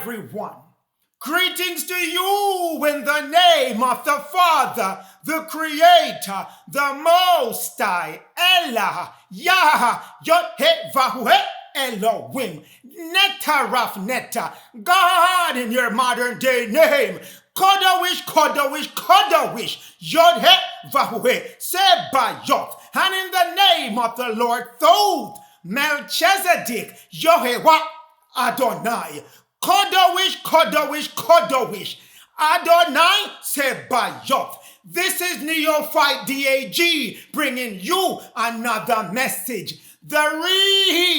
everyone. Greetings to you in the name of the Father, the Creator, the Most High, Elah, Yah, Yod-He-Vahu-He, Elohim, Netaraf Neta, God in your modern day name, Kodawish, Kodawish, Kodawish, Yod-He-Vahu-He, Sebayoth, and in the name of the Lord Thoth, Melchizedek, Yehovah Adonai, Kodawish, Kodawish, Kodawish, Adonai Sebayoth. This is Neophyte DAG bringing you another message. The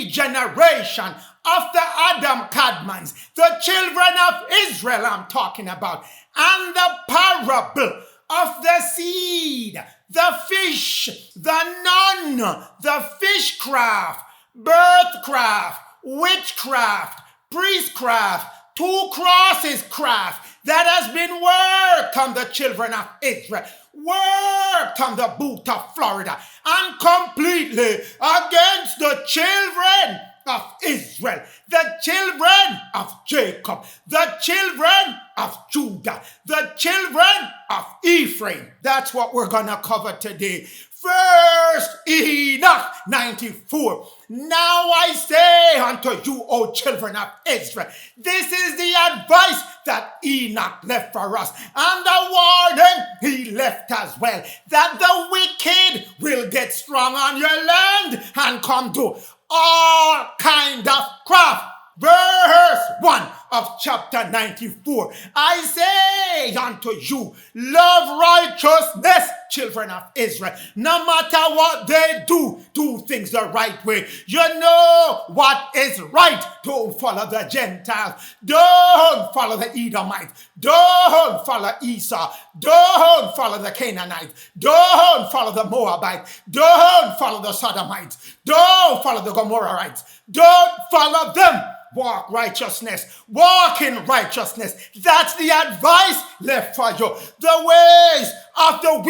regeneration of the Adam KADMONs, the children of Israel I'm talking about, and the parable of the seed, the fish, the nun, the fishcraft, birthcraft, witchcraft, priestcraft, two crosses craft that has been worked on the children of Israel, worked on the boot of Florida, and completely against the children of Israel, the children of Jacob, the children of Judah, the children of Ephraim. That's what we're going to cover today. First Enoch 94. Now I say unto you, O children of Israel, this is the advice that Enoch left for us, and the warning he left as well, that the wicked will get strong on your land and come to all kind of craft. Verse 1 of chapter 94. I say unto you, love righteousness, children of Israel. No matter what they do things the right way. You know what is right. Don't follow the Gentiles. Don't follow the Edomites. Don't follow Esau. Don't follow the Canaanites. Don't follow the Moabites. Don't follow the Sodomites. Don't follow the Gomorrahites. Don't follow them. Walk righteousness. Walk in righteousness. That's the advice left for you. The ways of the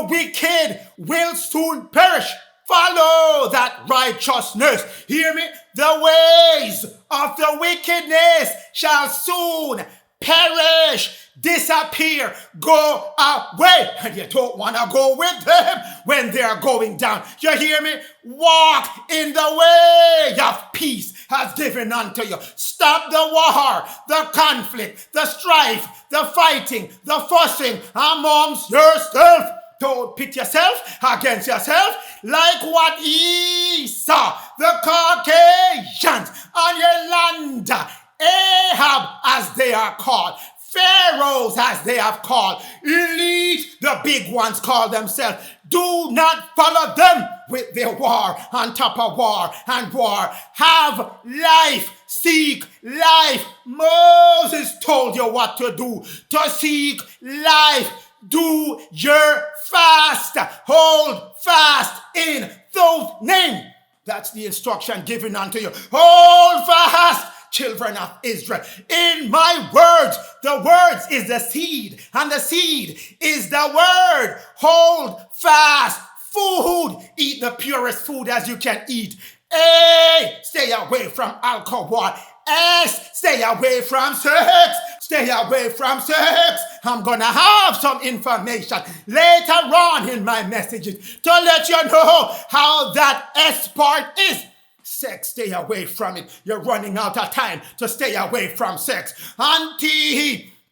wicked will soon perish. Follow that righteousness. Hear me? The ways of the wickedness shall soon perish, disappear, go away. And you don't want to go with them when they're going down. You hear me? Walk in the way of peace has given unto you. Stop the war, the conflict, the strife, the fighting, the fussing amongst yourself. Don't pit yourself against yourself like what Esau, the Caucasians on your land, Ahab as they are called, pharaohs as they have called, elite, the big ones call themselves. Do not follow them with their war on top of war and war. Have life, seek life. Moses told you what to do, to seek life. Do your fast, hold fast in Thoth's name. That's the instruction given unto you. Hold fast, children of Israel, in my words. The words is the seed, and the seed is the word. Hold fast. Food, eat the purest food as you can eat. A, stay away from alcohol. S, stay away from sex. Stay away from sex. I'm going to have some information later on in my messages to let you know how that S part is. Sex, stay away from it. You're running out of time to stay away from sex.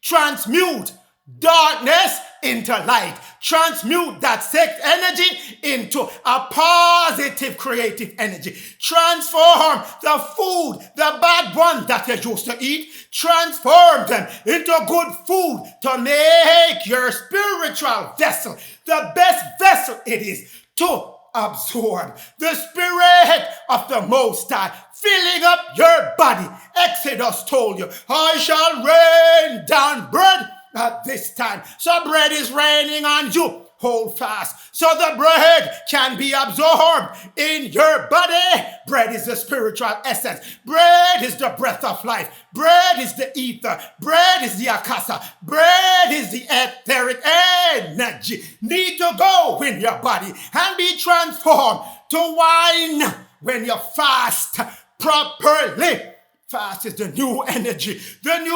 Transmute darkness into light. Transmute that sex energy into a positive creative energy. Transform the food, the bad one that you used to eat. Transform them into good food to make your spiritual vessel the best vessel it is to absorb the spirit of the Most High, filling up your body. Exodus told you, I shall rain down bread at this time. So bread is raining on you. Hold fast so the bread can be absorbed in your body. Bread is the spiritual essence. Bread is the breath of life. Bread is the ether. Bread is the akasa. Bread is the etheric energy. Need to go in your body and be transformed to wine when you fast properly. Fast is the new energy that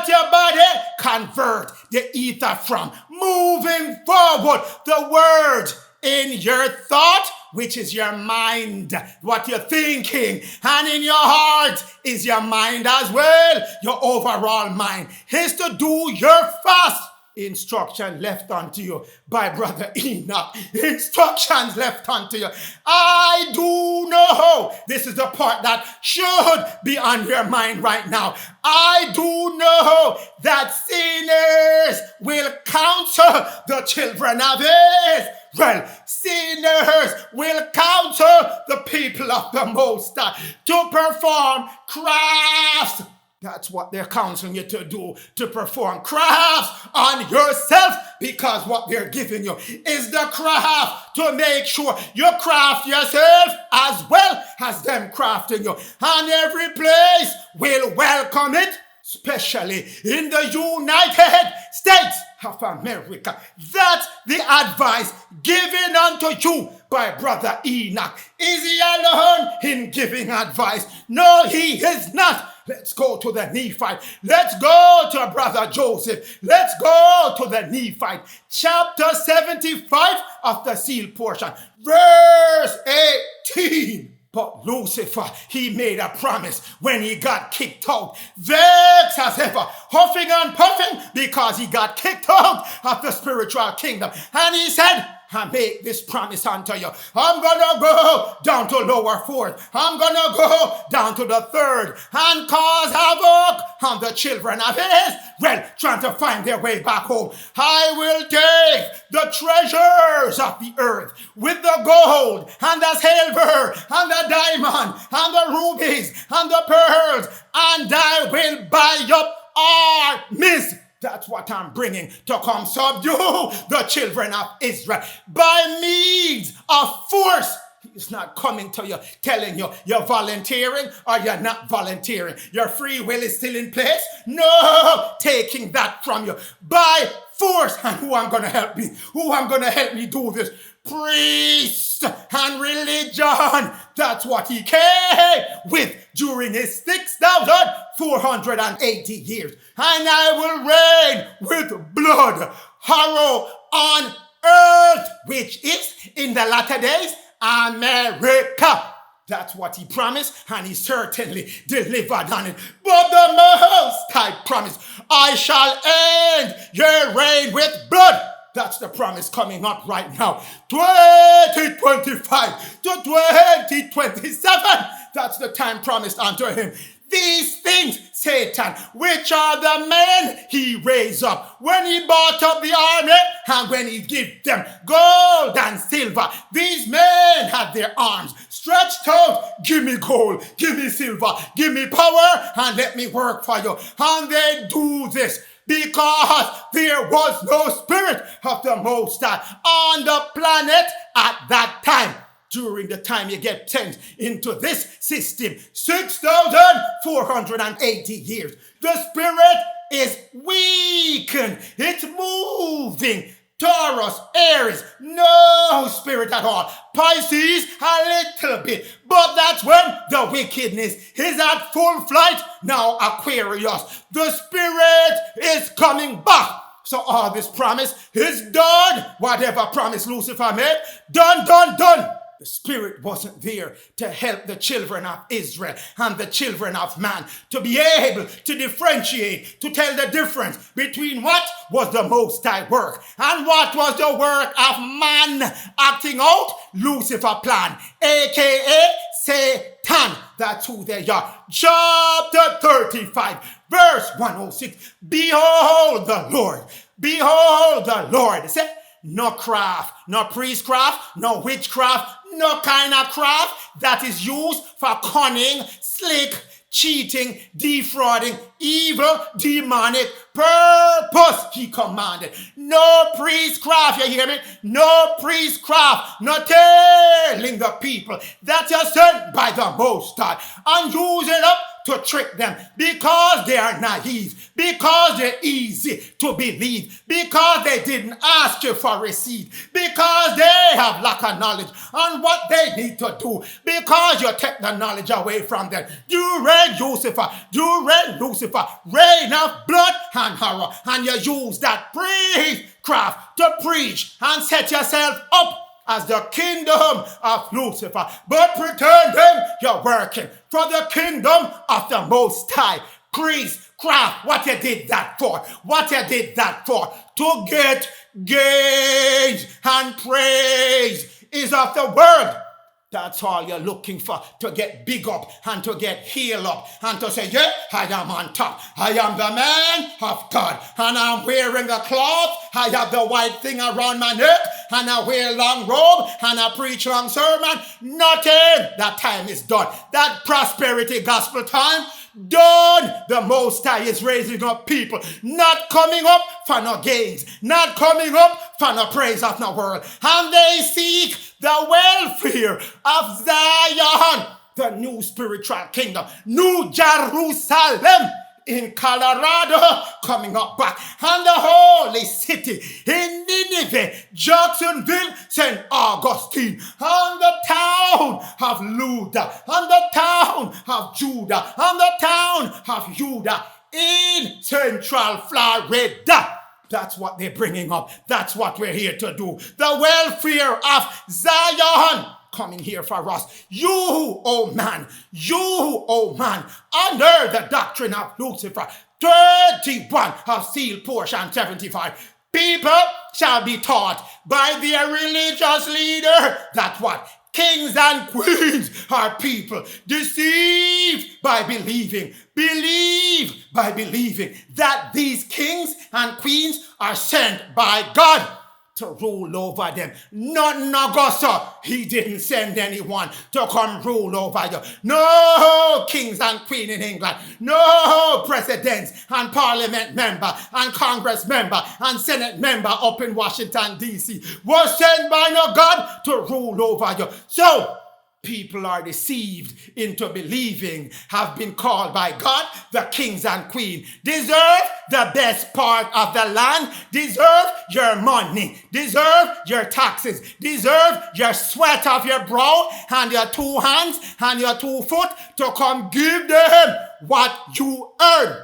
your body convert the ether from. Moving forward, the word in your thought, which is your mind, what you're thinking, and in your heart is your mind as well. Your overall mind is to do your fast. Instruction left unto you by Brother Enoch. Instructions left unto you. I do know. This is the part that should be on your mind right now. I do know that sinners will counsel the children of Israel. Sinners will counsel the people of the Most High to perform crafts. That's what they're counseling you to do, to perform crafts on yourself, because what they're giving you is the craft to make sure you craft yourself as well as them crafting you. And every place will welcome it, especially in the United States of America. That's the advice given unto you by Brother Enoch. Is he alone in giving advice? No, he is not. Let's go to the Nephite. Let's go to Brother Joseph. Let's go to the Nephite. Chapter 75 of the seal portion. Verse 18. But Lucifer, he made a promise when he got kicked out. Vexed as ever, huffing and puffing because he got kicked out of the spiritual kingdom. And he said, I make this promise unto you. I'm going to go down to lower fourth. I'm going to go down to the third and cause havoc on the children of Israel trying to find their way back home. I will take the treasures of the earth with the gold and the silver and the diamond and the rubies and the pearls, and I will buy up armies. That's what I'm bringing to come subdue the children of Israel by means of force. He's not coming to you telling you you're volunteering or you're not volunteering. Your free will is still in place. No, taking that from you by force. And who I'm going to help me? Who I'm going to help me do this? Priest and religion. That's what he came with during his 6,480 years. And I will reign with blood, horror on earth, which is in the latter days America. That's what he promised, and he certainly delivered on it. But the Most High promised, I shall end your reign with blood. That's the promise coming up right now. 2025 to 2027. That's the time promised unto him. These things, Satan, which are the men he raised up when he bought up the army and when he gave them gold and silver. These men had their arms stretched out. Give me gold, give me silver, give me power, and let me work for you. And they do this because there was no spirit of the Most High on the planet at that time. During the time you get sent into this system, 6,480 years, the spirit is weakened. It's moving. Taurus, Aries, no spirit at all. Pisces, a little bit. But that's when the wickedness is at full flight. Now Aquarius, the spirit is coming back. So all this promise is done. Whatever promise Lucifer made, done, done, done. The spirit wasn't there to help the children of Israel and the children of man to be able to differentiate, to tell the difference between what was the Most High work and what was the work of man acting out Lucifer's plan, aka Satan. That's who they are. Chapter 35, verse 106. Behold the Lord. Behold the Lord. Say, no craft, no priestcraft, no witchcraft, no kind of craft that is used for cunning, slick, cheating, defrauding, evil, demonic purpose, he commanded. No priestcraft, you hear me? No priestcraft, no telling the people that you're sent by the Most High and use it up to trick them, because they are naive, because they're easy to believe, because they didn't ask you for receipt, because they have lack of knowledge on what they need to do, because you take the knowledge away from them. You reign Lucifer, reign of blood and horror, and you use that priestcraft to preach and set yourself up as the kingdom of Lucifer, but pretending you're working for the kingdom of the Most High. Priestcraft, what you did that for? To get gains and praise is of the world. That's all you're looking for, to get big up and to get healed up and to say, yeah, I am on top. I am the man of God and I'm wearing a cloth. I have the white thing around my neck and I wear a long robe and I preach long sermon. Nothing. That time is done. That prosperity gospel time done. The Most High is raising up people, not coming up for no gains, not coming up for no praise of no world. And they seek the welfare of Zion, the new spiritual kingdom, New Jerusalem in Colorado, coming up back, and the holy city in Nineveh, Jacksonville, St. Augustine, and the town of Luda, and the town of Judah, and the town of Judah in Central Florida. That's what they're bringing up. That's what we're here to do. The welfare of Zion coming here for us. You, oh man, under the doctrine of Lucifer, 31 of seal portion 75. People shall be taught by their religious leader that what? Kings and queens are people deceived by believing that these kings and queens are sent by God to rule over them. Not Nagosa. He didn't send anyone to come rule over you. No kings and queens in England. No presidents and parliament member and congress member and senate member up in Washington, D.C. was sent by no God to rule over you. So, people are deceived into believing, have been called by God, the kings and queens, deserve the best part of the land, deserve your money, deserve your taxes, deserve your sweat of your brow and your 2 hands and your 2 foot to come give them what you earn.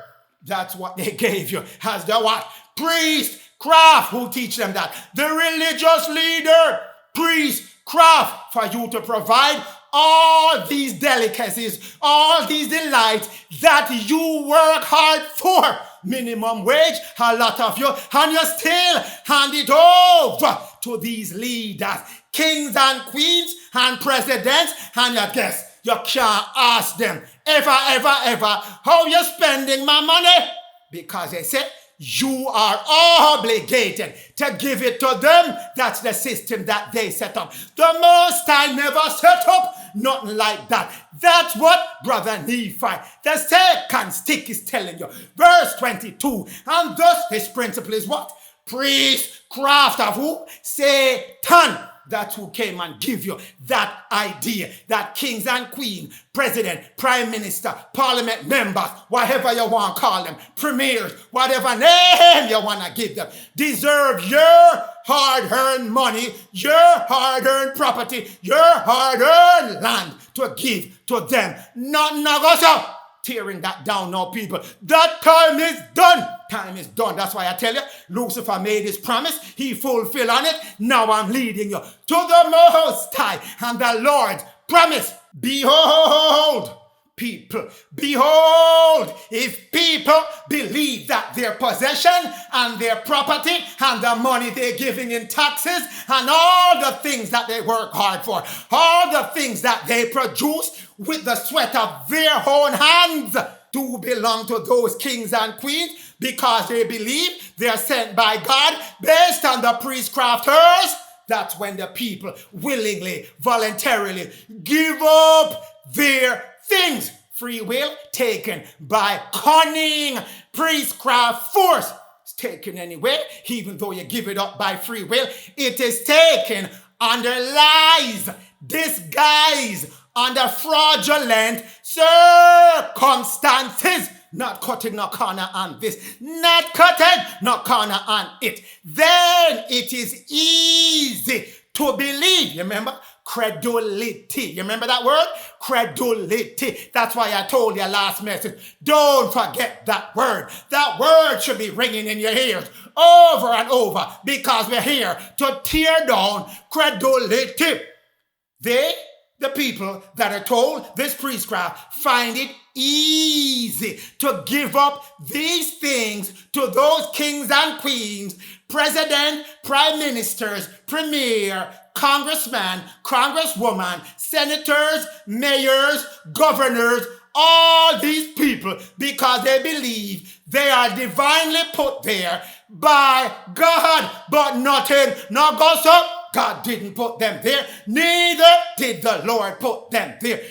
That's what they gave you as the what? Priest, craft, who teach them that? The religious leader, priest, craft, for you to provide all these delicacies, all these delights that you work hard for. Minimum wage, a lot of you, and you still hand it over to these leaders, kings and queens and presidents, and you guess you can't ask them ever, how you spending my money? Because they say, you are obligated to give it to them. That's the system that they set up. The Most High never set up nothing like that. That's what Brother Nephi, the second stick, is telling you. Verse 22. And thus his principle is what? Priestcraft of who? Satan. That's who came and give you that idea that kings and queens, president, prime minister, parliament members, whatever you want to call them, premiers, whatever name you want to give them, deserve your hard-earned money, your hard-earned property, your hard-earned land to give to them. Not Nagosa. Tearing that down now, people. That time is done. Time is done. That's why I tell you, Lucifer made his promise. He fulfilled on it. Now I'm leading you to the Most High and the Lord's promise. Behold, people, behold, if people believe that their possession and their property and the money they're giving in taxes and all the things that they work hard for, all the things that they produce with the sweat of their own hands do belong to those kings and queens because they believe they're sent by God based on the priestcrafters. That's when the people willingly, voluntarily give up their things. Free will taken by cunning priestcraft force. It's taken anyway, even though you give it up by free will. It is taken under lies, disguise under fraudulent circumstances, not cutting no corner on this, not cutting no corner on it, then it is easy to believe. You remember? Credulity. You remember that word? Credulity. That's why I told you last message. Don't forget that word. That word should be ringing in your ears over and over, because we're here to tear down credulity. The people that are told this priestcraft, find it easy to give up these things to those kings and queens, president, prime ministers, premier, congressman, congresswoman, senators, mayors, governors, all these people, because they believe they are divinely put there by God, but nothing, no goes up. God didn't put them there, neither did the Lord put them there.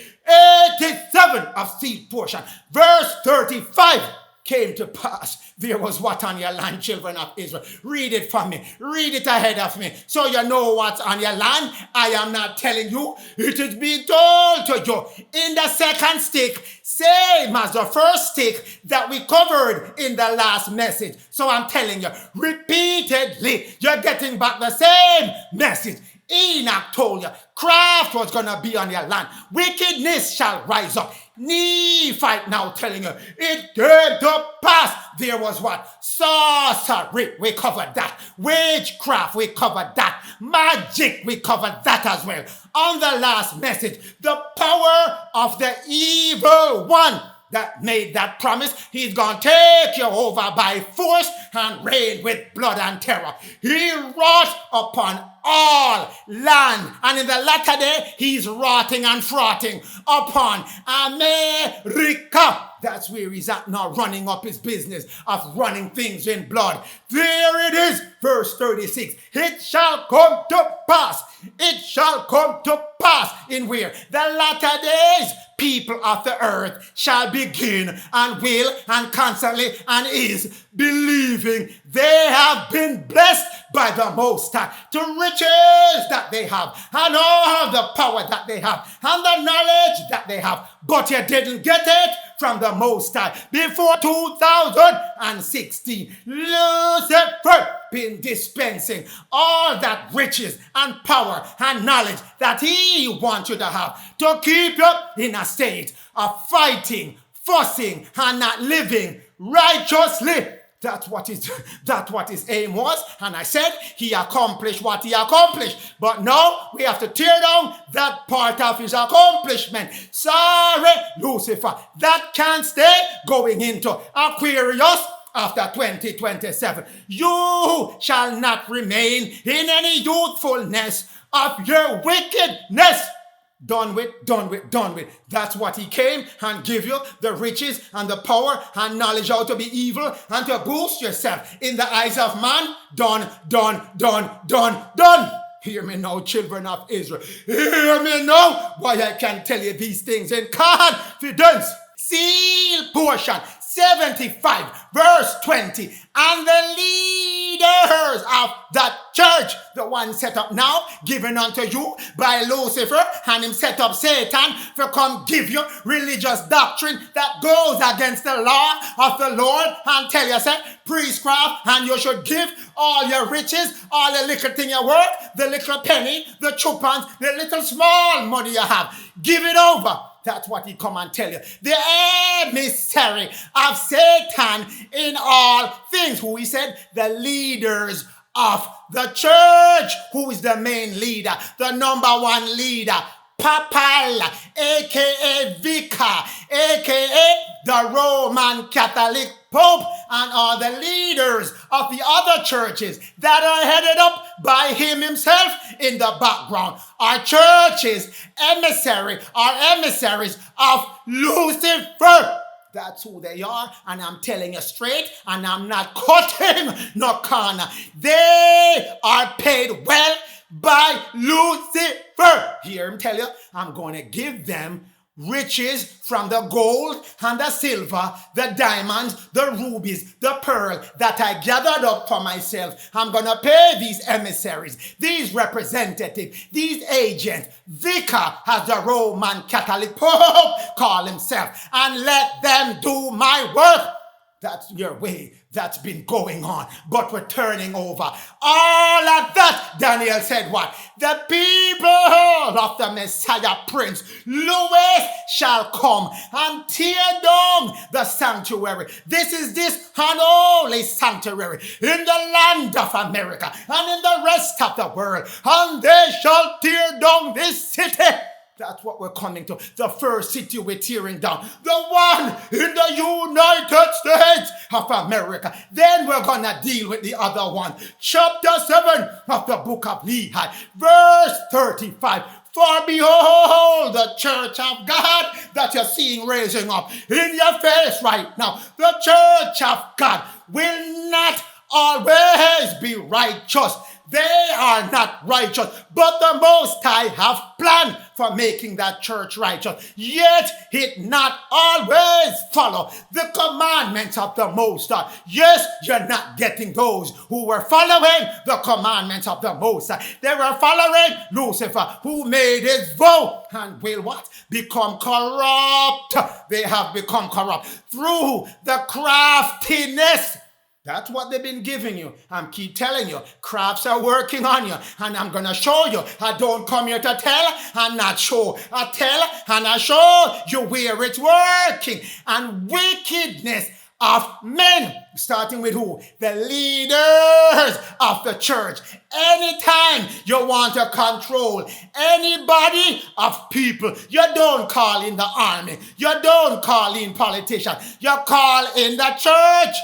87 of seed portion, verse 35 came to pass. There was what on your land, children of Israel. Read it for me. Read it ahead of me, so you know what's on your land. I am not telling you. It is being told to you in the second stick, same as the first stick that we covered in the last message. So I'm telling you, repeatedly, you're getting back the same message. Enoch told you, craft was going to be on your land. Wickedness shall rise up. Nephite now telling you, it came to pass. There was what? Sorcery, we covered that. Witchcraft, we covered that. Magic, we covered that as well. On the last message, the power of the evil one that made that promise, he's going to take you over by force and reign with blood and terror. He wrought upon all land, and in the latter day, he's rotting and frotting upon America. That's where he's at now, running up his business of running things in blood. There it is, verse 36. It shall come to pass. It shall come to pass in where? The latter days, people of the earth shall begin and will and constantly and is believing they have been blessed by the Most High, to riches that they have, and all the power that they have, and the knowledge that they have. But you didn't get it from the Most High. Before 2016, Lucifer been dispensing all that riches and power and knowledge that he wants you to have, to keep you in a state of fighting, fussing, and not living righteously. That's what his aim was. And I said he accomplished what he accomplished. But now we have to tear down that part of his accomplishment. Sorry, Lucifer. That can't stay going into Aquarius after 2027. You shall not remain in any youthfulness of your wickedness. Done with. That's what he came and give you, the riches and the power and knowledge how to be evil and to boost yourself in the eyes of man. Done. Hear me now, children of Israel. Hear me now, why I can tell you these things in confidence. Seal portion 75, verse 20. And the leaders of that church, the one set up now, given unto you by Lucifer, and him set up Satan for come give you religious doctrine that goes against the law of the Lord, and tell you, say, priestcraft, and you should give all your riches, all the little thing you work, the little penny, the chupans, the little small money you have. Give it over. That's what he come and tell you. The emissary of Satan in all things. Who he said? The leaders of the church. Who is the main leader? The number one leader. Papal, a.k.a. Vicar, a.k.a. the Roman Catholic Pope, and all the leaders of the other churches that are headed up by him himself in the background. Our churches, emissaries of Lucifer. That's who they are, and I'm telling you straight, and I'm not cutting no corner. They are paid well by Lucifer. Hear him tell you, I'm going to give them riches from the gold and the silver, the diamonds, the rubies, the pearl that I gathered up for myself. I'm going to pay these emissaries, these representatives, these agents, vicar, as the Roman Catholic Pope call himself, and let them do my work. That's your way that's been going on. But we're turning over all of that. Daniel said what? The people of the Messiah Prince, Louis, shall come and tear down the sanctuary. This is this unholy sanctuary in the land of America and in the rest of the world. And they shall tear down this city. That's what we're coming to. The first city we're tearing down. The one in the United States of America. Then we're going to deal with the other one. Chapter 7 of the book of Lehi. Verse 35. For behold, the church of God that you're seeing raising up in your face right now. The church of God will not always be righteous. They are not righteous, but the Most High have planned for making that church righteous. Yet it not always follow the commandments of the Most High. Yes, you're not getting those who were following the commandments of the Most High. They were following Lucifer, who made his vow and will what? Become corrupt. They have become corrupt through the craftiness. That's what they've been giving you. I'm keep telling you, crafts are working on you. And I'm going to show you. I don't come here to tell and not show. I tell and I show you where it's working. And wickedness of men, starting with who? The leaders of the church. Anytime you want to control anybody of people, you don't call in the army. You don't call in politicians. You call in the church.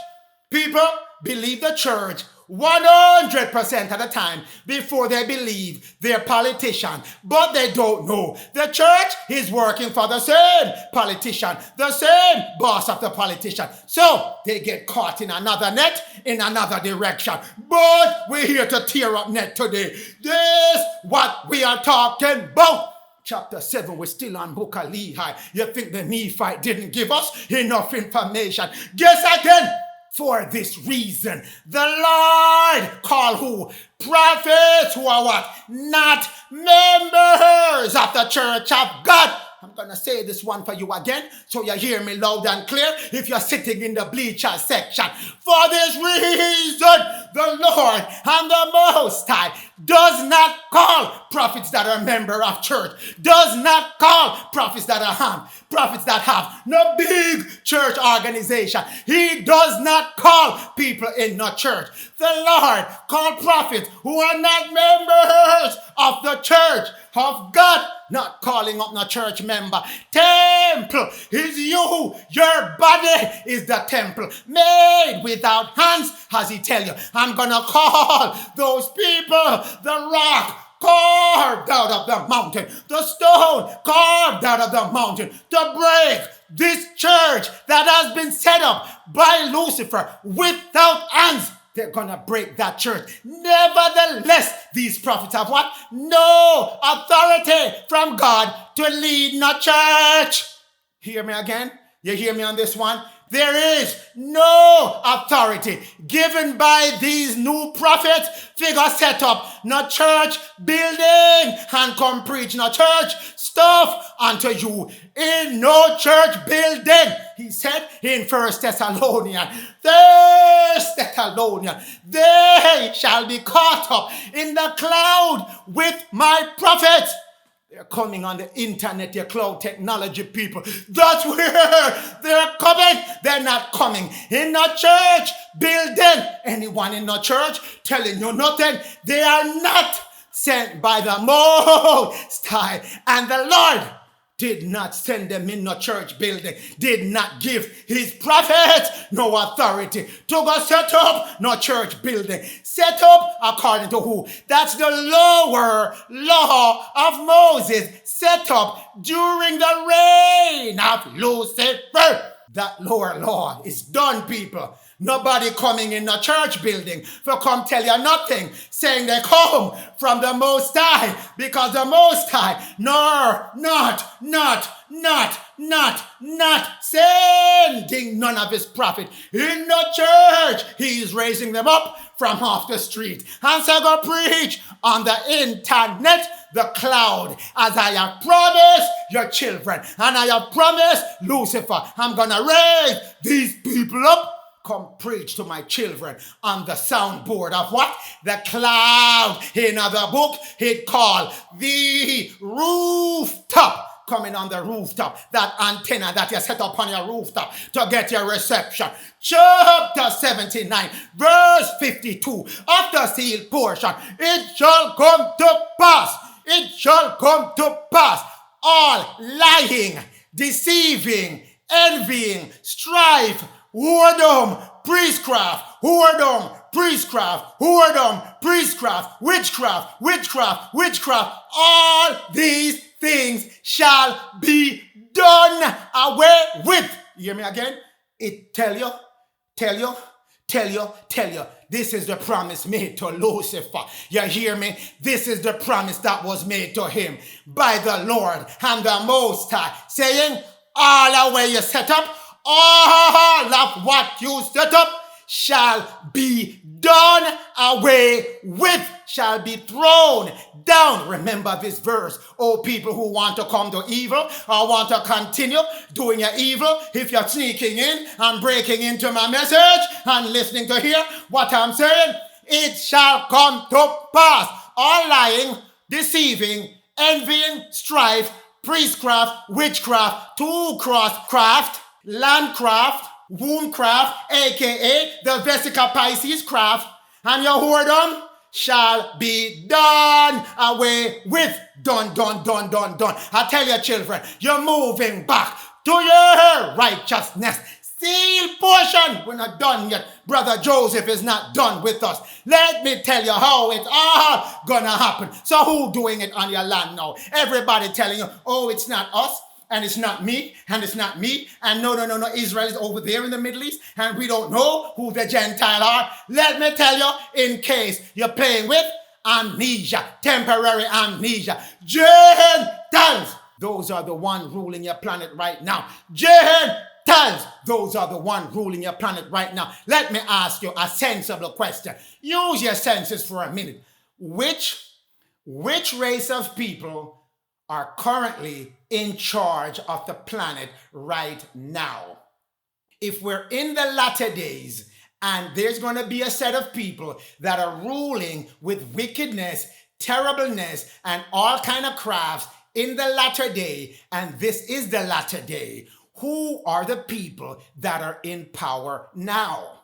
People believe the church 100% of the time before they believe their politician. But they don't know. The church is working for the same politician, the same boss of the politician. So they get caught in another net, in another direction. But we're here to tear up net today. This is what we are talking about. Chapter 7, we're still on book of Lehi. You think the Nephite didn't give us enough information? Guess again. For this reason, the Lord called who? Prophets who are what? Not members of the church of God. I'm going to say this one for you again, so you hear me loud and clear if you're sitting in the bleacher section. For this reason, the Lord and the Most High does not call prophets that are member of church, does not call prophets that have no big church organization. He does not call people in no church. The Lord called prophets who are not members of the church of God, not calling up no church member. Temple is you. Your body is the temple made without hands, as he tell you. I'm gonna call those people the rock carved out of the mountain, the stone carved out of the mountain, to break this church that has been set up by Lucifer without hands. They're going to break that church. Nevertheless, these prophets have what? No authority from God to lead no church. Hear me again? You hear me on this one? There is no authority given by these new prophets. Figure set up no church building and come preach no church stuff unto you in no church building. He said in 1 Thessalonians, they shall be caught up in the cloud with my prophets. They're coming on the internet, your cloud technology people. That's where they're coming. They're not coming in a church building. Anyone in a church telling you nothing. They are not sent by the Most High. And the Lord did not send them in no church building, did not give his prophets no authority to go set up no church building. Set up according to who? That's the lower law of Moses, set up during the reign of Lucifer. That lower law is done, people. Nobody coming in the church building for come tell you nothing, saying they come from the Most High, because the Most High, not sending none of his prophet in the church. He's raising them up from off the street. And so go preach on the internet, the cloud, as I have promised your children, and I have promised Lucifer, I'm gonna raise these people up. Come preach to my children on the soundboard of what? The cloud. In another book, it called the rooftop. Coming on the rooftop, that antenna that you set up on your rooftop to get your reception. Chapter 79, verse 52 of the sealed portion. It shall come to pass. It shall come to pass. All lying, deceiving, envying, strife, whoredom, priestcraft, witchcraft, all these things shall be done away with. You hear me again? It tell you. This is the promise made to Lucifer. You hear me? This is the promise that was made to him by the Lord and the Most High, saying, all the way you set up, all of what you set up shall be done away with, shall be thrown down. Remember this verse, oh people who want to come to evil or want to continue doing your evil. If you're sneaking in and breaking into my message and listening to hear what I'm saying, it shall come to pass. All lying, deceiving, envying, strife, priestcraft, witchcraft, two-cross-craft, landcraft, wombcraft, aka the Vesica Pisces craft, and your whoredom shall be done away with. Done. I tell you, children, you're moving back to your righteousness. Seal portion. We're not done yet. Brother Joseph is not done with us. Let me tell you how it's all gonna happen. So who doing it on your land now? Everybody telling you, oh, it's not us. And it's not me, and it's not me, and no, Israel is over there in the Middle East, and we don't know who the Gentiles are. Let me tell you, in case you're playing with amnesia, temporary amnesia, Gentiles, those are the one ruling your planet right now. Gentiles, those are the one ruling your planet right now. Let me ask you a sensible question. Use your senses for a minute. Which race of people are currently in charge of the planet right now? If we're in the latter days and there's going to be a set of people that are ruling with wickedness, terribleness, and all kind of crafts in the latter day, and this is the latter day, who are the people that are in power now?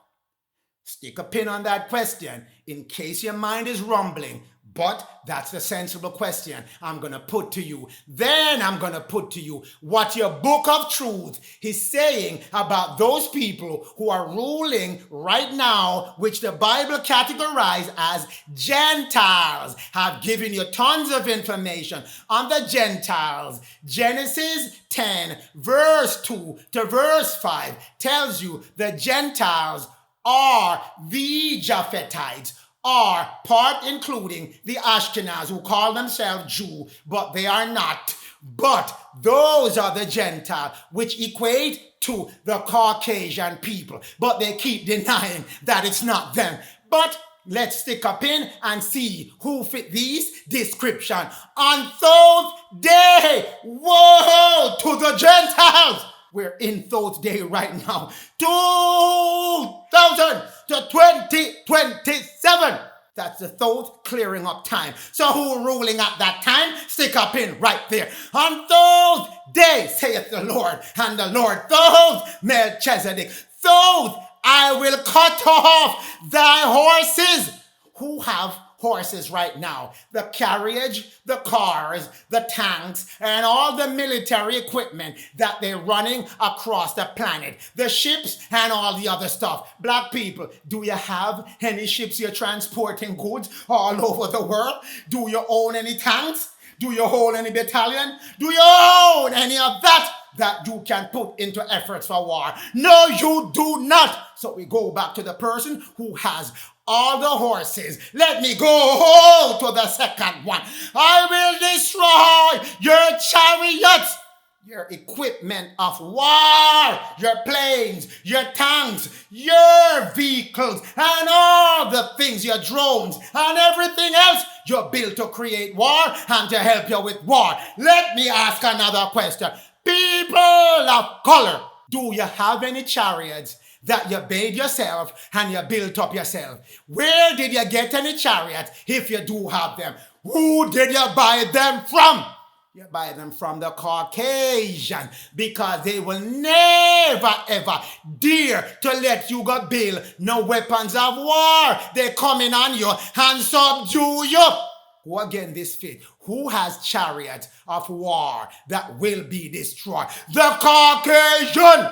Stick a pin on that question in case your mind is rumbling. But that's the sensible question I'm going to put to you. Then I'm going to put to you what your book of truth is saying about those people who are ruling right now, which the Bible categorizes as Gentiles. I've given you tons of information on the Gentiles. Genesis 10, verse 2 to verse 5 tells you the Gentiles are the Japhetites, are part including the Ashkenaz, who call themselves Jew, but they are not. But those are the Gentiles, which equate to the Caucasian people. But they keep denying that it's not them. But let's stick a pin and see who fit these description. On Thoth Day, woe to the Gentiles. We're in Thoth Day right now. 2000 to 2027. That's the Thoth clearing up time. So who ruling at that time? Stick a pin right there. On Thoth Day, saith the Lord, and the Lord Thoth Melchizedek. Thoth, I will cut off thy horses. Who have horses right now? The carriage, the cars, the tanks, and all the military equipment that they're running across the planet. The ships and all the other stuff. Black people, do you have any ships you're transporting goods all over the world? Do you own any tanks? Do you own any battalion? Do you own any of that? that you can put into efforts for war. No, you do not. So we go back to the person who has all the horses. Let me go to the second one. I will destroy your chariots, your equipment of war, your planes, your tanks, your vehicles, and all the things, your drones, and everything else you're built to create war and to help you with war. Let me ask another question. People of color, do you have any chariots that you made yourself and you built up yourself? Where did you get any chariots if you do have them? Who did you buy them from? You buy them from the Caucasian, because they will never ever dare to let you go build no weapons of war. They come in on you and subdue you. Who again this fit? Who has chariots of war that will be destroyed? The Caucasian.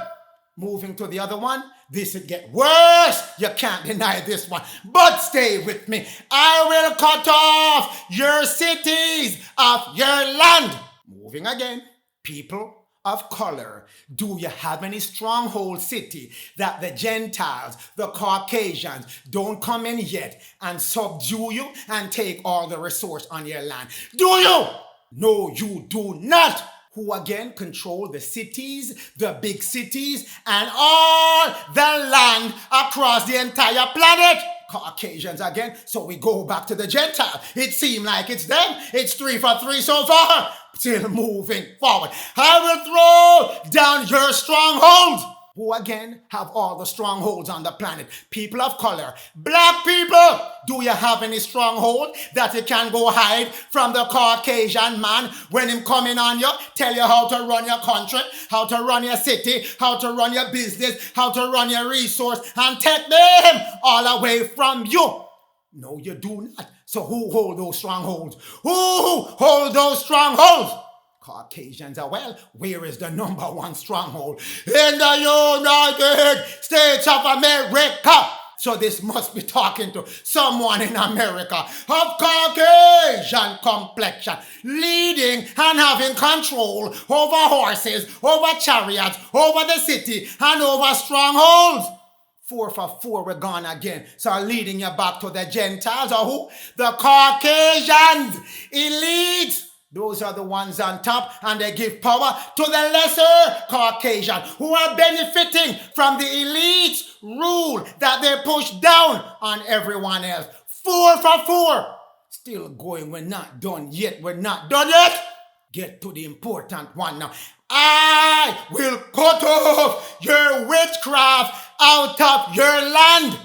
Moving to the other one. This will get worse. You can't deny this one. But stay with me. I will cut off your cities of your land. Moving again. People of color, do you have any stronghold city that the Gentiles, the Caucasians, don't come in yet and subdue you and take all the resource on your land? Do you? No, you do not. Who again control the cities, the big cities, and all the land across the entire planet? Caucasians again. So we go back to the Gentiles. It seems like it's them. It's 3 for 3 so far. Still moving forward. I will throw down your strongholds. Who again have all the strongholds on the planet? People of color. Black people. Do you have any stronghold that you can go hide from the Caucasian man when him coming on you? Tell you how to run your country, how to run your city, how to run your business, how to run your resource, and take them all away from you. No, you do not. So who hold those strongholds? Who hold those strongholds? Caucasians are, well, where is the number one stronghold? In the United States of America. So this must be talking to someone in America of Caucasian complexion, leading and having control over horses, over chariots, over the city, and over strongholds. 4 for 4, we're gone again. So leading you back to the Gentiles, or who? The Caucasians, elites. Those are the ones on top, and they give power to the lesser Caucasian who are benefiting from the elite's rule that they push down on everyone else. 4 for 4. Still going. We're not done yet. We're not done yet. Get to the important one now. I will cut off your witchcraft out of your land.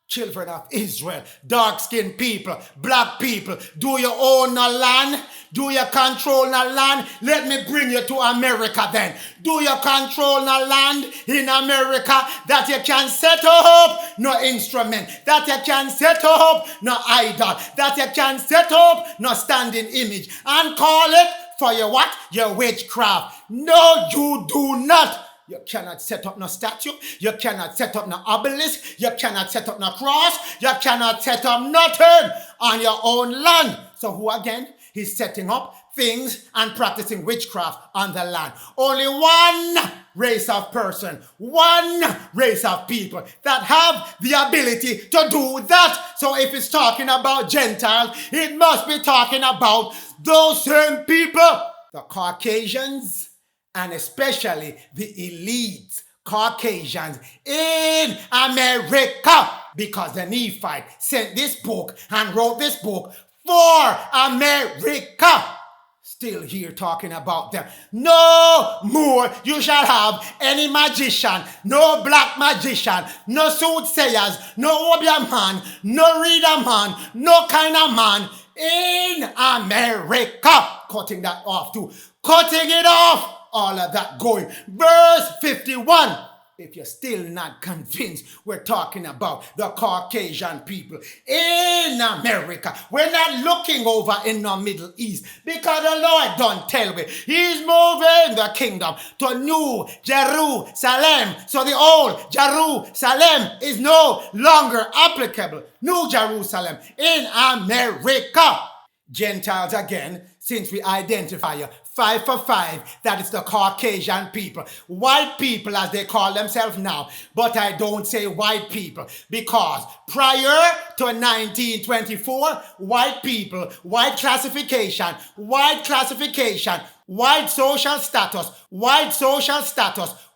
Children of Israel, dark-skinned people, black people, do you own a land? Do you control a land? Let me bring you to America then. Do you control a land in America that you can set up no instrument, that you can set up no idol, that you can set up no standing image, and call it for your what? Your witchcraft. No, you do not. You cannot set up no statue. You cannot set up no obelisk. You cannot set up no cross. You cannot set up nothing on your own land. So who again is setting up things and practicing witchcraft on the land? Only one race of person, one race of people that have the ability to do that. So if it's talking about Gentiles, it must be talking about those same people, the Caucasians, and especially the elite Caucasians in America, because the Nephite sent this book and wrote this book for America. Still here talking about them. No more you shall have any magician, no black magician, no soothsayers, no Obia man, no reader man, no kind of man in America. Cutting that off too. Cutting it off. All of that going. Verse 51. If you're still not convinced, we're talking about the Caucasian people in America. We're not looking over in the Middle East, because the Lord don't tell me. He's moving the kingdom to New Jerusalem. So the old Jerusalem is no longer applicable. New Jerusalem in America. Gentiles again, since we identify you. 5 for 5, that is the Caucasian people. White people as they call themselves now. But I don't say white people because prior to 1924, white people, white classification, white social status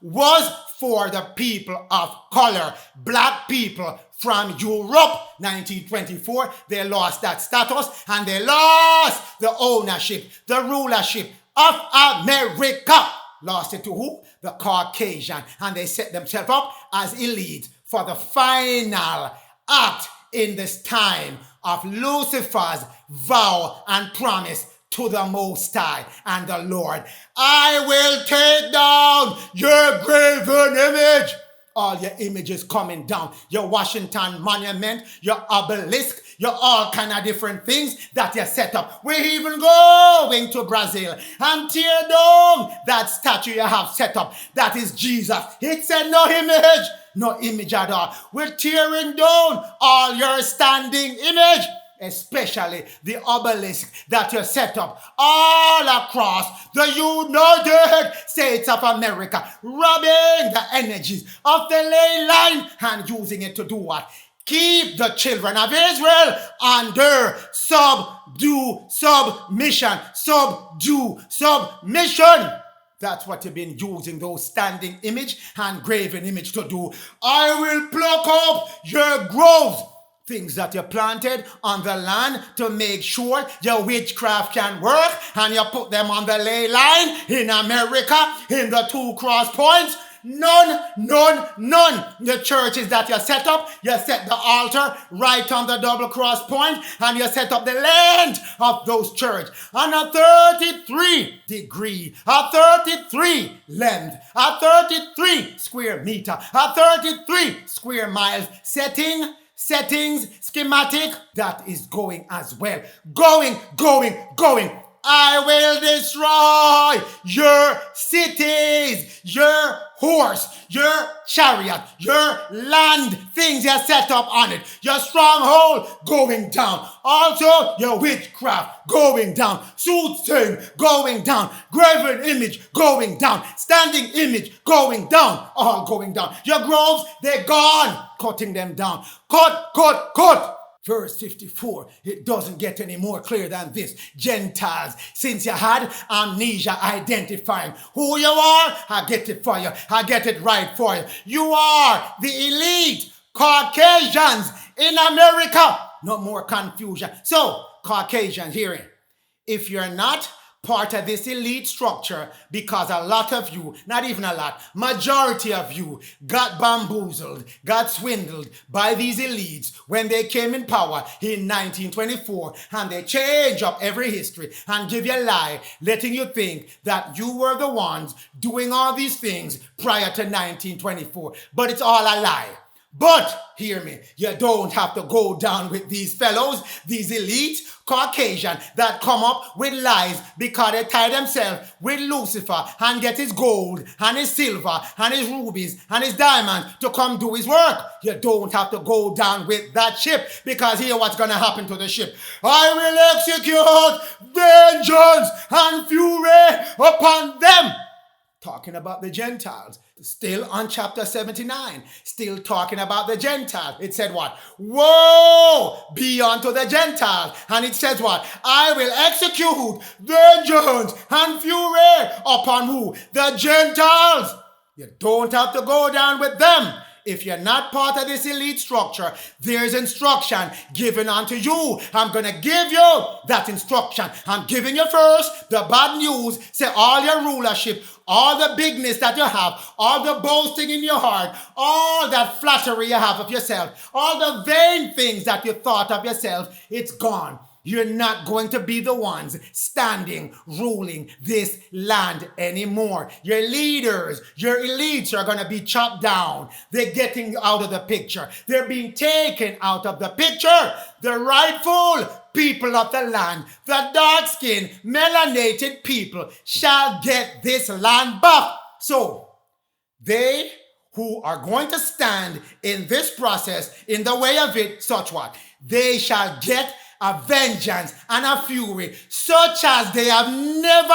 was for the people of color, black people from Europe. 1924, they lost that status and they lost the ownership, the rulership of America. Lost it to who? The Caucasian. And they set themselves up as elite for the final act in this time of Lucifer's vow and promise to the Most High and the Lord. I will take down your graven image. All your images coming down. Your Washington Monument, your Obelisk, your all kind of different things that you set up. We're even going to Brazil and tear down that statue you have set up. That is Jesus. It said no image at all. We're tearing down all your standing image, especially the obelisk that you set up all across the United States of America, robbing the energies of the ley line and using it to do what? Keep the children of Israel under submission. That's what you've been using those standing image and graven image to do. I will pluck up your groves, things that you planted on the land to make sure your witchcraft can work, and you put them on the ley line in America, in the 2 cross points. None. The churches that you set up, you set the altar right on the double cross point, and you set up the length of those churches on a 33 degree, a 33 length, a 33 square meter, a 33 square miles settings, schematic, that is going as well. Going. I will destroy your cities, your horse, your chariot, your land, things you set up on it, your stronghold going down. Also, your witchcraft going down, soothsaying going down, graven image going down, standing image going down, all going down. Your groves, they're gone, cutting them down. Cut. Verse 54, it doesn't get any more clear than this. Gentiles, since you had amnesia identifying who you are, I get it for you. I get it right for you. You are the elite Caucasians in America. No more confusion. So, Caucasians, hearing, if you're not part of this elite structure, because a lot of you, not even a lot, majority of you got bamboozled, got swindled by these elites when they came in power in 1924, and they change up every history and give you a lie, letting you think that you were the ones doing all these things prior to 1924. But it's all a lie. But, hear me, you don't have to go down with these fellows, these elite Caucasian that come up with lies because they tie themselves with Lucifer and get his gold and his silver and his rubies and his diamonds to come do his work. You don't have to go down with that ship, because hear what's going to happen to the ship. I will execute vengeance and fury upon them. Talking about the Gentiles. Still on chapter 79. Still talking about the Gentiles. It said what? Woe be unto the Gentiles. And it says what? I will execute vengeance and fury upon who? The Gentiles. You don't have to go down with them. If you're not part of this elite structure, there's instruction given unto you. I'm going to give you that instruction. I'm giving you first the bad news. Say all your rulership, all the bigness that you have, all the boasting in your heart, all that flattery you have of yourself, all the vain things that you thought of yourself, it's gone. You're not going to be the ones standing, ruling this land anymore. Your leaders, your elites are going to be chopped down. They're getting out of the picture. They're being taken out of the picture. The rightful people of the land, the dark-skinned, melanated people shall get this land back. So, they who are going to stand in this process, in the way of it, such what? They shall get a vengeance and a fury such as they have never,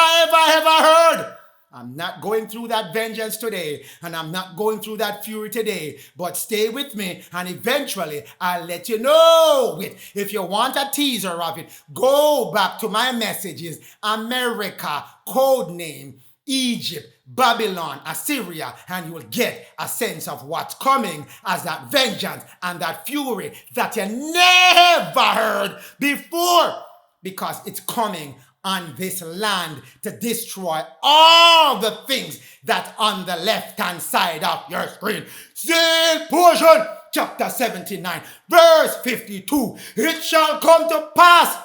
ever heard. I'm not going through that vengeance today, and I'm not going through that fury today, but stay with me, and eventually I'll let you know it. If you want a teaser of it, go back to my messages: America, Codename, Egypt, Babylon, Assyria, and you will get a sense of what's coming as that vengeance and that fury that you never heard before, because it's coming on this land to destroy all the things that on the left-hand side of your screen. Seal portion, chapter 79, verse 52. It shall come to pass,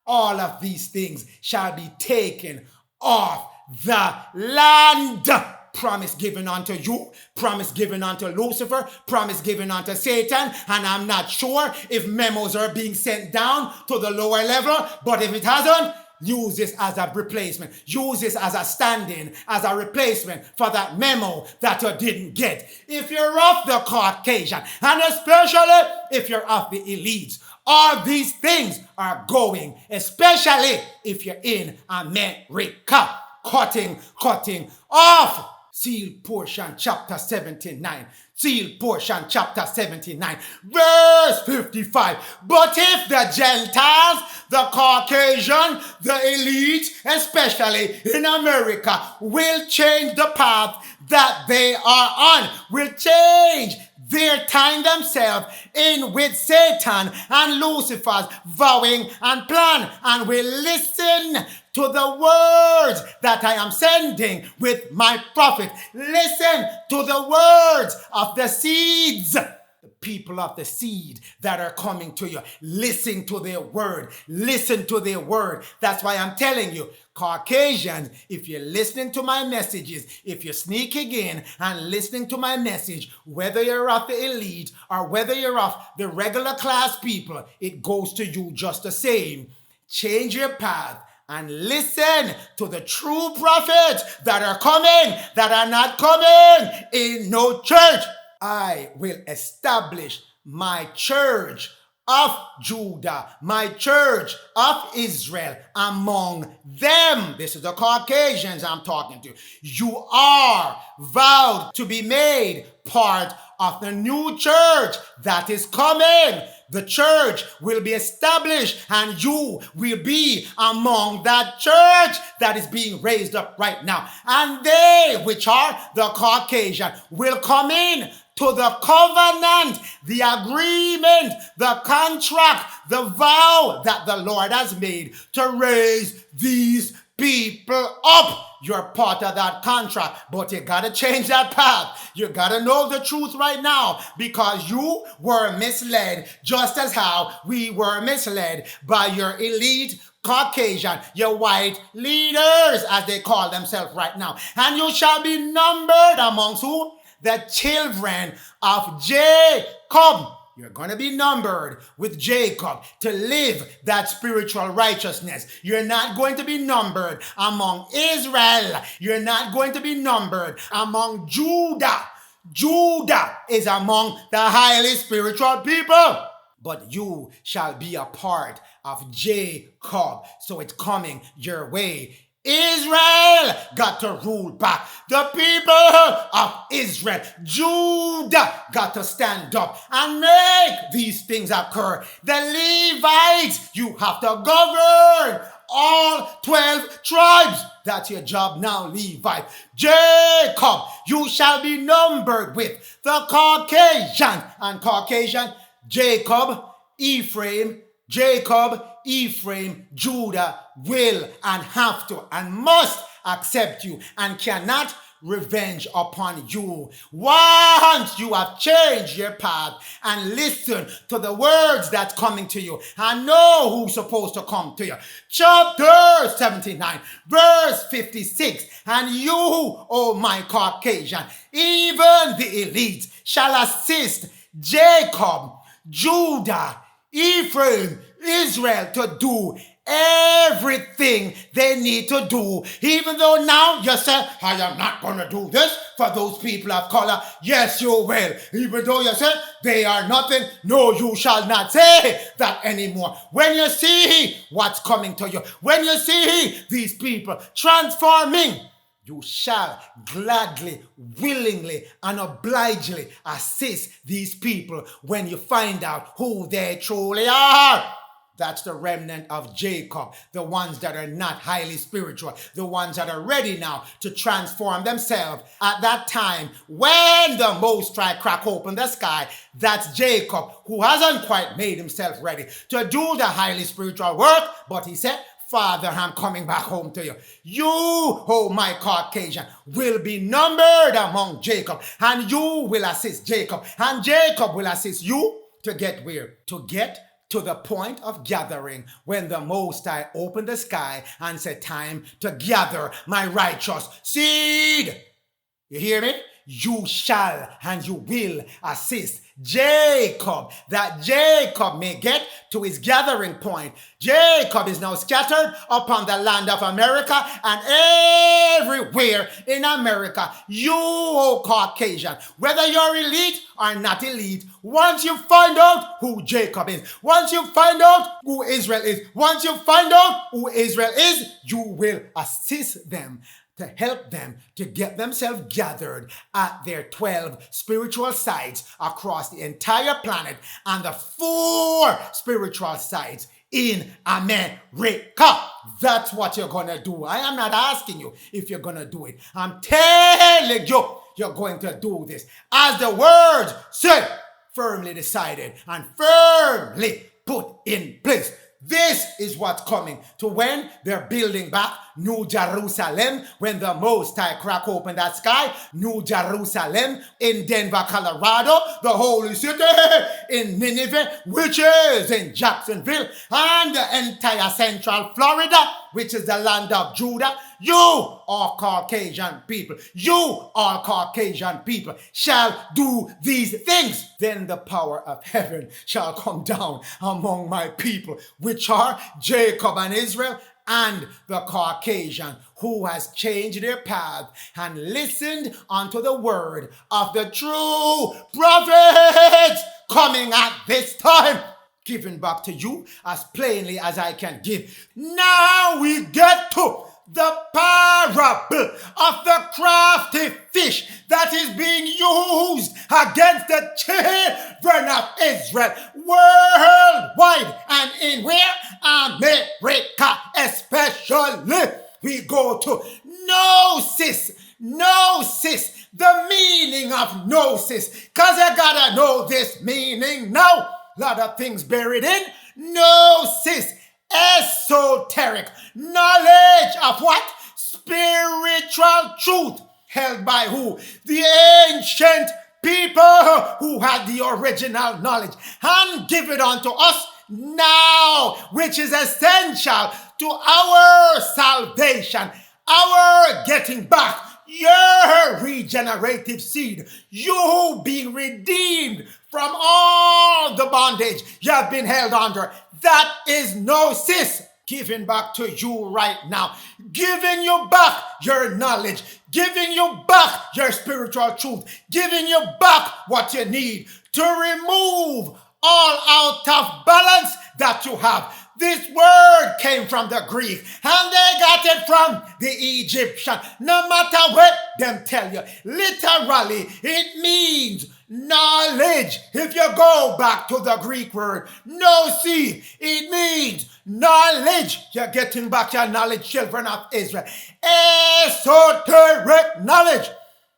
all of these things shall be taken off the land. Promise given unto you, promise given unto Lucifer, promise given unto Satan, and I'm not sure if memos are being sent down to the lower level, but if it hasn't, use this as a replacement. Use this as a stand-in, as a replacement for that memo that you didn't get. If you're of the Caucasian, and especially if you're of the elites, all these things are going, especially if you're in America. Cutting off. Seal portion chapter 79. Seal portion chapter 79. Verse 55. But if the Gentiles, the Caucasian, the elite, especially in America, will change the path that they are on, will change their tying themselves in with Satan and Lucifer's vowing and plan, and will listen to the words that I am sending with my prophet. Listen to the words of the seeds, the people of the seed that are coming to you. Listen to their word. Listen to their word. That's why I'm telling you, Caucasians, if you're listening to my messages, if you're sneaking in and listening to my message, whether you're of the elite or whether you're of the regular class people, it goes to you just the same. Change your path and listen to the true prophets that are coming, that are not coming in no church. I will establish my church of Judah, my church of Israel among them. This is the Caucasians I'm talking to. You are vowed to be made part of the new church that is coming. The church will be established, and you will be among that church that is being raised up right now. And they, which are the Caucasian, will come in to the covenant, the agreement, the contract, the vow that the Lord has made to raise these people up. You're part of that contract, but you gotta change that path. You gotta know the truth right now, because you were misled just as how we were misled by your elite Caucasian, your white leaders, as they call themselves right now. And you shall be numbered amongst who? The children of Jacob. You're going to be numbered with Jacob to live that spiritual righteousness. You're not going to be numbered among Israel. You're not going to be numbered among Judah. Judah is among the highly spiritual people. But you shall be a part of Jacob. So it's coming your way. Israel got to rule back. The people of Israel, Judah, got to stand up and make these things occur. The Levites, you have to govern all 12 tribes. That's your job now, Levite. Jacob, you shall be numbered with the Caucasian. And Caucasian, Jacob, Ephraim, Judah will and have to and must accept you and cannot revenge upon you. Once you have changed your path and listen to the words that's coming to you and know who's supposed to come to you. Chapter 79, verse 56. And you, O my Caucasian, even the elite, shall assist Jacob, Judah, Ephraim, Israel to do everything thing they need to do. Even though now you say, I am not going to do this for those people of color. Yes, you will. Even though you say they are nothing, no, you shall not say that anymore. When you see what's coming to you, when you see these people transforming, you shall gladly, willingly, and obligingly assist these people when you find out who they truly are. That's the remnant of Jacob, the ones that are not highly spiritual, the ones that are ready now to transform themselves. At that time, when the Most High crack open the sky, that's Jacob, who hasn't quite made himself ready to do the highly spiritual work, but he said, Father, I'm coming back home to you. You, oh my Caucasian, will be numbered among Jacob, and you will assist Jacob, and Jacob will assist you to get where? To get to the point of gathering when the Most High opened the sky and said, time to gather my righteous seed. You hear me? You shall and you will assist Jacob, that Jacob may get to his gathering point. Jacob is now scattered upon the land of America and everywhere in America. You, oh Caucasian, whether you're elite or not elite, once you find out who Jacob is, once you find out who Israel is, once you find out who Israel is, you will assist them to help them to get themselves gathered at their 12 spiritual sites across the entire planet and the 4 spiritual sites in America. That's what you're going to do. I am not asking you if you're going to do it. I'm telling you, you're going to do this. As the words say, firmly decided and firmly put in place. This is what's coming to when they're building back New Jerusalem, when the Most High crack open that sky. New Jerusalem in Denver, Colorado, the holy city in Nineveh, which is in Jacksonville, and the entire central Florida, which is the land of Judah. You are Caucasian people. You are Caucasian people shall do these things. Then the power of heaven shall come down among my people, which are Jacob and Israel, and the Caucasian who has changed their path and listened unto the word of the true prophets coming at this time. Giving back to you as plainly as I can give. Now we get to the parable of the crafty fish that is being used against the children of Israel worldwide and in where? America especially. We go to gnosis. Gnosis. The meaning of gnosis. Because I gotta know this meaning now. A lot of things buried in gnosis. Esoteric knowledge of what? Spiritual truth held by who? The ancient people who had the original knowledge and give it unto us now, which is essential to our salvation, our getting back your regenerative seed, you being redeemed from all the bondage you have been held under. That is gnosis. Giving back to you right now. Giving you back your knowledge. Giving you back your spiritual truth. Giving you back what you need to remove all out of balance that you have. This word came from the Greek and they got it from the Egyptian. No matter what them tell you, literally it means knowledge. If you go back to the Greek word, gnosis, it means knowledge. You're getting back your knowledge, children of Israel. Esoteric knowledge.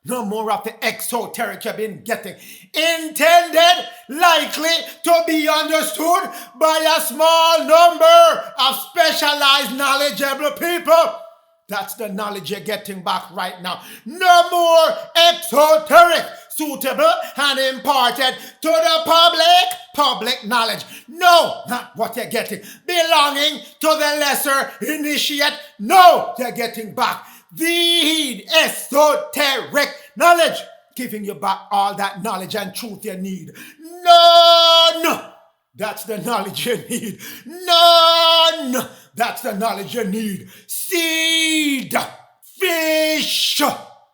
No more of the exoteric you've been getting. Intended, likely to be understood by a small number of specialized, knowledgeable people. That's the knowledge you're getting back right now. No more exoteric, suitable and imparted to the public knowledge. No, not what you're getting. Belonging to the lesser initiate. No, you're getting back the esoteric knowledge, giving you back all that knowledge and truth you need. None. That's the knowledge you need. None That's the knowledge you need. Seed, fish,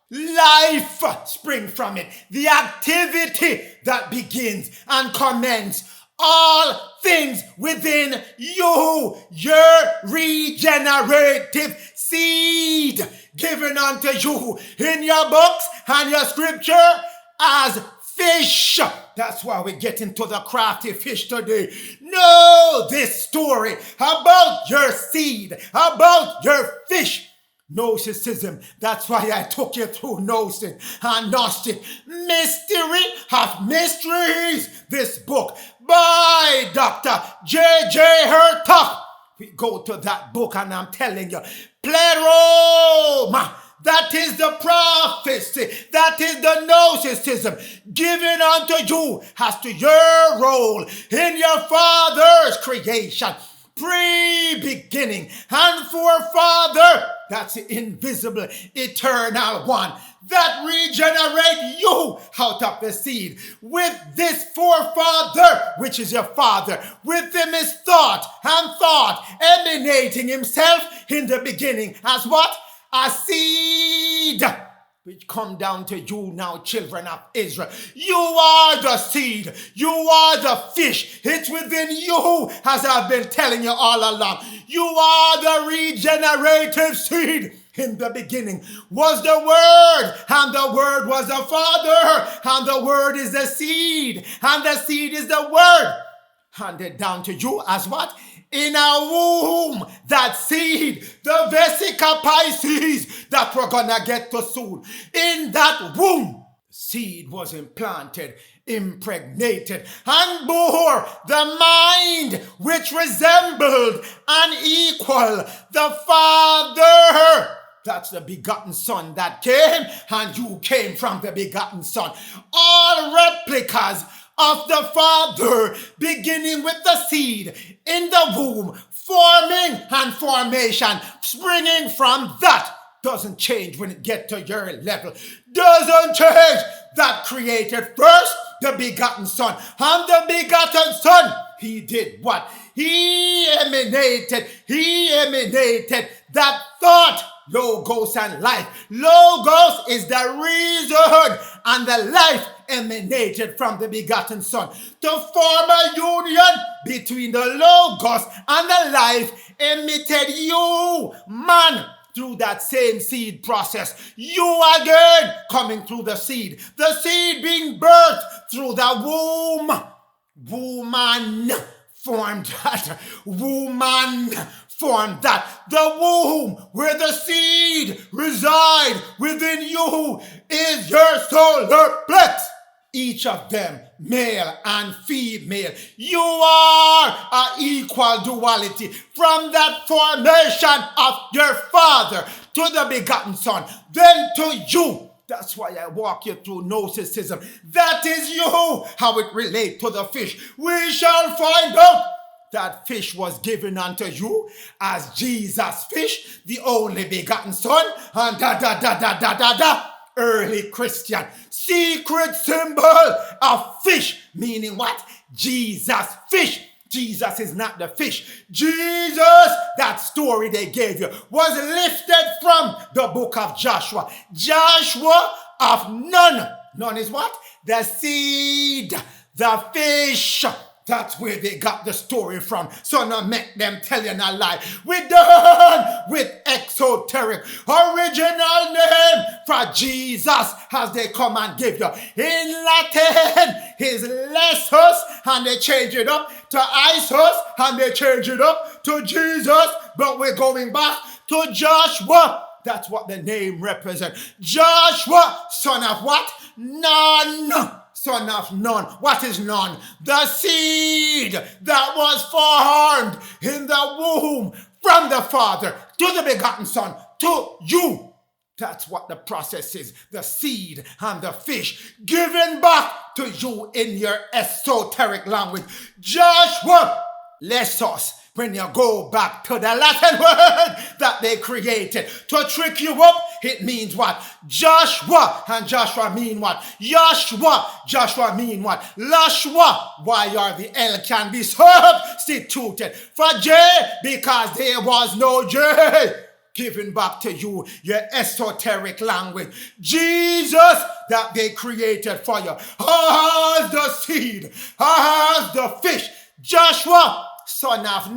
life spring from it. The activity that begins and commences. All things within you, your regenerative seed given unto you in your books and your scripture as fish. That's why we get into the crafty fish today. Know this story about your seed, about your fish. Gnosticism. That's why I took you through Gnostic and Gnostic. Mystery of Mysteries. This book by Dr. J.J. Hertuck. We go to that book and I'm telling you, Pleroma. That is the prophecy. That is the Gnosticism given unto you as to your role in your Father's creation. Pre-beginning and forefather. That's the invisible, eternal one that regenerate you out of the seed. With this forefather, which is your father, with him is thought emanating himself in the beginning as what? A seed. Which come down to you now, children of Israel. You are the seed. You are the fish. It's within you, as I've been telling you all along. You are the regenerative seed. In the beginning was the Word, and the Word was the Father, and the Word is the seed, and the seed is the Word. Handed down to you as what? In a womb, that seed, the Vesica Pisces that we're gonna get to soon. In that womb, seed was implanted, impregnated, and bore the mind which resembled and equal the Father. That's the begotten Son that came, and you came from the begotten Son. All replicas of the Father, beginning with the seed in the womb, forming and formation, springing from that. Doesn't change when it gets to your level. Doesn't change. That created first the begotten Son. And the begotten Son, he did what? He emanated that thought. Logos and life. Logos is the reason, and the life emanated from the begotten Son to form a union between the Logos and the life emitted you, man, through that same seed process. You again coming through the seed being birthed through the womb. Woman formed that. Woman formed that. The womb where the seed reside within you is your solar plex. Each of them, male and female. You are an equal duality from that formation of your Father to the begotten Son, then to you. That's why I walk you through Gnosticism. That is you, how it relates to the fish. We shall find out. That fish was given unto you as Jesus' fish, the only begotten Son, and early Christian. Secret symbol of fish, meaning what? Jesus fish. Jesus is not the fish. Jesus, that story they gave you, was lifted from the book of Joshua. Joshua of Nun. Nun is what? The seed, the fish. That's where they got the story from. So now make them tell you not lie. We're done with exoteric. Original name for Jesus as they come and give you. In Latin, is Lesus, and they change it up to Isus, and they change it up to Jesus. But we're going back to Joshua. That's what the name represents. Joshua, son of what? Nun. Son of Nun. What is Nun? The seed that was formed in the womb from the Father to the begotten Son to you. That's what the process is. The seed and the fish given back to you in your esoteric language. Joshua, Lesos. When you go back to the Latin word that they created to trick you up. It means what? Joshua, and Joshua mean what? Joshua mean what? Lashua, why are the L can be substituted for J? Because there was no J. Giving back to you your esoteric language. Jesus that they created for you as the seed, as the fish. Joshua, son of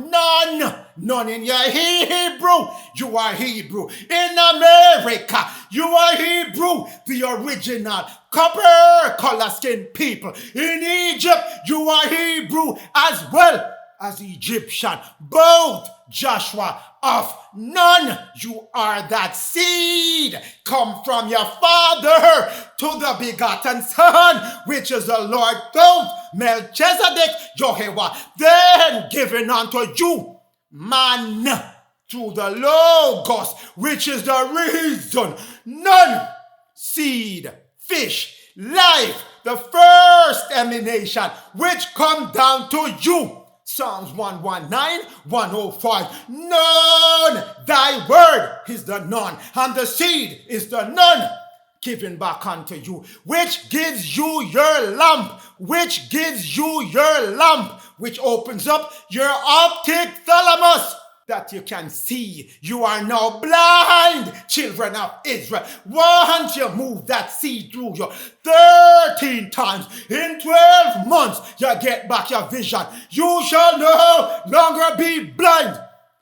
none in your Hebrew. You are Hebrew. In America, you are Hebrew, the original copper color skin people. In Egypt, you are Hebrew as well as Egyptian. Both Joshua of none. You are that seed come from your father to the begotten son, which is the Lord God Melchizedek Jehovah, then given unto you man through the Logos, which is the reason. None, seed, fish, life, the first emanation, which come down to you. Psalms 119, 105. None, thy word is the none, and the seed is the none given back unto you, which gives you your lamp, which opens up your optic thalamus, that you can see. You are now blind, children of Israel. Once you move that seed through you 13 times in 12 months, you get back your vision. You shall no longer be blind.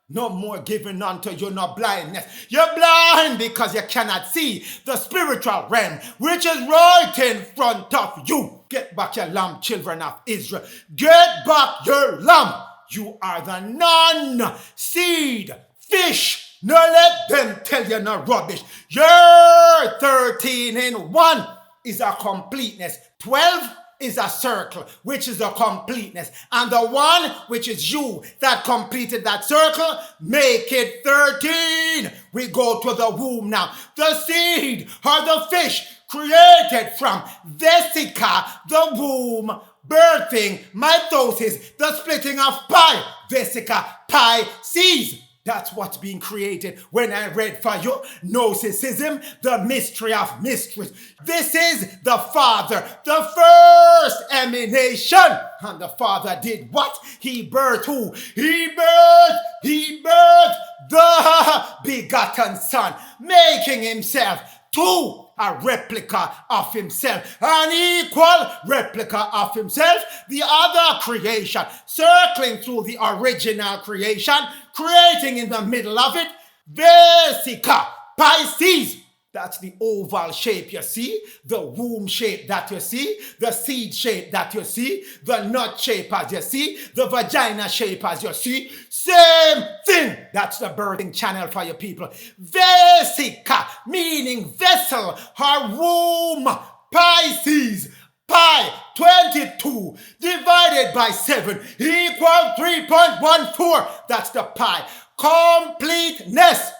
No more giving unto you no blindness. You're blind because you cannot see the spiritual realm, which is right in front of you. Get back your lamp, children of Israel. Get back your lamp. You are the non-seed fish. No, let them tell you no rubbish. Your 13 in 1 is a completeness. 12 is a circle, which is a completeness. And the one, which is you, that completed that circle, make it 13. We go to the womb now. The seed or the fish created from Vesica, the womb, birthing, mitosis, the splitting of pi, Vesica Pisces. That's what's being created when I read for you Gnosticism, the mystery of mysteries. This is the Father, the first emanation. And the Father did what? He birthed who? He birthed the begotten Son, making himself two, a replica of himself, an equal replica of himself, the other creation, circling through the original creation, creating in the middle of it, Vesica Pisces. That's the oval shape you see, the womb shape that you see, the seed shape that you see, the nut shape as you see, the vagina shape as you see. Same thing. That's the birthing channel for your people. Vesica, meaning vessel, her womb. Pisces, pi, 22 divided by 7 equal 3.14. That's the pi. Completeness.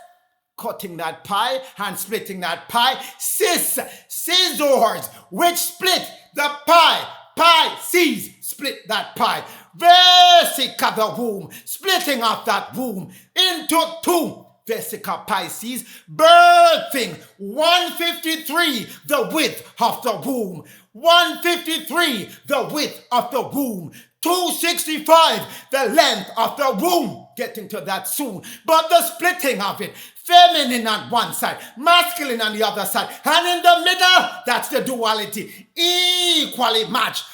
Cutting that pie and splitting that pie. Scissors, which split the pie. Pisces, split that pie. Vesica, the womb, splitting off that womb into two. Vesica Pisces, birthing 153, the width of the womb. 153, the width of the womb. 265, the length of the womb. Getting to that soon. But the splitting of it, feminine on one side, masculine on the other side, and in the middle, that's the duality. Equally matched,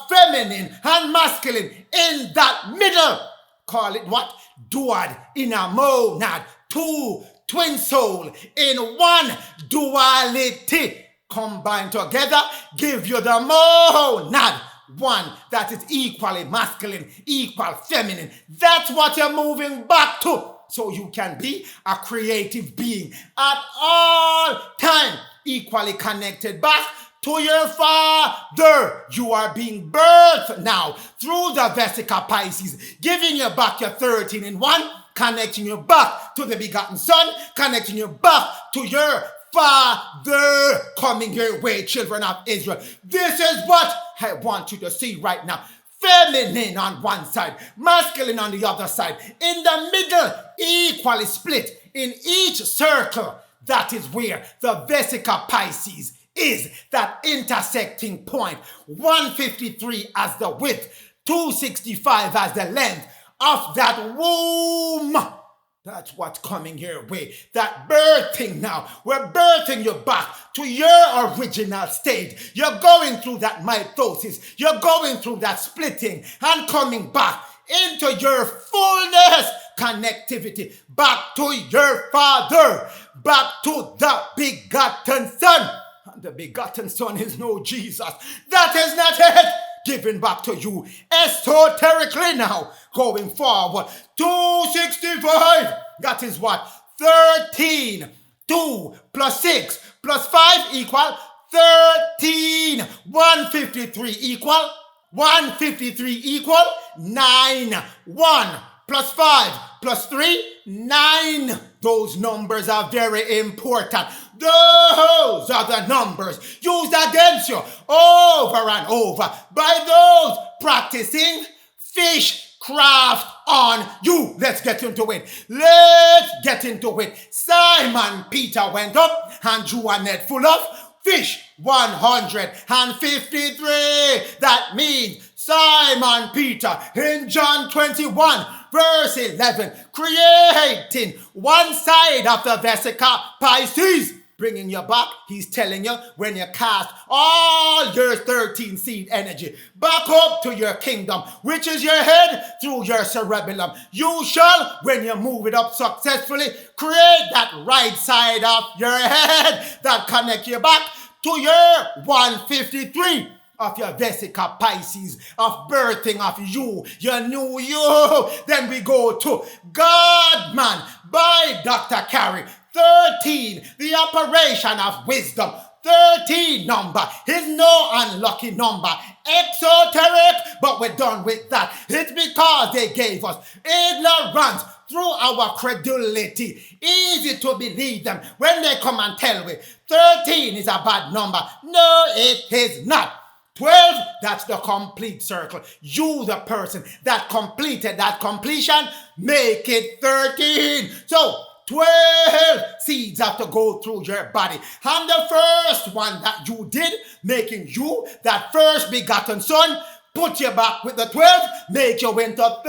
feminine and masculine in that middle. Call it what? Duad in a monad. Two twin soul in one duality. Combined together, give you the monad. One that is equally masculine, equal feminine. That's what you're moving back to. So you can be a creative being at all time, equally connected back to your Father. You are being birthed now through the Vesica Pisces, giving you back your 13 in 1, connecting you back to the begotten Son, connecting you back to your Father, coming your way, children of Israel. This is what I want you to see right now. feminine on one side, masculine on the other side, in the middle, equally split in each circle. That is where the Vesica Pisces is, that intersecting point. 153 as the width, 265 as the length of that womb. That's what's coming your way. That birthing now. We're birthing you back to your original state. You're going through that mitosis. You're going through that splitting and coming back into your fullness connectivity. Back to your Father. Back to the begotten Son. And the begotten Son is no Jesus. That is not it. Given back to you esoterically now, going forward. 265, that is what? 13. 2 plus 6 plus 5 equal 13. 153 equal 153 equal 9. 1 plus 5 plus 3, 9. Those numbers are very important. Those are the numbers used against you over and over by those practicing fishcraft on you. Let's get into it. Let's get into it. Simon Peter went up and drew a net full of fish. 153. That means Simon Peter in John 21 verse 11 creating one side of the Vesica Pisces, bringing you back. He's telling you, when you cast all your 13 seed energy back up to your kingdom, which is your head through your cerebellum, you shall, when you move it up successfully, create that right side of your head that connect you back to your 153 of your Vesica Pisces, of birthing of you, your new you. Then we go to KADMON by Dr. Carey. 13, the operation of wisdom. 13 number is no unlucky number. Exoteric, but we're done with that. It's because they gave us ignorance through our credulity. Easy to believe them when they come and tell me 13 is a bad number. No, it is not. 12, that's the complete circle. You, the person that completed that completion, make it 13. So 12 seeds have to go through your body. And the first one that you did, making you that first begotten son, put you back with the 12, make you into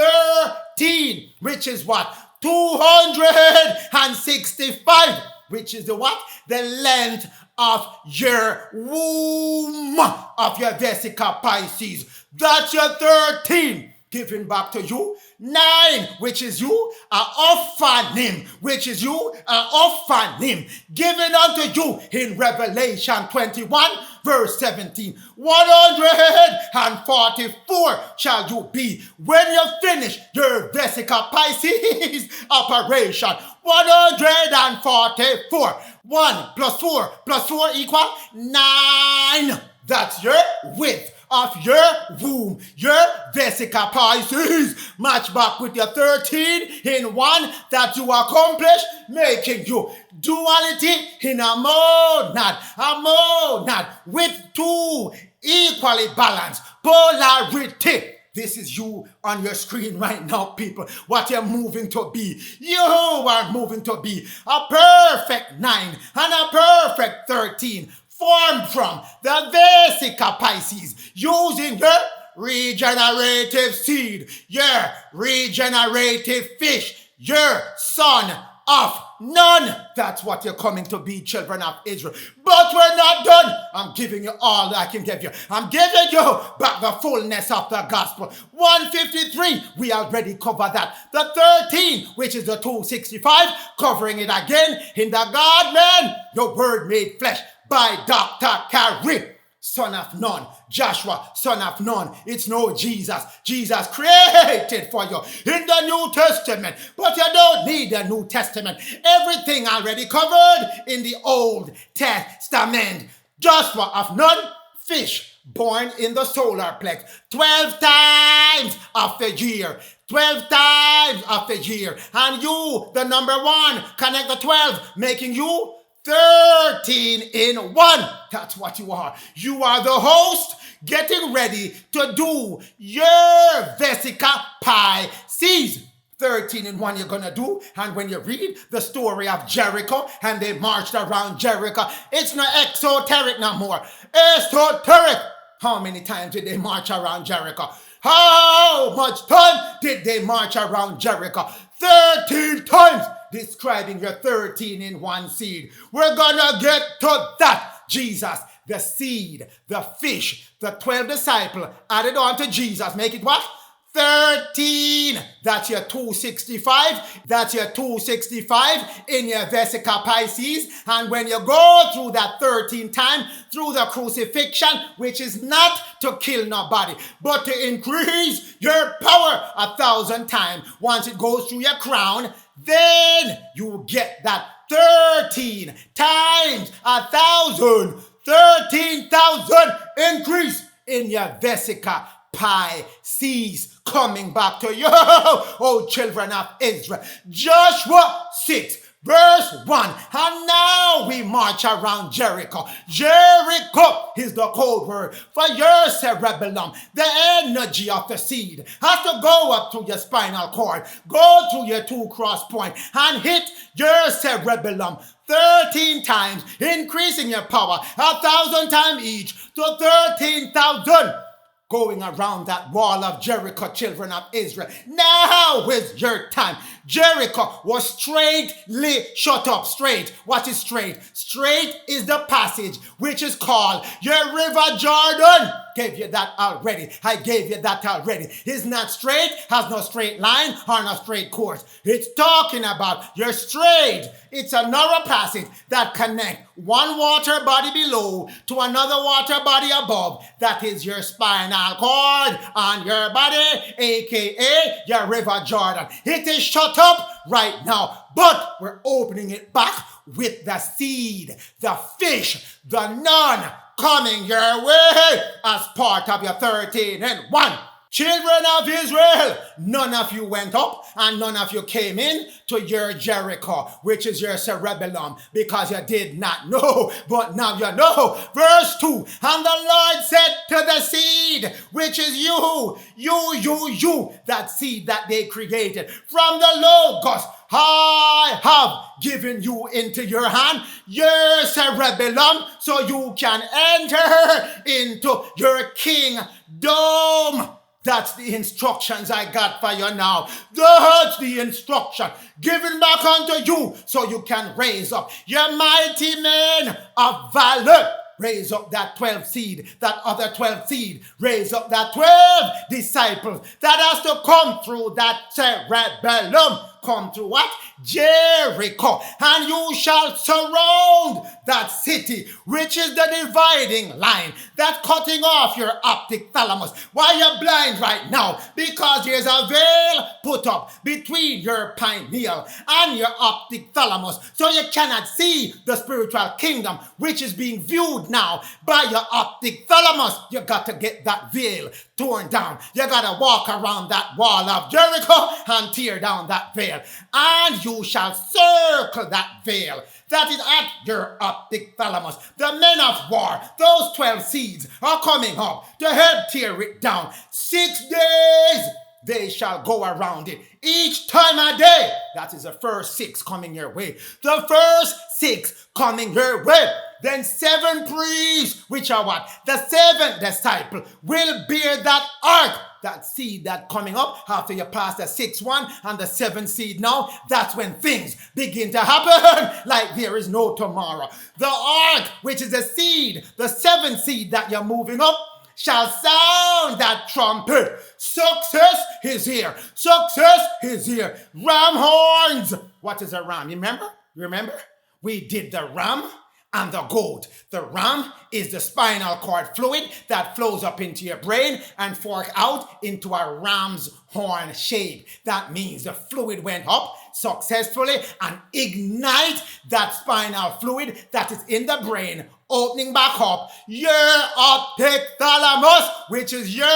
13, which is what? 265, which is the what? The length of your womb of your Vesica Pisces. That's your 13. Giving back to you. 9, which is you, Ophanim, which is you, Ophanim, given unto you in Revelation 21, verse 17. 144 shall you be when you finish your Vesica Pisces operation. 144. 1 plus 4 plus 4 equal 9. That's your width of your womb, your Vesica Pisces. Match back with your 13 in one that you accomplish, making you duality in a monad with 2 equally balanced polarity. This is you on your screen right now, people. What you're moving to be. You are moving to be a perfect 9 and a perfect 13. Formed from the Vesica Pisces, using your regenerative seed, your regenerative fish, your son of none. That's what you're coming to be, children of Israel. But we're not done. I'm giving you all I can give you. I'm giving you back the fullness of the gospel. 153, we already covered that. The 13, which is the 265, covering it again in the God-man, the word made flesh, by Dr. Carey, son of none. Joshua, son of none. It's no Jesus. Jesus created for you in the New Testament. But you don't need the New Testament. Everything already covered in the Old Testament. Joshua of none, fish, born in the solar plex. 12 times of the year. 12 times of the year. And you, the number 1, connect the 12, making you 13 in 1. That's what you are. You are the host. getting ready to do your Vesica Pisces. 13 in 1 you're gonna do. And when you read the story of Jericho and they marched around Jericho, it's not exoteric no more. Esoteric. How many times did they march around Jericho? How much time did they march around Jericho? 13 times, describing your 13 in 1 seed. We're gonna get to that. Jesus, the seed, the fish, the 12 disciples added on to Jesus. Make it what? 13. That's your 265. That's your 265 in your Vesica Pisces. And when you go through that 13 time, through the crucifixion, which is not to kill nobody, but to increase your power 1,000 times. Once it goes through your crown, then you get that 13 times 1,000. 13,000 increase in your Vesica Pisces. Coming back to you, oh children of Israel. Joshua 6 verse 1. And now we march around Jericho. Jericho is the code word for your cerebellum. The energy of the seed has to go up through your spinal cord, go through your 2 cross point and hit your cerebellum 13 times, increasing your power 1,000 times each to 13,000. Going around that wall of Jericho, children of Israel. Now is your time. Jericho was straightly shut up. Straight. What is straight? Straight is the passage which is called your river Jordan. Gave you that already. I gave you that already. It's not straight, has no straight line or no straight course. It's talking about your straight. It's a narrow passage that connects one water body below to another water body above. That is your spinal cord on your body, aka your river Jordan. It is shut up right now, but we're opening it back with the seed, the fish, the nun coming your way as part of your 13 and 1. Children of Israel, none of you went up and none of you came in to your Jericho, which is your cerebellum, because you did not know, but now you know. Verse 2, and the Lord said to the seed, which is you, that seed that they created from the logos, I have given you into your hand, your cerebellum, so you can enter into your kingdom. That's the instructions I got for you now. That's the instruction given back unto you so you can raise up your mighty men of valor. Raise up that 12 seed, that other 12 seed. Raise up that 12 disciples that has to come through that cerebellum. Come through what? Jericho. And you shall surround that city, which is the dividing line, that cutting off your optic thalamus. Why you're blind right now? Because there's a veil put up between your pineal and your optic thalamus. So you cannot see the spiritual kingdom, which is being viewed now by your optic thalamus. You got to get that veil torn down. You got to walk around that wall of Jericho and tear down that veil. And you shall circle that veil that is at your optic thalamus. The men of war, those 12 seeds are coming up to help tear it down. 6 days they shall go around it. Each time a day. That is the first 6 coming your way. The first 6 coming your way. Then 7 priests, which are what? The 7 disciple will bear that ark. That seed that coming up after you pass the 6th one and the 7th seed now, that's when things begin to happen like there is no tomorrow. The ark, which is the seed, the 7th seed that you're moving up, shall sound that trumpet. Success is here. Success is here. Ram horns. What is a ram? Remember? We did the ram and the goat. The ram is the spinal cord fluid that flows up into your brain and fork out into a ram's horn shape. That means the fluid went up successfully and ignite that spinal fluid that is in the brain, opening back up your optic thalamus, which is your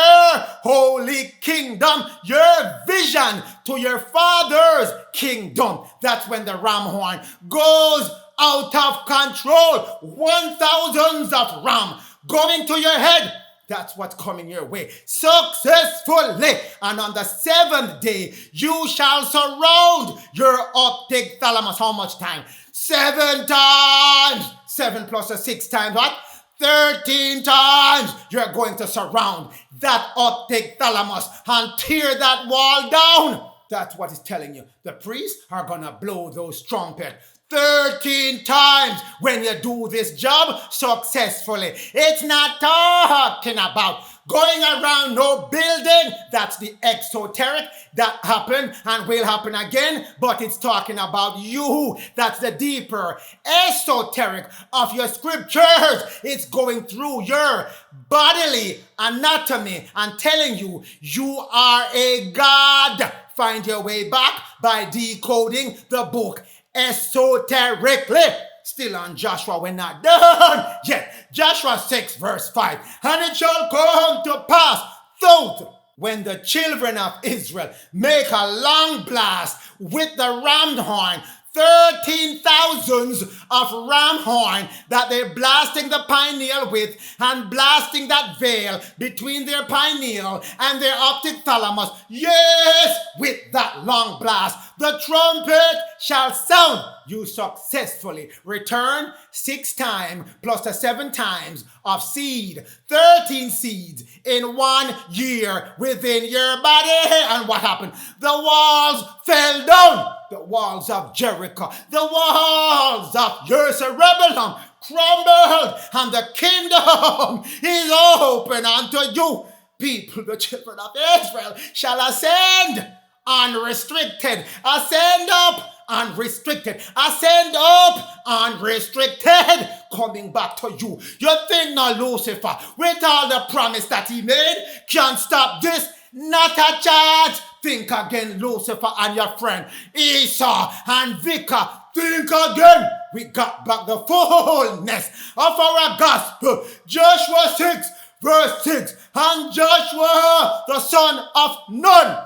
holy kingdom, your vision to your father's kingdom. That's when the ram horn goes out of control. 1,000s of ram going to your head That's what's coming your way. Successfully. And on the seventh day, you shall surround your optic thalamus. How much time? 7 times. 7 plus a 6 times what? 13 times. You're going to surround that optic thalamus and tear that wall down. That's what it's telling you. The priests are going to blow those trumpets 13 times when you do this job successfully. It's not talking about going around no building. That's the exoteric. That happened and will happen again, but it's talking about you. That's the deeper esoteric of your scriptures. It's going through your bodily anatomy and telling you you are a God. Find your way back by decoding the book esoterically. Still on Joshua, we're not done yet. Joshua 6 verse 5. And it shall come to pass, though when the children of Israel make a long blast with the ram horn, 13,000s of ram horn that they're blasting the pineal with and blasting that veil between their pineal and their optic thalamus. Yes, with that long blast, the trumpet shall sound. You successfully return 6 times plus the 7 times of seed, 13 seeds in 1 year within your body. And what happened? The walls fell down. The walls of Jericho, the walls of Jerusalem crumbled, and the kingdom is open unto you. People, the children of Israel, shall ascend unrestricted, ascend up unrestricted, ascend up unrestricted, coming back to you. You think now Lucifer, with all the promise that he made, can't stop this? Not a chance. Think again, Lucifer and your friend Esau and Vesica. Think again. We got back the fullness of our gospel. Joshua 6 verse 6. And Joshua, the son of Nun.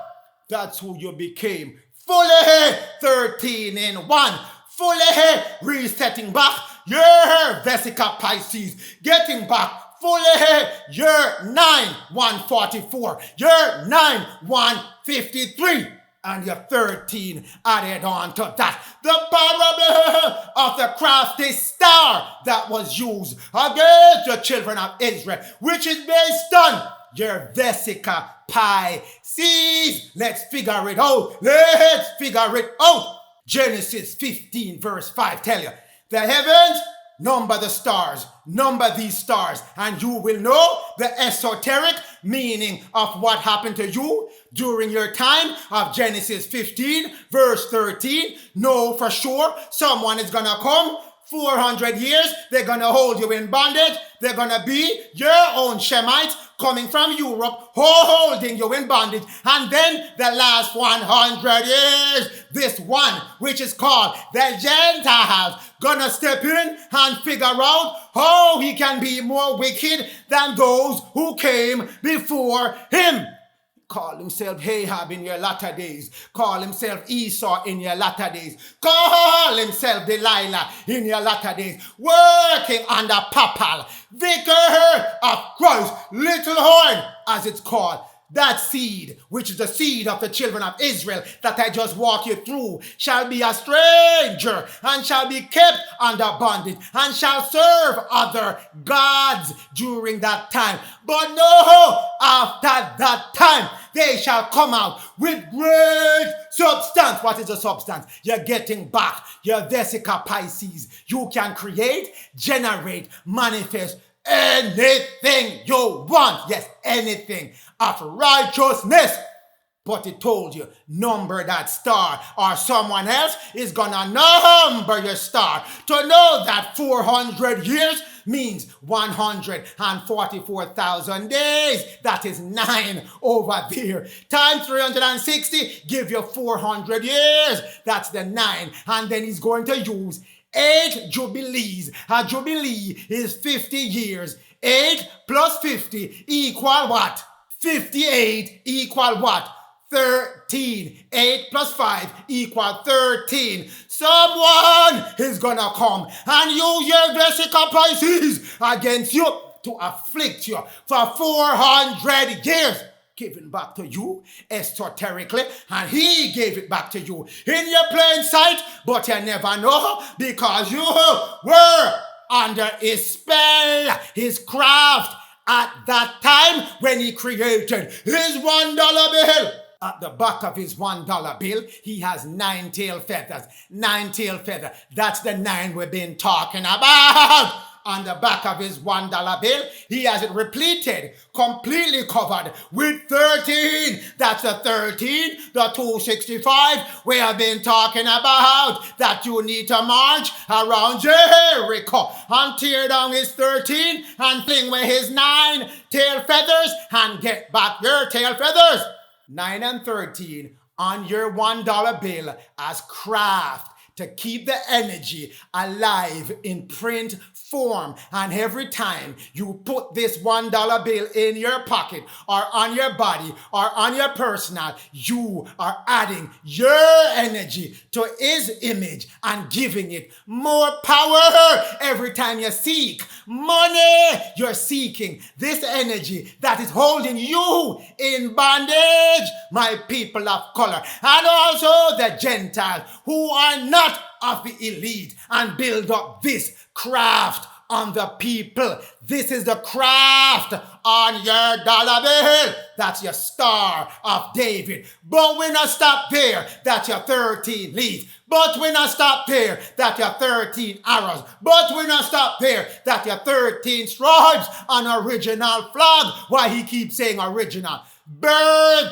That's who you became. Fully 13 in 1. Fully resetting back your Vesica Pisces. Getting back fully year 9 144, year 9 153, and your 13 added on to that. The parable of the crafty star that was used against the children of Israel, which is based on your Vesica Pisces. Let's figure it out. Let's figure it out. Genesis 15 verse 5 tell you, the heavens number the stars, number these stars, and you will know the esoteric meaning of what happened to you during your time of Genesis 15, verse 13. Know for sure someone is going to come 400 years. They're going to hold you in bondage. They're going to be your own Shemites coming from Europe, holding you in bondage. And then the last 100 years, this one, which is called the Gentiles, gonna step in and figure out how he can be more wicked than those who came before him. Call himself Ahab in your latter days. Call himself Esau in your latter days. Call himself Delilah in your latter days. Working under papal vicar of Christ, little horn as it's called. That seed, which is the seed of the children of Israel that I just walk you through, shall be a stranger and shall be kept under bondage and shall serve other gods during that time. But no, after that time, they shall come out with great substance. What is the substance? You're getting back your Vesica Pisces. You can create, generate, manifest anything you want. Yes, anything of righteousness. But it told you, number that star, or someone else is gonna number your star to know that 400 years means 144,000 days. That is 9 over there. Times 360 give you 400 years. That's the 9. And then he's going to use 8 jubilees. A jubilee is 50 years. 8 plus 50 equal what? 58 equal what? 13. 8 plus 5 equal 13. Someone is gonna come and use your Vesica Pisces against you to afflict you for 400 years. Given back to you esoterically, and he gave it back to you in your plain sight, but you never know because you were under his spell, his craft at that time when he created his $1 bill. At the back of his $1 bill, he has 9 tail feathers. 9 tail feathers. That's the 9 we've been talking about. On the back of his $1 bill, he has it repleted, completely covered with 13. That's the 13, the 265 we have been talking about, that you need to march around Jericho and tear down his 13 and fling away his 9 tail feathers and get back your tail feathers. 9 and 13 on your $1 bill as craft to keep the energy alive in print form. And every time you put this $1 bill in your pocket or on your body or on your personal, you are adding your energy to his image and giving it more power. Every time you seek money, you're seeking this energy that is holding you in bondage, my people of color, and also the Gentiles who are not of the elite, and build up this craft on the people. This is the craft on your dollar bill. That's your Star of David. But we're not stop there. That's your 13 leaves. But we're not stop there. That's your 13 arrows. But we're not stop there. That's your 13 stripes on original flag. Why he keeps saying original? Birth.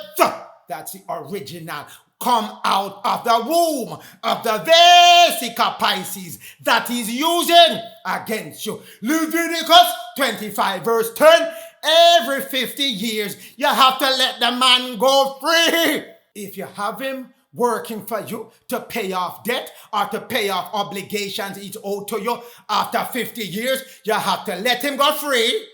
That's the original. Come out of the womb of the Vesica Pisces that he's using against you. Leviticus 25 verse 10. Every 50 years, you have to let the man go free. If you have him working for you to pay off debt or to pay off obligations he's owed to you after 50 years, you have to let him go free.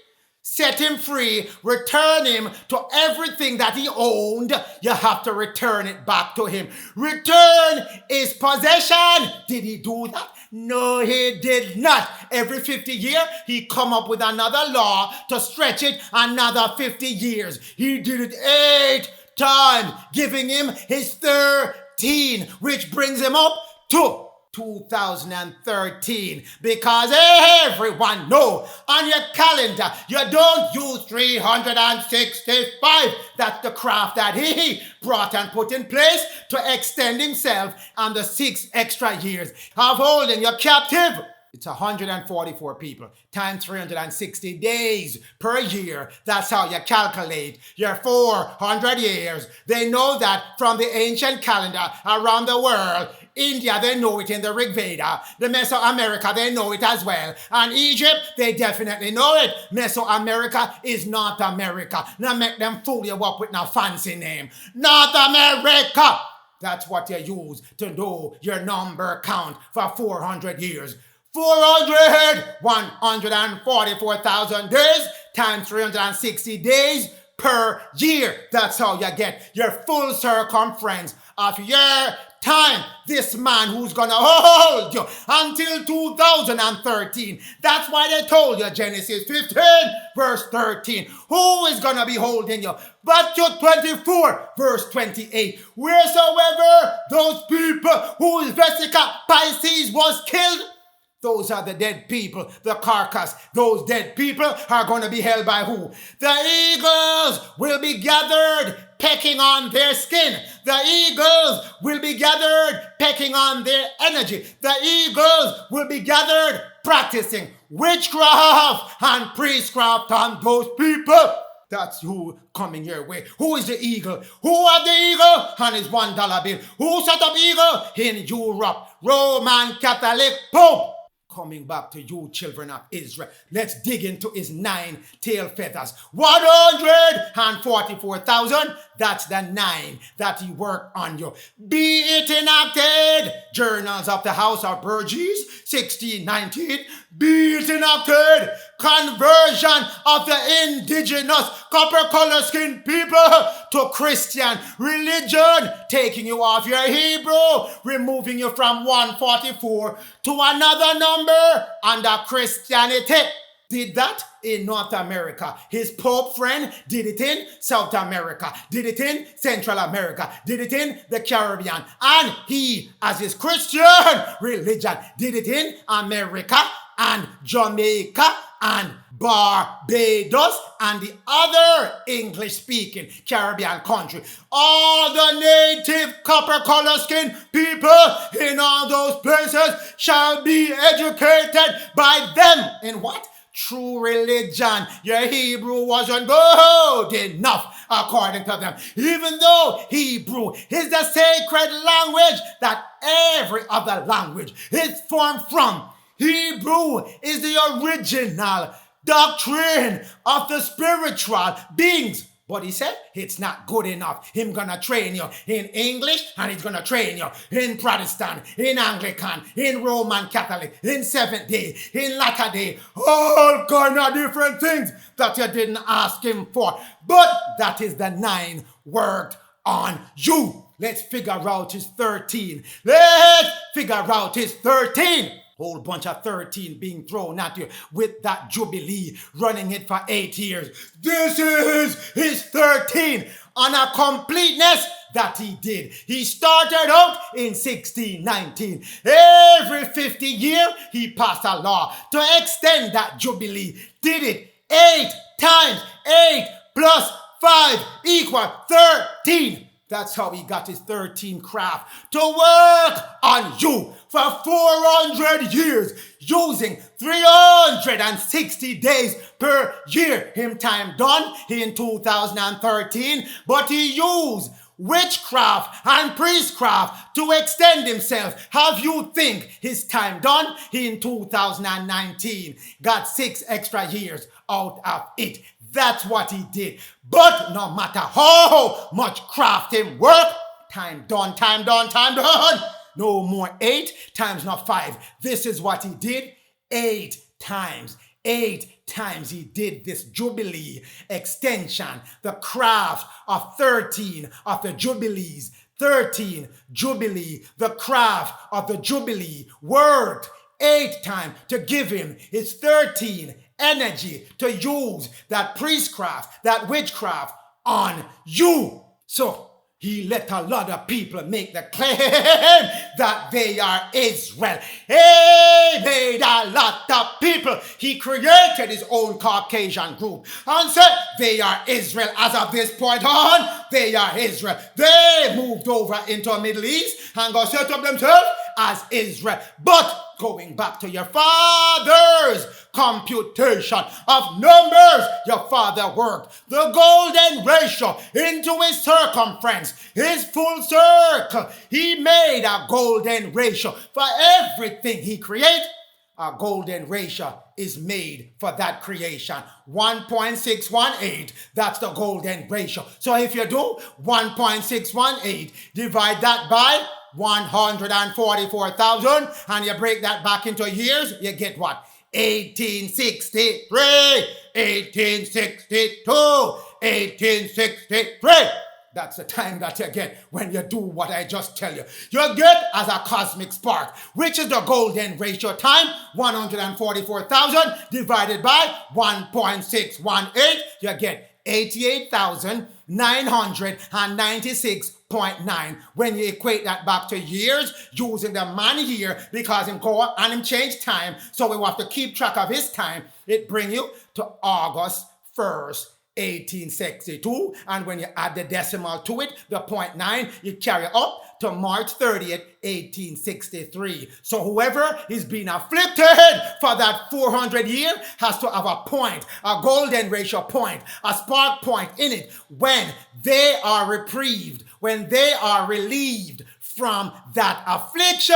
Set him free, return him to everything that he owned. You have to return it back to him. Return his possession. Did he do that? No, he did not. Every 50 years, he come up with another law to stretch it another 50 years. He did it 8 times, giving him his 13, which brings him up to 2013, because everyone know on your calendar you don't use 365. That's the craft that he brought and put in place to extend himself and the 6 extra years of holding you captive. It's 144 people times 360 days per year. That's how you calculate your 400 years. They know that from the ancient calendar around the world. India, they know it in the Rig Veda. The Mesoamerica, they know it as well. And Egypt, they definitely know it. Mesoamerica is North America. Now make them fool you up with no fancy name. North America! That's what you use to know your number count for 400 years. 144,000 days times 360 days per year. That's how you get your full circumference of your time. This man who's gonna hold you until 2013. That's why they told you, Genesis 15 verse 13, who is gonna be holding you. Matthew 24 verse 28, wheresoever those people whose Vesica Pisces was killed, those are the dead people, the carcass. Those dead people are going to be held by who? The eagles will be gathered pecking on their skin. The eagles will be gathered pecking on their energy. The eagles will be gathered practicing witchcraft and priestcraft on those people. That's who coming your way. Who is the eagle? Who are the eagle? And his $1 bill. Who set up eagle? In Europe. Roman Catholic Pope. Coming back to you, children of Israel. Let's dig into his 9 tail feathers. 144,000. That's the 9 that he worked on you. Be it enacted. Journals of the House of Burgess, 1619. Be it enacted. Conversion of the indigenous copper color skin people to Christian religion, taking you off your Hebrew, removing you from 144 to another number under Christianity. did that in North America. His Pope friend did it in South America, did it in Central America, did it in the Caribbean. And he, as his Christian religion, did it in America and Jamaica and Barbados and the other English-speaking Caribbean country. All the native copper-colored skin people in all those places shall be educated by them in what? True religion. Your Hebrew wasn't good enough according to them. Even though Hebrew is the sacred language that every other language is formed from. Hebrew is the original doctrine of the spiritual beings. But he said, it's not good enough. Him gonna train you in English and he's gonna train you in Protestant, in Anglican, in Roman Catholic, in Seventh Day, in Latter Day, all kind of different things that you didn't ask him for. But that is the 9 worked on you. Let's figure out his 13. Let's figure out his 13. Whole bunch of 13 being thrown at you with that Jubilee, running it for 8 years. This is his 13 on a completeness that he did. He started out in 1619. Every 50 year, he passed a law to extend that Jubilee. Did it 8 times. 8 plus 5 equal 13. That's how he got his 13 craft to work on you for 400 years, using 360 days per year. Him time done in 2013, but he used witchcraft and priestcraft to extend himself. Have you think his time done in 2019? Got 6 extra years out of it. That's what he did. But no matter how much craft him work, time done, time done, time done. No more 8 times, not 5. This is what he did 8 times. 8 times he did this Jubilee extension, the craft of 13 of the Jubilees. 13 Jubilee, the craft of the Jubilee worked 8 times to give him his 13 energy to use that priestcraft, that witchcraft on you. So he let a lot of people make the claim that they are Israel. He made a lot of people. He created his own Caucasian group and said they are Israel. As of this point on, they are Israel. They moved over into the Middle East and got set up themselves as Israel. But going back to your father's computation of numbers, your father worked the golden ratio into his circumference, his full circle. He made a golden ratio for everything he created. A golden ratio is made for that creation. 1.618, that's the golden ratio. So if you do 1.618, divide that by 144,000, and you break that back into years, you get what? 1863, 1862, 1863. That's the time that you get when you do what I just tell you. You get as a cosmic spark, which is the golden ratio time, 144,000 divided by 1.618, you get 88,996.9. When you equate that back to years, using the man year, because him go and him change time, so we have to keep track of his time, it bring you to August 1st, 1862, and when you add the decimal to it, the 0.9, you carry up to March 30th, 1863. So whoever is being afflicted for that 400 year has to have a point, a golden ratio point, a spark point in it when they are reprieved, when they are relieved from that affliction.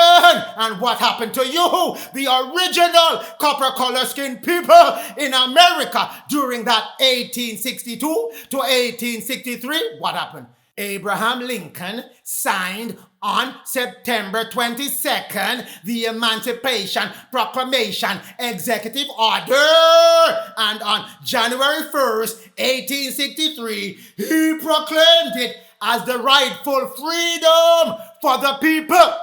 And what happened to you, the original copper color skin people in America during that 1862 to 1863? What happened? Abraham Lincoln signed on September 22nd the Emancipation Proclamation Executive Order, and on January 1st, 1863, he proclaimed it as the rightful freedom for the people.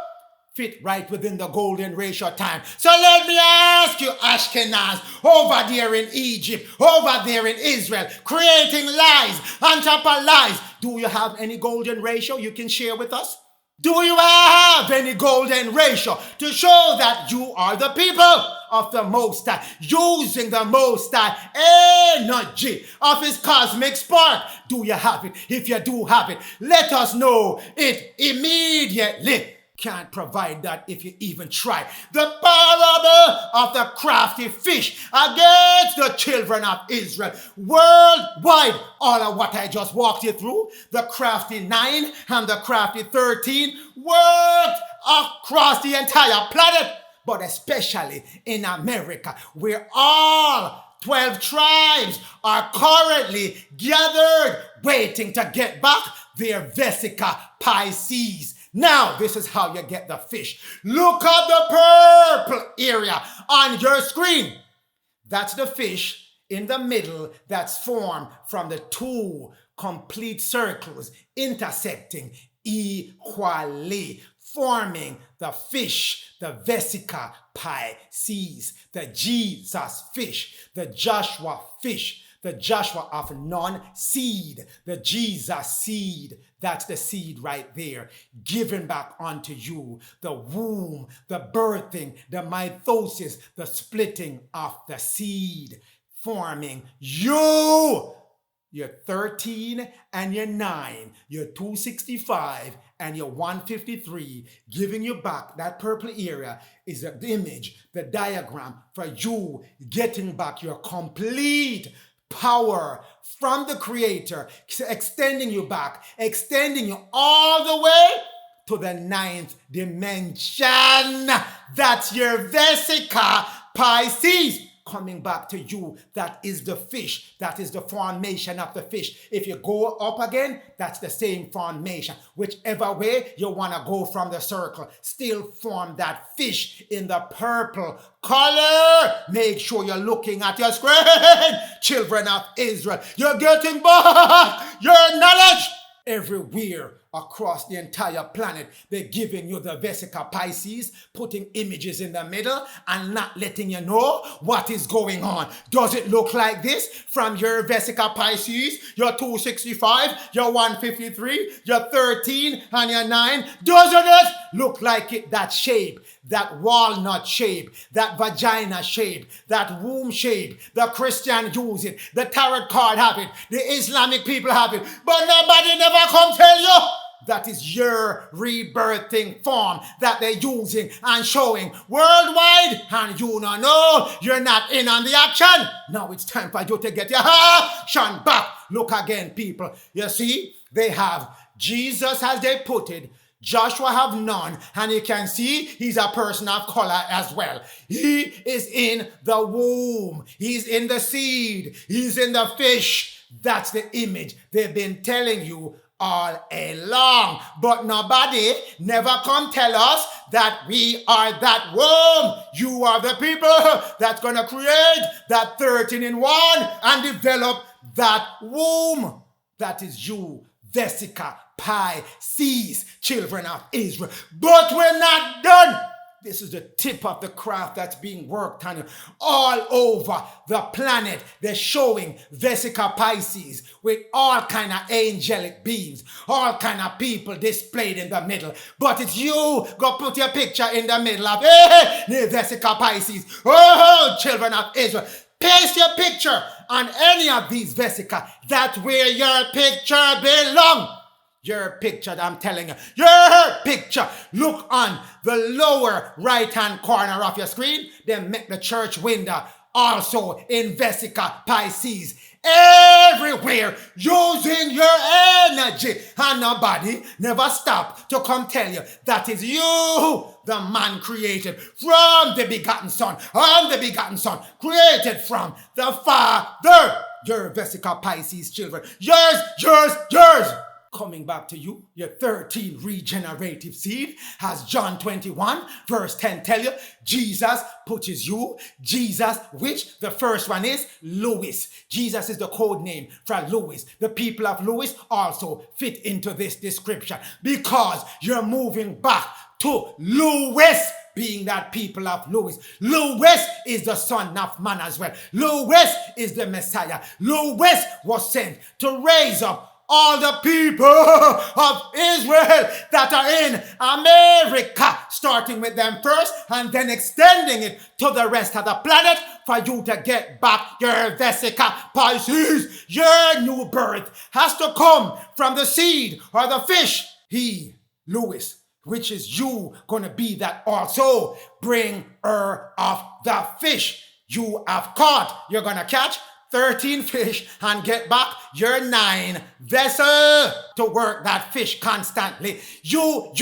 fit right within the golden ratio time. So let me ask you, Ashkenaz, over there in Egypt, over there in Israel, creating lies on top of lies. Do you have any golden ratio you can share with us? Do you have any golden ratio to show that you are the people of the Most High, using the Most High energy of His cosmic spark? Do you have it? If you do have it, let us know it immediately. Can't provide that if you even try. The parable of the crafty fish against the children of Israel worldwide. All of what I just walked you through, the crafty 9 and the crafty 13 worked across the entire planet, but especially in America, where all 12 tribes are currently gathered, waiting to get back their Vesica Pisces. Now, this is how you get the fish. Look at the purple area on your screen. That's the fish in the middle that's formed from the 2 complete circles intersecting equally, forming the fish, the Vesica Pisces, the Jesus fish, the Joshua fish, the Joshua of non-seed, the Jesus seed. That's the seed right there, given back unto you. The womb, the birthing, the mitosis, the splitting of the seed, forming you. You're 13 and you're 9. You're 265 and you're 153. Giving you back that purple area is the image, the diagram for you getting back your complete power from the Creator, extending you back, extending you all the way to the 9th dimension. That's your Vesica Pisces coming back to you. That is the fish. That is the formation of the fish. If you go up again, that's the same formation. Whichever way you want to go from the circle, still form that fish in the purple color. Make sure you're looking at your screen. Children of Israel, you're getting back your knowledge. Everywhere across the entire planet, they're giving you the Vesica Pisces, putting images in the middle and not letting you know what is going on. Does it look like this from your Vesica Pisces? You're 265, you're 153, you're 13, and you're 9. Doesn't it look like it? That shape, that walnut shape, that vagina shape, that womb shape. The Christian use it, the tarot card have it, the Islamic people have it, but nobody never come tell you. That is your rebirthing form that they're using and showing worldwide, and you don't know you're not in on the action. Now it's time for you to get your action back. Look again, people. You see, they have Jesus, as they put it. Joshua have none, and you can see he's a person of color as well. He is in the womb. He's in the seed. He's in the fish. That's the image they've been telling you all along. But nobody never come tell us that we are that womb. You are the people that's going to create that 13 in 1 and develop that womb. That is you, Vesica Pisces, children of Israel. But we're not done. This is the tip of the craft that's being worked on all over the planet. They're showing Vesica Pisces with all kind of angelic beings, all kind of people displayed in the middle. But it's you. Go put your picture in the middle of Vesica Pisces. Oh, children of Israel. Paste your picture on any of these Vesica. That's where your picture belongs. Your picture, I'm telling you, your picture. Look on the lower right-hand corner of your screen. Then make the church window also in Vesica Pisces. Everywhere using your energy. And nobody never stop to come tell you that is you, the man created from the begotten Son. And the begotten Son created from the Father. Your Vesica Pisces children. Yours, yours, yours. coming back to you, your 13 regenerative seed, as John 21 verse 10 tell you, Jesus pushes you, Jesus, which the first one is Louis. Jesus is the code name for Louis. The people of Louis also fit into this description because you're moving back to Louis, being that people of Louis. Louis is the son of man as well. Louis is the Messiah. Louis was sent to raise up all the people of Israel that are in America, starting with them first and then extending it to the rest of the planet for you to get back your Vesica Pisces. Your new birth has to come from the seed or the fish. He, Louis, which is you, gonna be that also bring her of the fish you have caught. You're gonna catch 13 fish and get back your 9 vessel to work that fish constantly. You.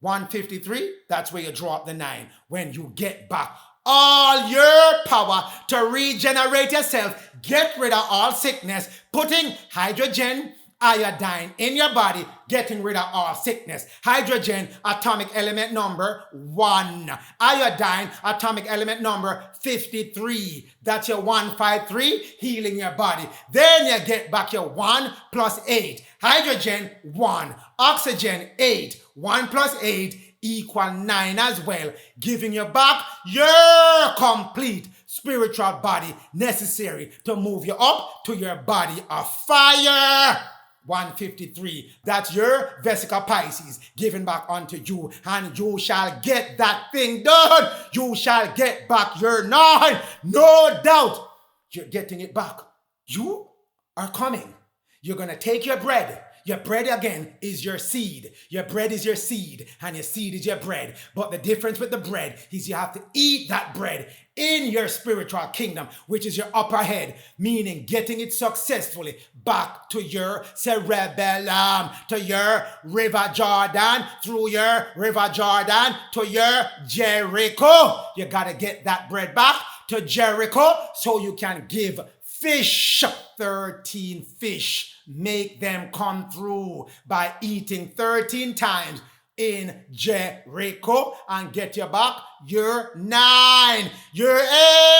153, that's where you drop the 9. When you get back all your power to regenerate yourself, get rid of all sickness, putting hydrogen, iodine in your body, getting rid of all sickness. Hydrogen, atomic element number 1. Iodine, atomic element number 53. That's your 153, healing your body. Then you get back your 1 plus 8. Hydrogen, 1. Oxygen, 8. 1 plus 8 equal 9 as well, giving you back your complete spiritual body necessary to move you up to your body of fire. 153. That's your Vesica Pisces given back unto you, and you shall get that thing done. You shall get back your 9. No doubt you're getting it back. You are coming. You're going to take your bread. Your bread again is your seed. Your bread is your seed, and your seed is your bread. But the difference with the bread is you have to eat that bread in your spiritual kingdom, which is your upper head, meaning getting it successfully back to your cerebellum, to your river Jordan, through your river Jordan to your Jericho. You got to get that bread back to Jericho so you can give fish, 13 fish. Make them come through by eating 13 times in Jericho and get your back your 9. Your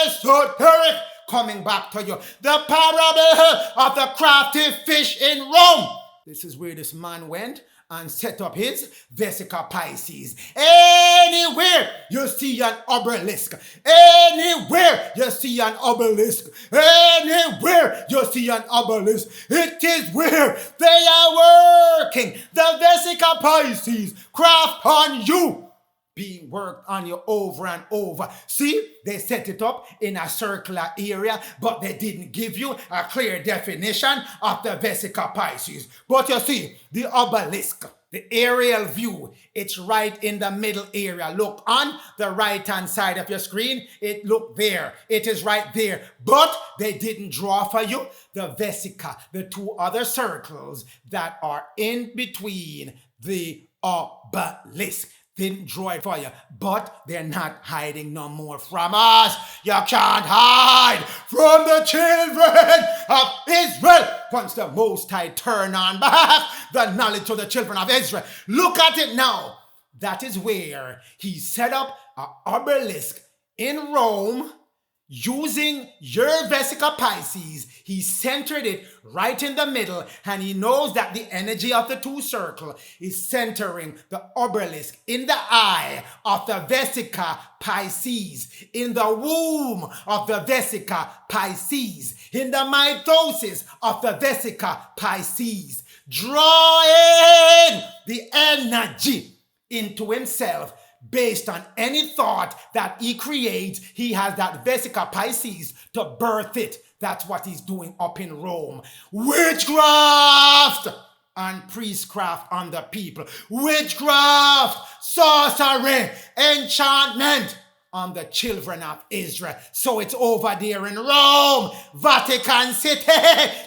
esoteric coming back to you. The parable of the crafty fish in Rome. This is where this man went and set up his Vesica Pisces. Anywhere you see an obelisk, anywhere you see an obelisk, anywhere you see an obelisk, it is where they are working the Vesica Pisces craft on you, being worked on you over and over. See, they set it up in a circular area, but they didn't give you a clear definition of the Vesica Pisces. But you see, the obelisk, the aerial view, it's right in the middle area. Look on the right-hand side of your screen. It look there. It is right there. But they didn't draw for you the Vesica, the 2 other circles that are in between the obelisk. Didn't draw it for you, but they're not hiding no more from us. You can't hide from the children of Israel. Once the Most High turn on back the knowledge to the children of Israel. Look at it now. That is where he set up an obelisk in Rome using your Vesica Pisces. He centered it right in the middle, and he knows that the energy of the 2 circles is centering the obelisk in the eye of the Vesica Pisces, in the womb of the Vesica Pisces, in the mitosis of the Vesica Pisces, drawing the energy into himself. Based on any thought that he creates, he has that Vesica Pisces to birth it. That's what he's doing up in Rome. Witchcraft and priestcraft on the people. Witchcraft, sorcery, enchantment on the children of Israel. So it's over there in Rome, Vatican City,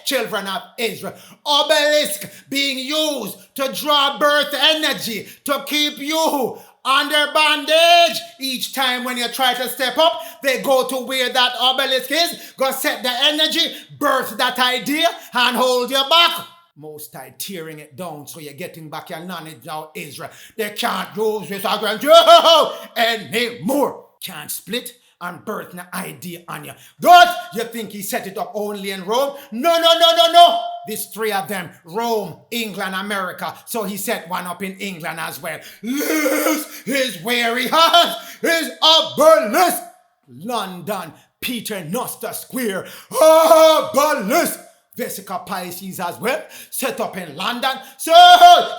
children of Israel. Obelisk being used to draw birth energy, to keep you under bondage. Each time when you try to step up, they go to where that obelisk is, go set the energy, birth that idea, and hold you back. Most High tearing it down so you're getting back your knowledge now, Israel. They can't use this against you anymore. Can't split and birth an idea on you. God, you think he set it up only in Rome? No. There's three of them, Rome, England, America. So he set one up in England as well. This is where he has his obelisk. London, Peter Noster Square, obelisk. Vesica Pisces as well, set up in London. So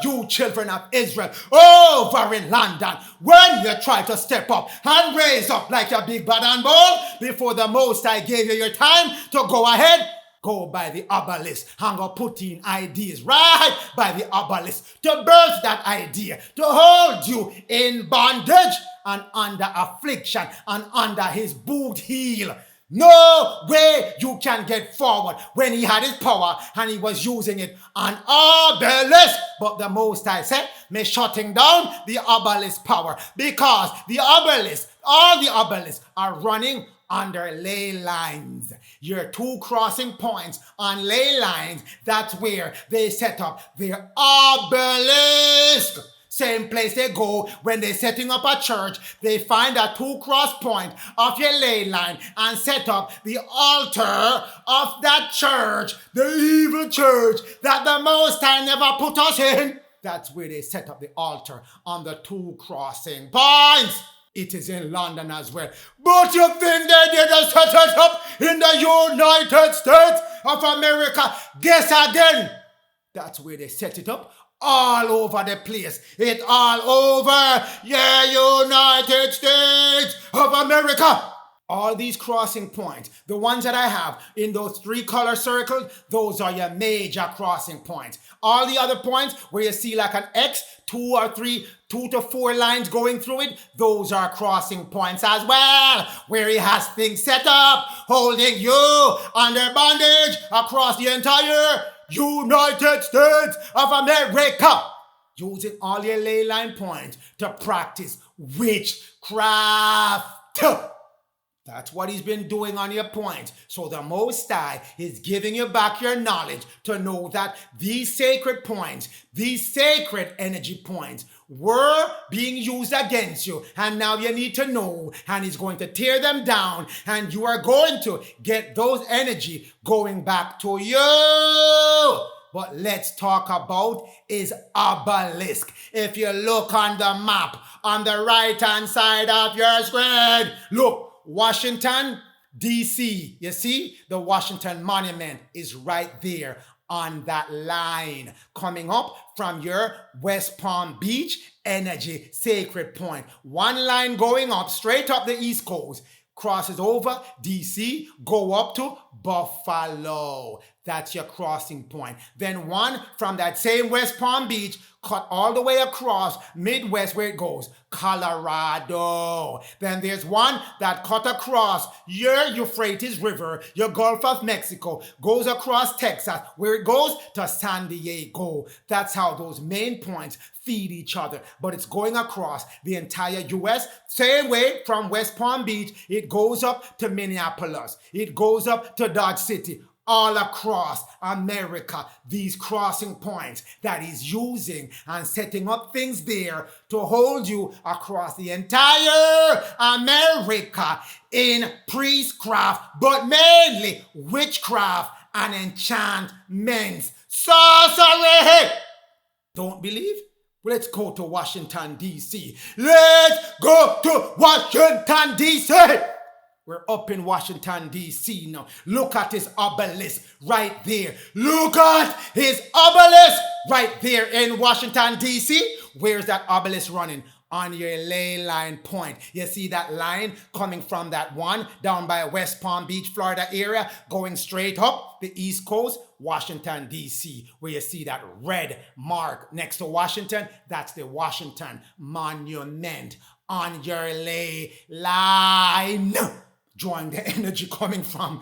you children of Israel over in London, when you try to step up and raise up like a big bad and ball before the Most High gave you your time to go ahead, go by the obelisk and go put in ideas right by the obelisk to birth that idea, to hold you in bondage and under affliction and under his boot heel. No way you can get forward when he had his power and he was using it on obelisk. But the Most High said, me shutting down the obelisk power because the obelisk, all the obelisks are running under ley lines. Your two crossing points on ley lines, that's where they set up their obelisk. Same place they go when they're setting up a church. They find a two cross point of your ley line and set up the altar of that church, the evil church that the Most High never put us in. That's where they set up the altar on the two crossing points. It is in London as well. But you think they didn't set it up in the United States of America? Guess again. That's where they set it up. All over the place. It's all over, United States of America. All these crossing points, the ones that I have in those three color circles, those are your major crossing points. All the other points where you see like an X, 2 to 4 lines going through it, those are crossing points as well, where he has things set up, holding you under bondage across the entire United States of America, using all your ley line points to practice witchcraft. That's what he's been doing on your points. So the Most High is giving you back your knowledge to know that these sacred points, these sacred energy points were being used against you. And now you need to know, and he's going to tear them down, and you are going to get those energy going back to you. But let's talk about his obelisk. If you look on the map on the right-hand side of your screen, look, Washington, D.C. You see, the Washington Monument is right there on that line coming up from your West Palm Beach energy sacred point. One line going up straight up the East Coast, crosses over DC, go up to Buffalo. That's your crossing point. Then one from that same West Palm Beach, cut all the way across Midwest where it goes, Colorado. Then there's one that cut across your Euphrates River, your Gulf of Mexico, goes across Texas, where it goes to San Diego. That's how those main points feed each other. But it's going across the entire U.S. Same way from West Palm Beach, it goes up to Minneapolis. It goes up to Dodge City. All across America, these crossing points that he's using and setting up things there to hold you across the entire America in priestcraft, but mainly witchcraft and enchantments. Sorcery! Don't believe? Let's go to Washington, D.C. Let's go to Washington, D.C. We're up in Washington, D.C. now. Look at his obelisk right there. Look at his obelisk right there in Washington, D.C. Where's that obelisk running? On your ley line point. You see that line coming from that one down by West Palm Beach, Florida area, going straight up the East Coast, Washington, D.C., where you see that red mark next to Washington. That's the Washington Monument on your ley line. Join the energy coming from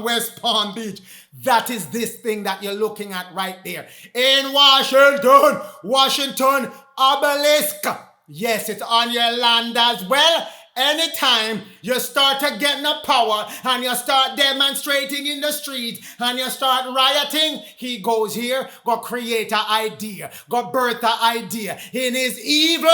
West Palm Beach. That is this thing that you're looking at right there. In Washington obelisk. Yes, it's on your land as well. anytime you start to get no power and you start demonstrating in the street and you start rioting, he goes here, go create an idea, go birth an idea in his evil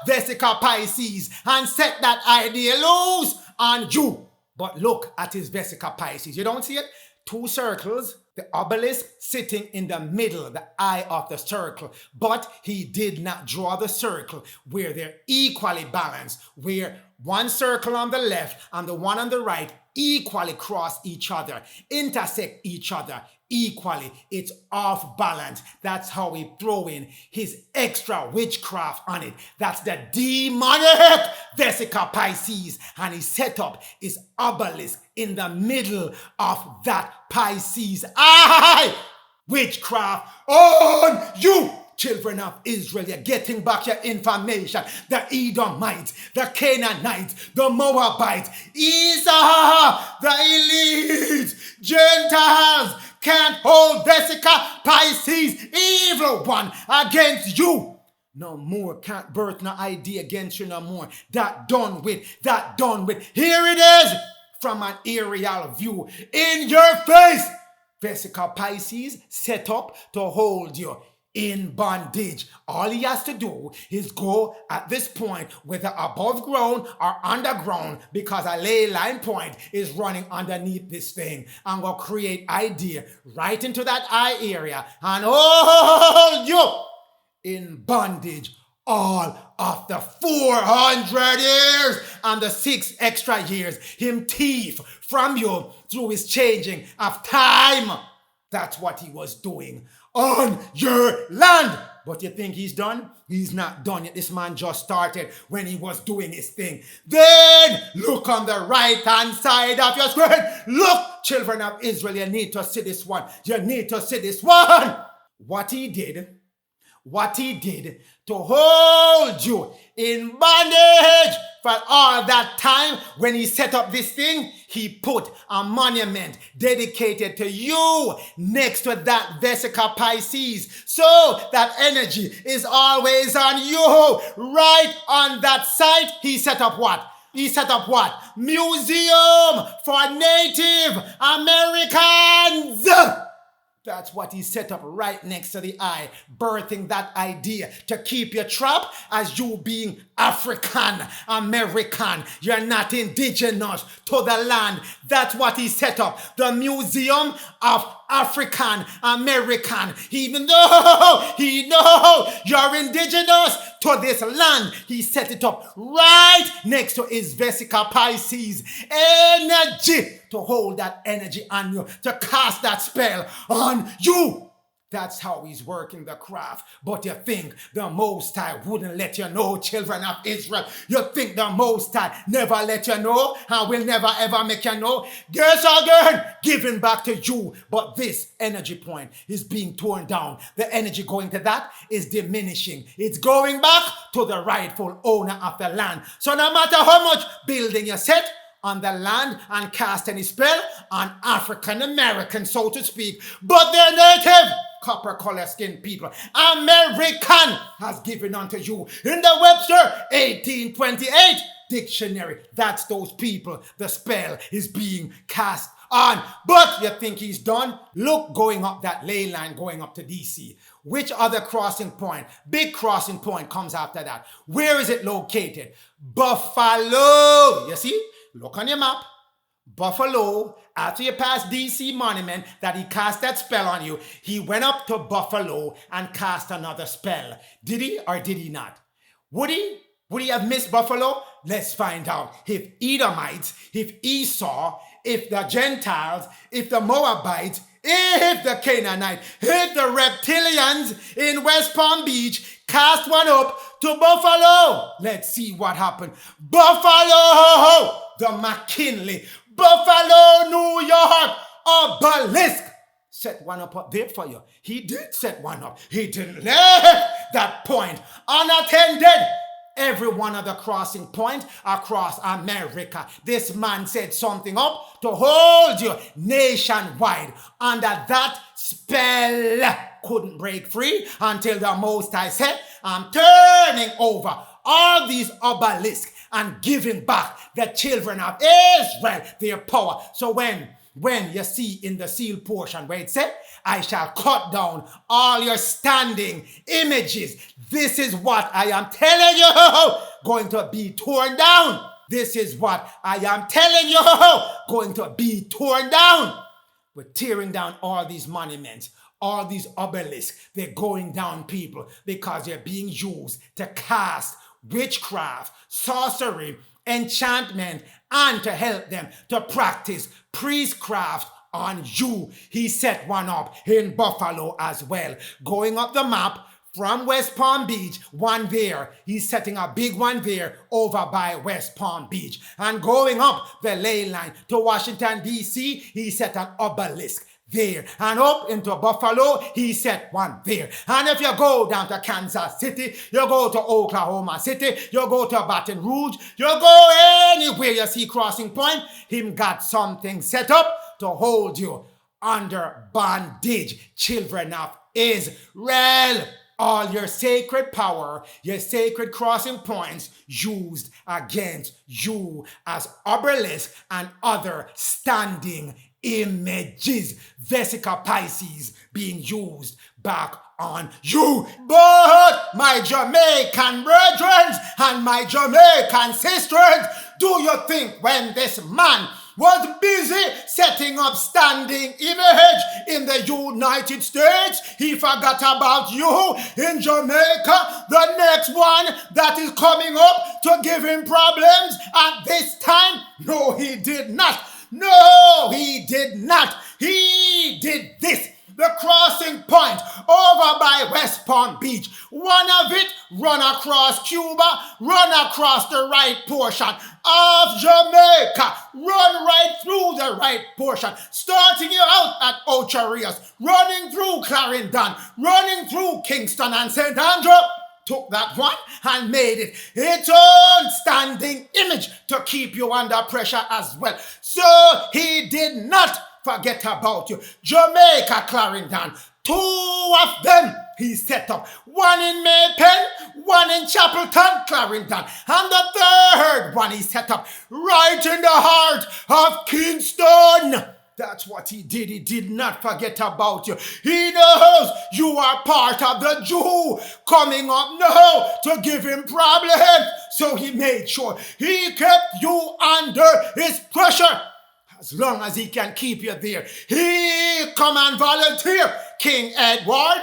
Vesica Pisces and set that idea loose on you. But look at his Vesica Pisces. You don't see it? 2 circles, the obelisk sitting in the middle, the eye of the circle. But he did not draw the circle where they're equally balanced, where one circle on the left and the one on the right equally cross each other, intersect each other equally. It's off balance. That's how we throw in his extra witchcraft on it. That's the demonic Vesica Pisces. And he set up his obelisk in the middle of that Pisces eye. Witchcraft on you, children of Israel. You're getting back your information. The Edomites, the Canaanites, the Moabites, Esau, the elite, Gentiles can't hold Vesica Pisces, evil one, against you. No more, can't birth no idea against you no more. That done with, that done with. Here it is from an aerial view in your face. Vesica Pisces set up to hold you in bondage. All he has to do is go at this point, whether above ground or underground, because a ley line point is running underneath this thing. I'm going to create idea right into that eye area and hold you in bondage all of the 400 years and the 6 extra years. Him thief from you through his changing of time. That's what he was doing on your land. But you think he's done? He's not done yet. This man just started when he was doing his thing. Then look on the right hand side of your screen. Look, children of Israel, you need to see this one. You need to see this one. What he did to hold you in bondage for all that time. When he set up this thing, he put a monument dedicated to you next to that Vesica Pisces, so that energy is always on you. Right on that site, he set up what? He set up what? Museum for Native Americans. That's what he set up right next to the eye, birthing that idea to keep you trapped as you being African American. You're not indigenous to the land. That's what he set up, the Museum of African American. Even though he knows you're indigenous to this land, he set it up right next to his Vesica Pisces energy, to hold that energy on you, to cast that spell on you. That's how he's working the craft. But you think the Most High wouldn't let you know, children of Israel? You think the Most High never let you know and will never ever make you know? Guess again, giving back to you. But this energy point is being torn down. The energy going to that is diminishing. It's going back to the rightful owner of the land. So no matter how much building you set on the land and cast any spell on African American, so to speak, but they're native copper color skin people, American, has given unto you in the Webster 1828 dictionary. That's those people the spell is being cast on. But you think he's done? Look, going up that ley line, going up to DC. Which other crossing point, big crossing point, comes after that? Where is it located? Buffalo. You see? Look on your map. Buffalo, after you pass DC Monument, that he cast that spell on you, he went up to Buffalo and cast another spell. Did he or did he not? Would he? Would he have missed Buffalo? Let's find out. If Edomites, if Esau, if the Gentiles, if the Moabites, if the Canaanites, if the reptilians in West Palm Beach cast one up to Buffalo. Let's see what happened. Buffalo, the McKinley, Buffalo, New York, Obelisk. Set one up there for you. He did set one up. He didn't let that point unattended. Every one of the crossing points across America, this man set something up to hold you nationwide under that spell. Couldn't break free until the Most High said, I'm turning over all these obelisks and giving back the children of Israel their power. So when you see in the seal portion where it said, I shall cut down all your standing images. This is what I am telling you going to be torn down. This is what I am telling you going to be torn down. We're tearing down all these monuments, all these obelisks. They're going down, people, because they're being used to cast witchcraft, sorcery, enchantment, and to help them to practice priestcraft on you. He set one up in Buffalo as well. Going up the map from West Palm Beach, one there. He's setting a big one there over by West Palm Beach. And going up the ley line to Washington, D.C., he set an obelisk there. And up into Buffalo, he set one there. And if you go down to Kansas City, you go to Oklahoma City, you go to Baton Rouge, you go anywhere you see crossing point, him got something set up to hold you under bondage, children of Israel. All your sacred power, your sacred crossing points used against you as obelisks and other standing images. Vesica Pisces being used back on you. But my Jamaican brethren and my Jamaican sisters, do you think when this man was busy setting up standing image in the United States, he forgot about you in Jamaica, the next one that is coming up to give him problems at this time? No, he did not. No, he did not. He did this. The crossing point over by West Palm Beach. One of it run across Cuba, run across the right portion of Jamaica, run right through the right portion, starting you out at Ocho Rios, running through Clarendon, running through Kingston and St. Andrew. Took that one and made it its own standing image to keep you under pressure as well. So he did not forget about you. Jamaica, Clarendon, 2 of them he set up. One in Maypen, one in Chapelton, Clarendon. And the third one he set up right in the heart of Kingston. That's what he did. He did not forget about you. He knows you are part of the Jew coming up now to give him problems. So he made sure he kept you under his pressure. As long as he can keep you there, he come and volunteer. King Edward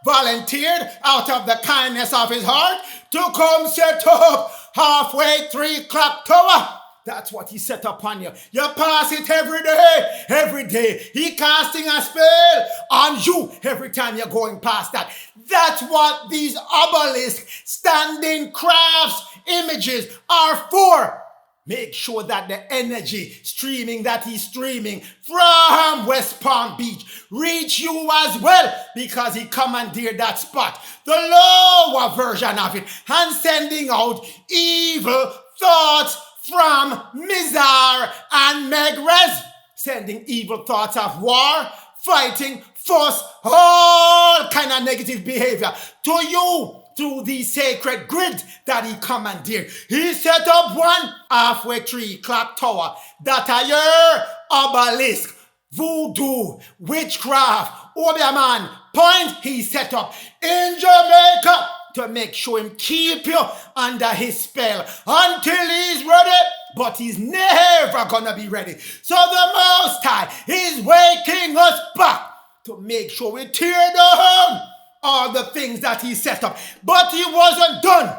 volunteered out of the kindness of his heart to come set up halfway 3 o'clock tower. That's what he set up on you. You pass it every day. Every day. He casting a spell on you every time you're going past that. That's what these obelisks, standing crafts, images are for. Make sure that the energy streaming that he's streaming from West Palm Beach reach you as well, because he commandeered that spot, the lower version of it, and sending out evil thoughts from Mizar and Megrez, sending evil thoughts of war, fighting, fuss, all kind of negative behavior to you through the sacred grid that he commandeered. He set up one halfway 3 o'clock tower that are your obelisk, voodoo, witchcraft, Obelisks point he set up in Jamaica to make sure him keep you under his spell until he's ready. But he's never gonna be ready. So the Most High is waking us back to make sure we tear down all the things that he set up. But he wasn't done.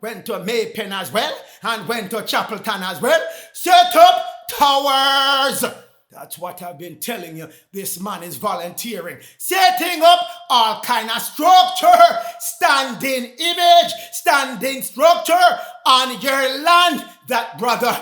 Went to Maypen as well and went to Chapelton as well. Set up towers. That's what I've been telling you. This man is volunteering. Setting up all kind of structure. Standing image. Standing structure on your land. That brother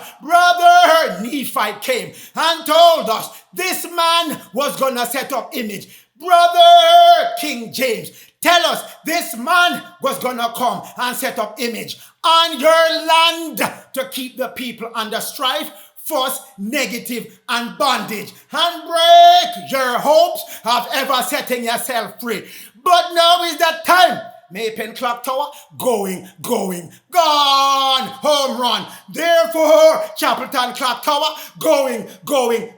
Nephi came and told us this man was going to set up image. Brother King James, tell us this man was going to come and set up image on your land to keep the people under strife, fuss, negative, and bondage, and break your hopes of ever setting yourself free. But now is the time Maypen Clock Tower, going, gone, home run. Therefore, Chapelton Clock Tower, going,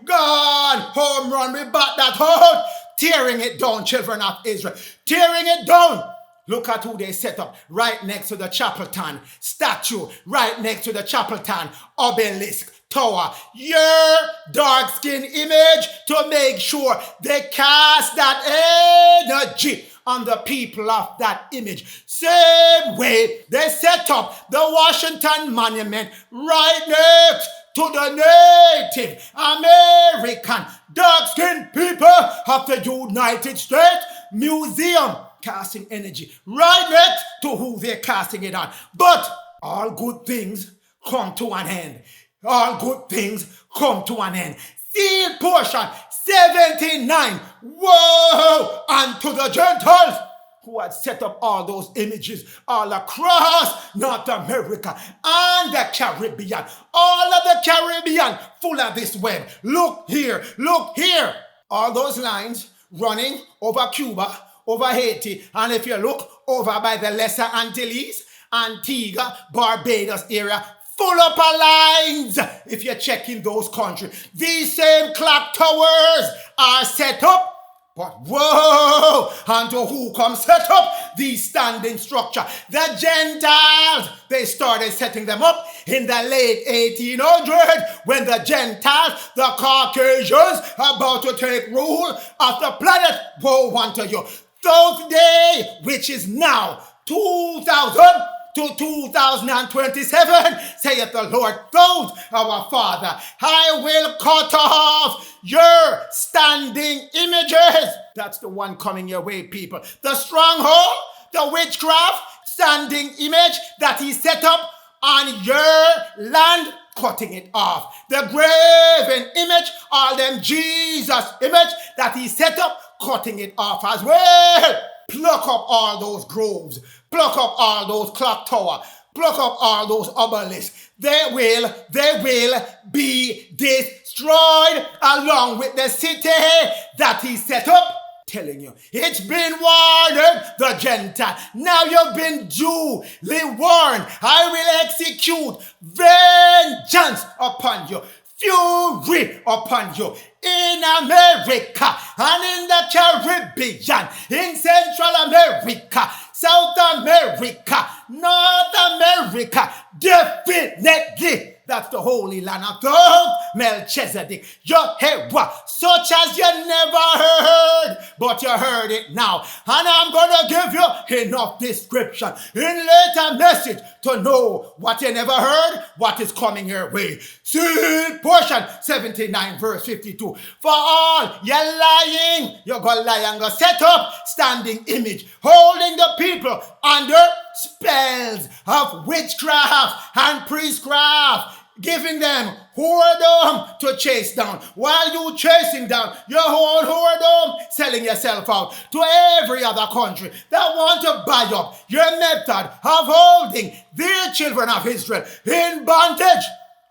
gone, home run. We bat that out, tearing it down, children of Israel, tearing it down. Look at who they set up right next to the Chapelton statue, right next to the Chapelton Obelisk tower. Your dark skin image to make sure they cast that energy on the people of that image. Same way they set up the Washington Monument right next to the Native American dark-skinned people of the United States Museum, casting energy right next to who they're casting it on. But all good things come to an end. All good things come to an end. Sealed portion 79. Woe unto the Gentiles who had set up all those images all across North America and the Caribbean. All of the Caribbean full of this web. Look here, look here. All those lines running over Cuba, over Haiti, and if you look over by the Lesser Antilles, Antigua, Barbados area, full up of lines. If you're checking those countries, these same clock towers are set up. But whoa, unto who comes set up these standing structure? The Gentiles. They started setting them up in the late 1800s when the Gentiles, the Caucasians, about to take rule of the planet. Woe unto you. Those days, which is now 2000 to 2027, saith the Lord, those our Father, I will cut off your standing images. That's the one coming your way, people. The stronghold, the witchcraft, standing image that he set up on your land, cutting it off. The graven image, all them Jesus image that he set up, cutting it off as well. Pluck up all those groves. Pluck up all those clock tower. Pluck up all those obelisks. They will be destroyed along with the city that he set up. Telling you, it's been warned, the Gentile. Now you've been duly warned. I will execute vengeance upon you, fury upon you, in America and in the Caribbean, in Central America, South America, North America, definitely. That's the holy land of God, Melchizedek, Jehovah, such as you never heard, but you heard it now. And I'm going to give you enough description in later message to know what you never heard, what is coming your way. See portion 79 verse 52. For all you're lying, you're going to lie and go set up standing image, holding the people under spells of witchcraft and priestcraft, giving them whoredom to chase down. While you chasing down your whole whoredom, selling yourself out to every other country that want to buy up your method of holding their children of Israel in bondage.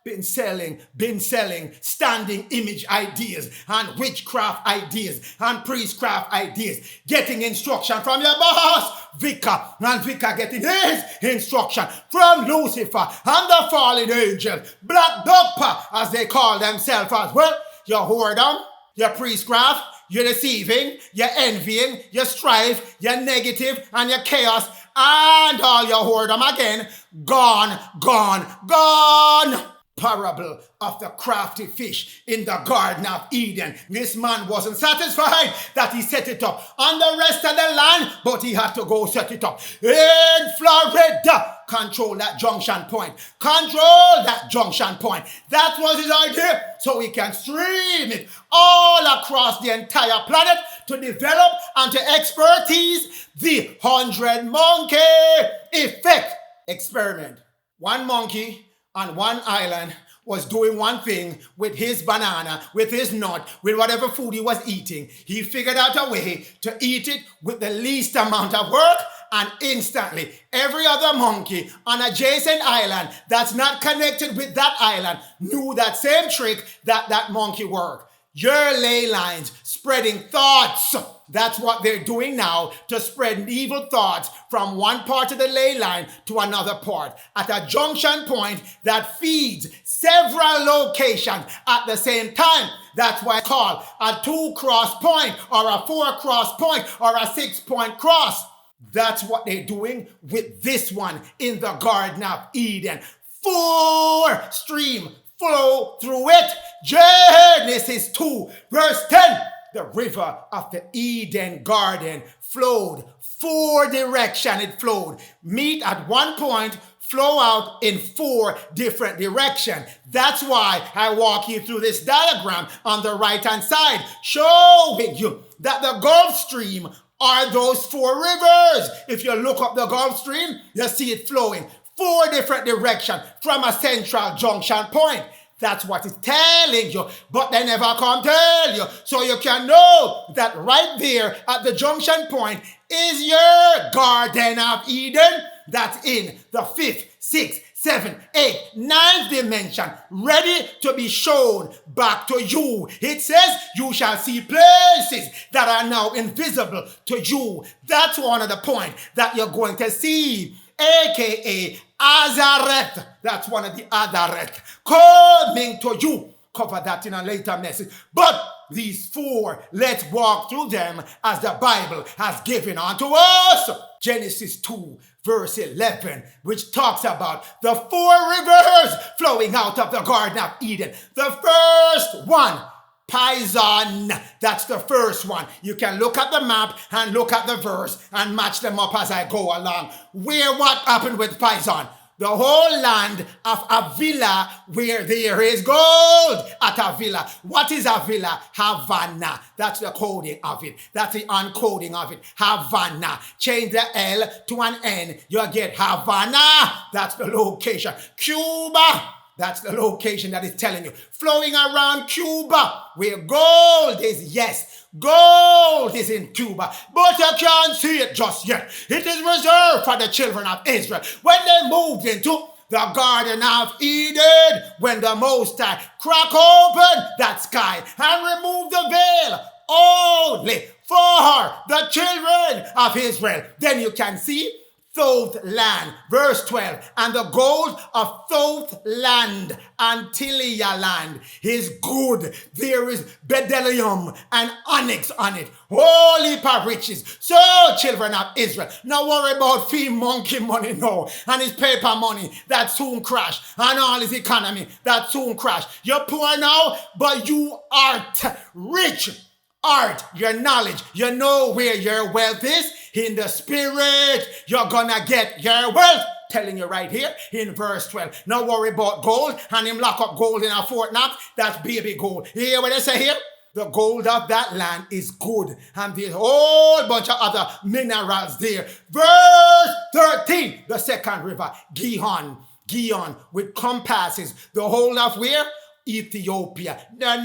Been selling standing image ideas and witchcraft ideas and priestcraft ideas, getting instruction from your boss, Vicar, and Vicar getting his instruction from Lucifer and the fallen angels, Black Dogpa, as they call themselves as well. Your whoredom, your priestcraft, your deceiving, your envying, your strife, your negative, and your chaos, and all your whoredom again, gone. Parable of the crafty fish in the Garden of Eden. This man wasn't satisfied that he set it up on the rest of the land, but he had to go set it up in Florida. Control that junction point. Control that junction point. That was his idea, so he can stream it all across the entire planet to develop and to expertise the 100 monkey effect experiment. One monkey on one island was doing one thing with his banana, with his nut, with whatever food he was eating. He figured out a way to eat it with the least amount of work, and instantly every other monkey on adjacent island that's not connected with that island knew that same trick that monkey worked. your ley lines, spreading thoughts. That's what they're doing now, to spread evil thoughts from one part of the ley line to another part at a junction point that feeds several locations at the same time. That's why it's called a 2-cross point or a 4-cross point or a 6-point cross. That's what they're doing with this one in the Garden of Eden. 4 streams flow through it. Genesis 2 verse 10. The river of the Eden garden flowed 4 directions. It flowed. Meet at one point, flow out in 4 different directions. That's why I walk you through this diagram on the right-hand side, showing you that the Gulf Stream are those 4 rivers. If you look up the Gulf Stream, you see it flowing 4 different directions from a central junction point. That's what it's telling you, but they never come tell you. So you can know that right there at the junction point is your Garden of Eden. That's in the 5th, 6th, 7th, 8th, 9th dimension, ready to be shown back to you. It says you shall see places that are now invisible to you. That's one of the points that you're going to see, aka Azareth. That's one of the Azareth coming to you. Cover that in a later message. But these 4, let's walk through them as the Bible has given unto us. Genesis 2 verse 11, which talks about the 4 rivers flowing out of the Garden of Eden. The first one, Pison. That's the first one. You can look at the map and look at the verse and match them up as I go along. What happened with Pison? The whole land of Avila, where there is gold at Avila. What is Avila? Havana. That's the coding of it. That's the uncoding of it. Havana. Change the L to an N. You get Havana. That's the location. Cuba. That's the location that is telling you. Flowing around Cuba, where gold is, yes, gold is in Cuba, but you can't see it just yet. It is reserved for the children of Israel when they moved into the Garden of Eden, when the Most High crack open that sky and remove the veil only for the children of Israel. Then you can see Thoth land, verse 12, and the gold of Thoth land, Antilia land, is good. There is bedellium and onyx on it. Holy riches. So, children of Israel, no worry about fee monkey money, no, and his paper money that soon crash, and all his economy that soon crash. You're poor now, but you art rich. Art, your knowledge, you know where your wealth is. In the spirit, you're gonna get your wealth. Telling you right here in verse 12. No worry about gold, and him lock up gold in a Fort Knox. That's baby gold. You hear what they say here? The gold of that land is good, and there's a whole bunch of other minerals there. Verse 13, the second river, Gihon, with compasses. The whole of where? Ethiopia. No.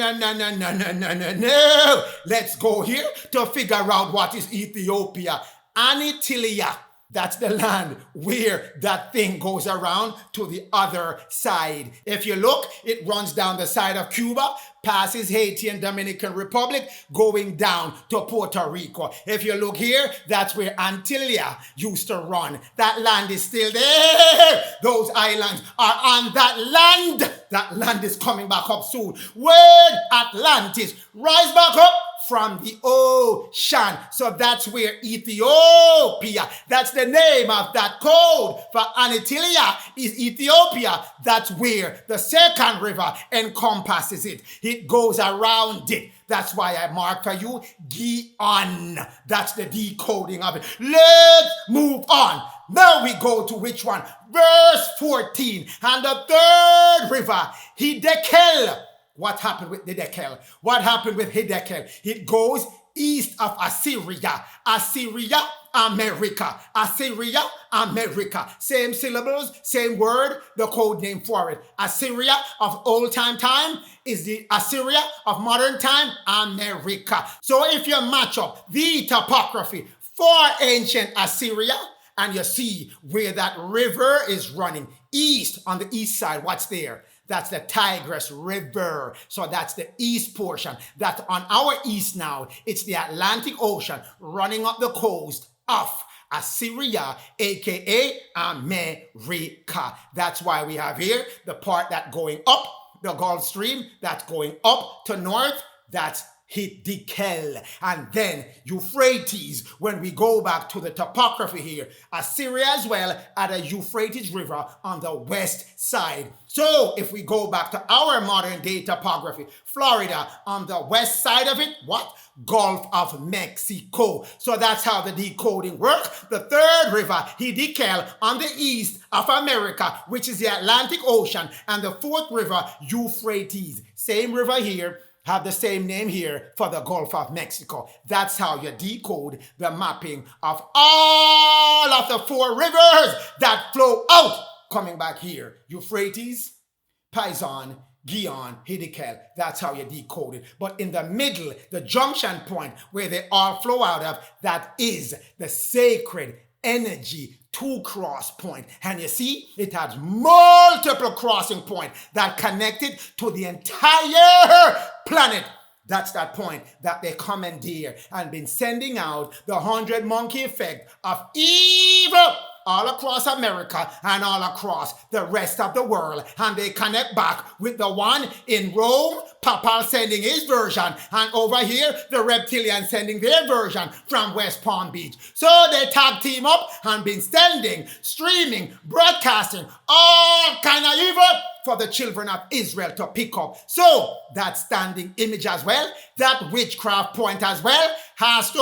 Let's go here to figure out what is Ethiopia. Anatilia. That's the land where that thing goes around to the other side. If you look, it runs down the side of Cuba, passes Haiti and Dominican Republic, going down to Puerto Rico. If you look here, that's where Antilia used to run. That land is still there. Those islands are on that land. That land is coming back up soon. When Atlantis rise back up from the ocean. So that's where Ethiopia, that's the name of that code for Anatilia, is Ethiopia. That's where the second river encompasses it. It goes around it. That's why I mark for you Gihon. That's the decoding of it. Let's move on. Now we go to which one? Verse 14. And the third river, Hiddekel. What happened with Hiddekel? What happened with Hiddekel? It goes east of Assyria. Assyria, America. Assyria, America. Same syllables, same word, the code name for it. Assyria of old time is the Assyria of modern time, America. So if you match up the topography for ancient Assyria, and you see where that river is running east on the east side, what's there? That's the Tigris River. So that's the east portion. That's on our east now. It's the Atlantic Ocean running up the coast of Assyria, aka America. That's why we have here the part that going up the Gulf Stream, that's going up to north, that's Hiddekel. And then Euphrates, when we go back to the topography here, Assyria as well at the Euphrates River on the west side. So if we go back to our modern day topography, Florida on the west side of it, what? Gulf of Mexico. So that's how the decoding works. The third river, Hiddekel, on the east of America, which is the Atlantic Ocean. And the fourth river, Euphrates. Same river here. Have the same name here for the Gulf of Mexico. That's how you decode the mapping of all of the four rivers that flow out. Coming back here, Euphrates, Pison, Gihon, Hiddekel. That's how you decode it. But in the middle, the junction point where they all flow out of, that is the sacred energy two cross point. And you see, it has multiple crossing points that connected to the entire planet. That's that point that they commandeer and been sending out the 100 monkey effect of evil all across America and all across the rest of the world. And they connect back with the one in Rome, Papa sending his version, and over here, the reptilian sending their version from West Palm Beach. So they tag team up and been sending, streaming, broadcasting, all kind of evil for the children of Israel to pick up. So that standing image as well, that witchcraft point as well, has to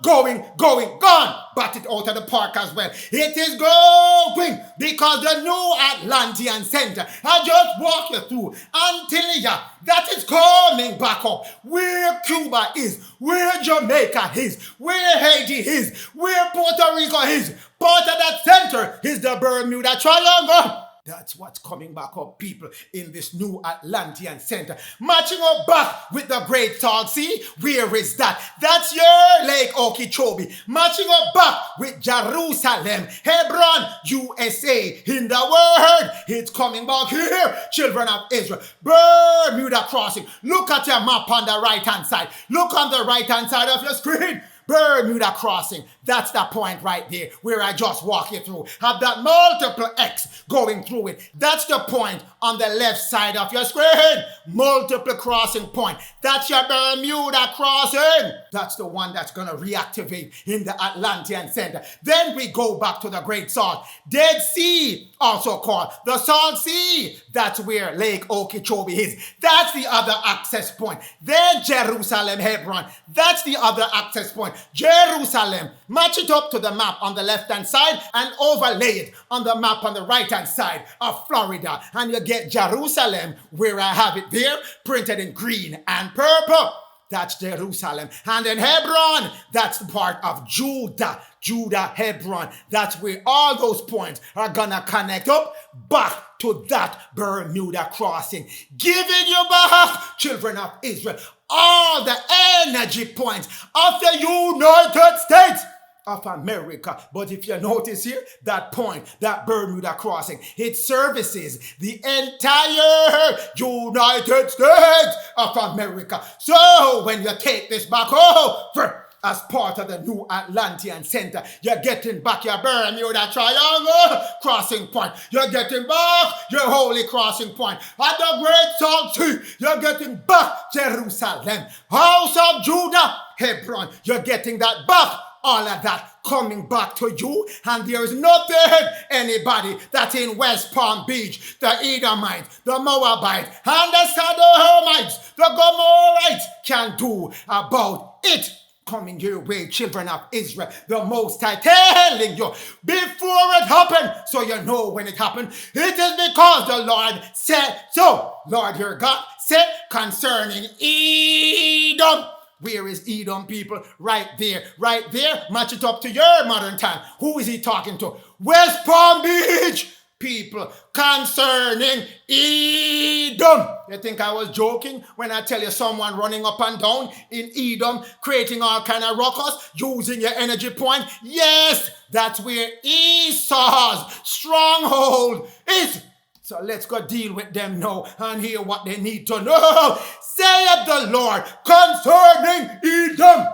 gone. But it out of the park as well. It is going because the new Atlantean Center, I just walk you through Antillia, that is coming back up. Where Cuba is, where Jamaica is, where Haiti is, where Puerto Rico is. Part of that center is the Bermuda Triangle. That's what's coming back up, people, in this new Atlantean Center. Matching up back with the Great Salt Sea. Where is that? That's your Lake Okeechobee. Matching up back with Jerusalem, Hebron, USA. In the word, it's coming back here, children of Israel. Bermuda crossing. Look at your map on the right-hand side. Look on the right-hand side of your screen. Bermuda crossing. That's the point right there where I just walk you through. Have that multiple X going through it. That's the point on the left side of your screen. Multiple crossing point. That's your Bermuda crossing. That's the one that's going to reactivate in the Atlantean Center. Then we go back to the Great Salt. Dead Sea, also called the Salt Sea. That's where Lake Okeechobee is. That's the other access point. Then Jerusalem, Hebron. That's the other access point. Jerusalem. Match it up to the map on the left-hand side and overlay it on the map on the right-hand side of Florida. And you get Jerusalem, where I have it there, printed in green and purple. That's Jerusalem. And in Hebron, that's the part of Judah. Judah, Hebron. That's where all those points are gonna connect up back to that Bermuda crossing. Giving you back, children of Israel, all the energy points of the United States of America. But if you notice here, that point, that Bermuda crossing, it services the entire United States of America. So when you take this back over as part of the new Atlantean Center, you're getting back your Bermuda Triangle crossing point. You're getting back your holy crossing point. At the Great Salt Sea, you're getting back Jerusalem. House of Judah, Hebron, you're getting that back. All of that coming back to you, and there is nothing anybody that's in West Palm Beach, the Edomites, the Moabites, and the Sodomites, the Gomorrites can do about it. Coming your way, children of Israel, the Most High telling you before it happened, so you know when it happened. It is because the Lord said so. Lord your God said concerning Edom. Where is Edom, people? Right there. Right there. Match it up to your modern time. Who is he talking to? West Palm Beach, people. Concerning Edom. You think I was joking when I tell you someone running up and down in Edom, creating all kind of ruckus, using your energy point? Yes, that's where Esau's stronghold is. So let's go deal with them now and hear what they need to know. Saith the Lord concerning Edom.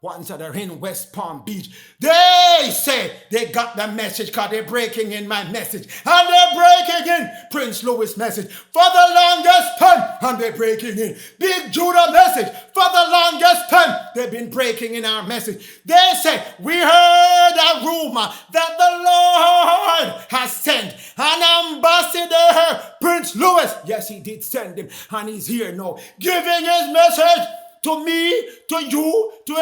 Ones that are in West Palm Beach, they say they got the message because they're breaking in my message. And they're breaking in Prince Louis' message for the longest time. And they're breaking in Big Judah message for the longest time. They've been breaking in our message. They say, we heard a rumor that the Lord has sent an ambassador, Prince Louis. Yes, he did send him. And he's here now, giving his message to me, to you, to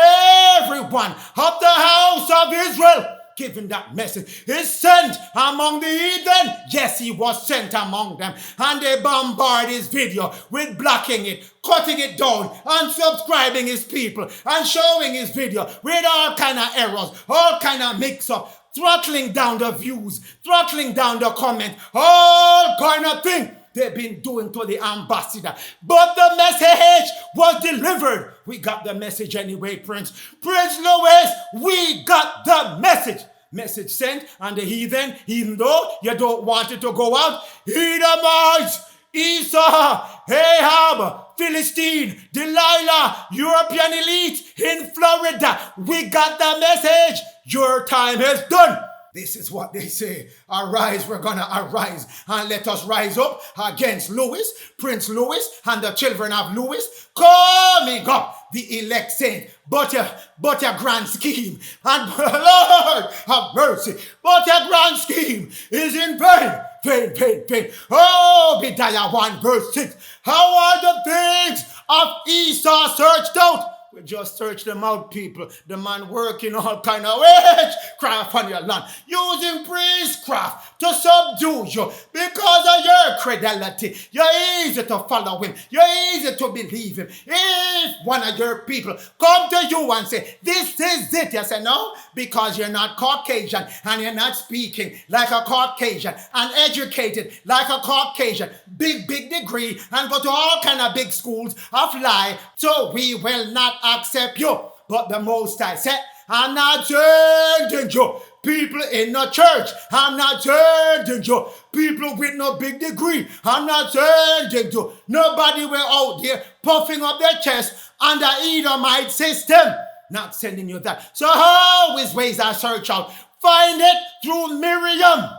everyone of the house of Israel. Giving that message is sent among the heathen. Yes, he was sent among them. And they bombard his video with blocking it, cutting it down, unsubscribing his people, and showing his video with all kind of errors, all kind of mix-up, throttling down the views, throttling down the comments, all kind of thing they've been doing to the ambassador. But the message was delivered. We got the message anyway, Prince Louis, we got the message. Message sent, and the heathen, even though you don't want it to go out, Edomites, Esau, Ahab, Philistine, Delilah, European elite in Florida, we got the message. Your time is done. This is what they say. Arise, we're gonna arise, and let us rise up against Louis, Prince Louis, and the children of Louis, coming up, the elect saint. But your grand scheme, and Lord have mercy, but your grand scheme is in vain. Vain. Obadiah 1 verse 6. How are the things of Esau searched out? We just search them out, people. The man working all kind of witchcraft on your land, using priestcraft to subdue you because of your credulity. You're easy to follow him. You're easy to believe him. If one of your people come to you and say, this is it, you say, no, because you're not Caucasian and you're not speaking like a Caucasian and educated like a Caucasian, big degree, and go to all kind of big schools of lie, so we will not accept you. But the Most High said, I'm not sending you people in the church. I'm not sending you people with no big degree. I'm not sending you nobody were out there puffing up their chest under Edomite system. Not sending you that. So how his ways I search out? Find it through Miriam.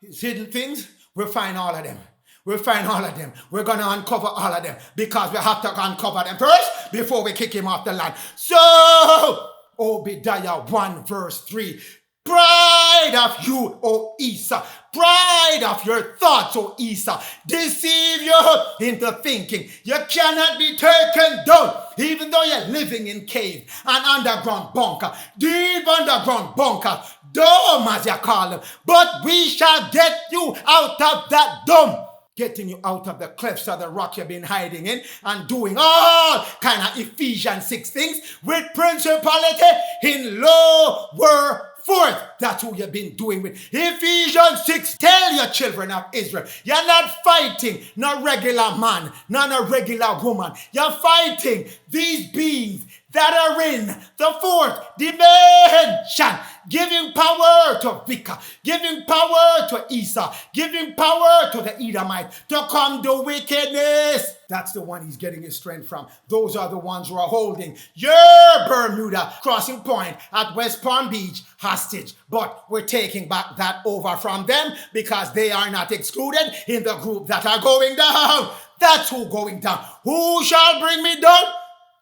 His hidden things, we'll find all of them. We'll find all of them. We're going to uncover all of them because we have to uncover them first before we kick him off the line. So, Obadiah 1 verse 3. Pride of you, O Esau. Pride of your thoughts, O Esau. Deceive you into thinking you cannot be taken down. Even though you're living in cave and underground bunker. Deep underground bunker. Dome as you call them. But we shall get you out of that dome. Getting you out of the clefts of the rock you've been hiding in and doing all kind of Ephesians 6 things with principality in lower fourth. That's who you've been doing with. Ephesians 6, tell your children of Israel, you're not fighting no regular man, not a regular woman. You're fighting these beings that are in the fourth dimension, giving power to Vesica, giving power to Esau, giving power to the Edomite to come do wickedness. That's the one he's getting his strength from. Those are the ones who are holding your Bermuda crossing point at West Palm Beach hostage. But we're taking back that over from them because they are not excluded in the group that are going down. That's who going down. Who shall bring me down?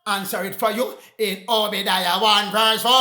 Answer it for you in Obadiah 1 verse 4.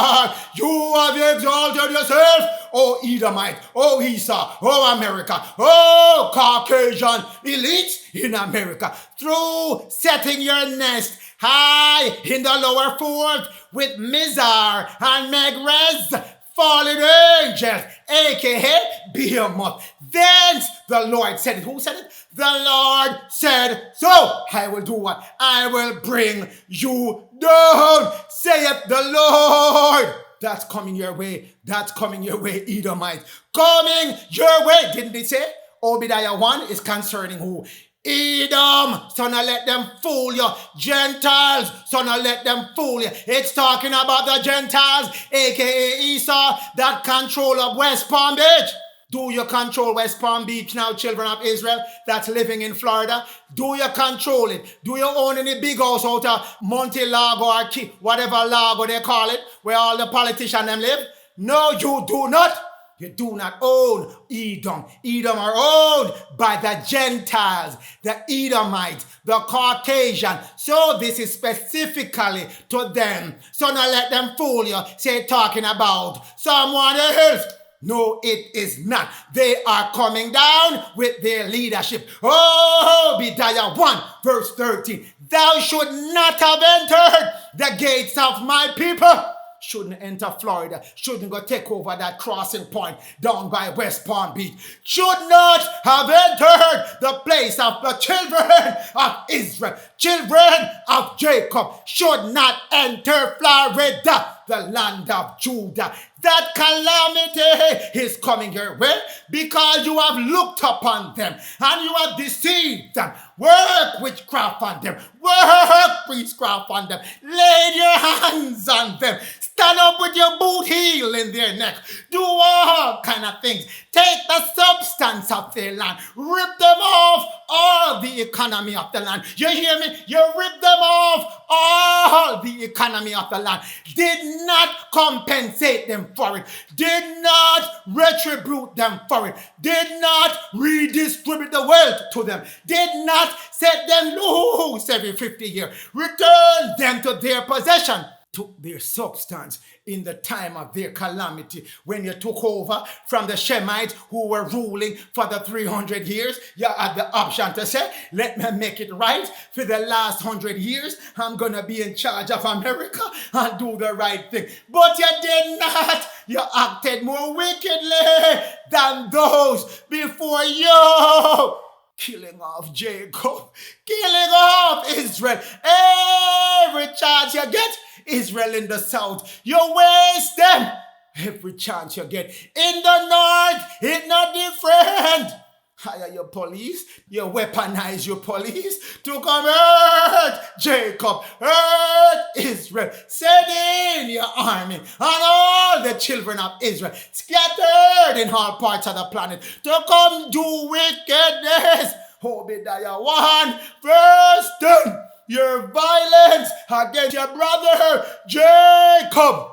You have exalted yourself, O Edomite, O Esau, O America, O Caucasian elites in America, through setting your nest high in the lower fourth with Mizar and Megrez, fallen angels, aka Behemoth. Thence the Lord said it. Who said it? The Lord said, so I will do what? I will bring you down, saith the Lord. That's coming your way. That's coming your way, Edomite. Coming your way. Didn't it say? Obadiah 1 is concerning who? Edom, so now let them fool you. Gentiles, so now let them fool you. It's talking about the Gentiles, aka Esau, that control of West Palm Beach. Do you control West Palm Beach now, children of Israel that's living in Florida? Do you control it? Do you own any big house out of Monte Lago or whatever Lago they call it, where all the politicians them live? No, you do not. You do not own Edom. Edom are owned by the Gentiles, the Edomites, the Caucasian. So this is specifically to them. So now let them fool you. Say talking about someone else. No, it is not. They are coming down with their leadership. Oh, Obadiah 1 verse 13. Thou should not have entered the gates of my people. Shouldn't enter Florida. Shouldn't go take over that crossing point down by West Palm Beach. Should not have entered the place of the children of Israel. Children of Jacob should not enter Florida, the land of Judah. That calamity is coming your way because you have looked upon them and you have deceived them. Work witchcraft on them. Work priestcraft on them. Lay your hands on them. Stand up with your boot heel in their neck. Do all kind of things. Take the substance of their land. Rip them off all the economy of the land. You hear me? You rip them off all the economy of the land. Did not compensate them for it. Did not retribute them for it. Did not redistribute the wealth to them. Did not set them loose every 50 years. Return them to their possession. Took their substance in the time of their calamity. When you took over from the Shemites who were ruling for the 300 years, you had the option to say, let me make it right for the last 100 years. I'm going to be in charge of America and do the right thing. But you did not. You acted more wickedly than those before you. Killing off Jacob, killing off Israel. Every chance you get, Israel in the south, you waste them. Every chance you get. In the north, it's not different. Hire your police, you weaponize your police to come hurt Jacob, hurt Israel. Send in your army and all the children of Israel scattered in all parts of the planet to come do wickedness. Obadiah 1 verse 10. Your violence against your brother Jacob,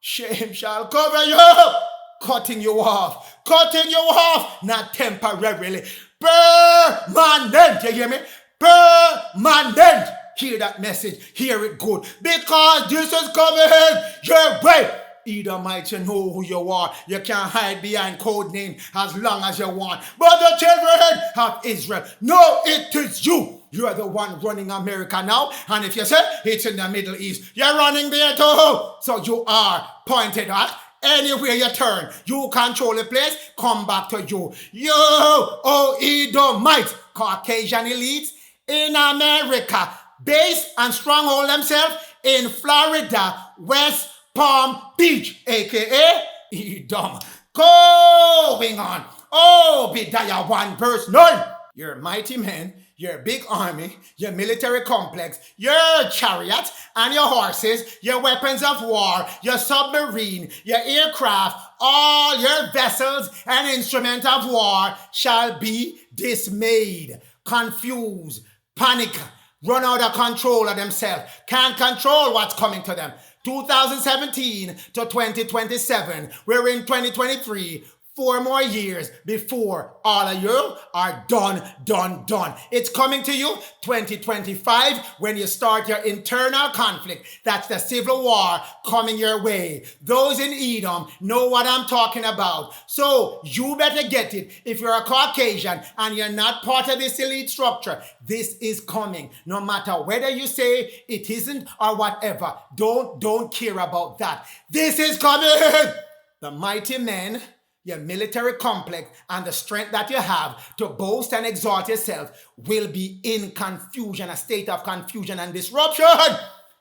shame shall cover you. Cutting you off, not temporarily, permanent. You hear me? Permanent. Hear that message, hear it good, because this is coming your way. Edomites, you know who you are. You can't hide behind code name as long as you want. But the children of Israel, no, it is you. You are the one running America now. And if you say it's in the Middle East, you're running there too. So you are pointed at. Anywhere you turn, you control the place, come back to you. You, oh Edomite, Caucasian elites in America, base and stronghold themselves in Florida, West Palm Beach, aka Edom. Going on. Obadiah 1 verse 9. Your mighty men, your big army, your military complex, your chariots and your horses, your weapons of war, your submarine, your aircraft, all your vessels and instruments of war shall be dismayed, confused, panic, run out of control of themselves, can't control what's coming to them. 2017 to 2027, we're in 2023. 4 more years before all of you are done. It's coming to you 2025 when you start your internal conflict. That's the civil war coming your way. Those in Edom know what I'm talking about. So you better get it. If you're a Caucasian and you're not part of this elite structure, this is coming. No matter whether you say it isn't or whatever, don't care about that. This is coming. The mighty men, your military complex, and the strength that you have to boast and exalt yourself will be in confusion, a state of confusion and disruption.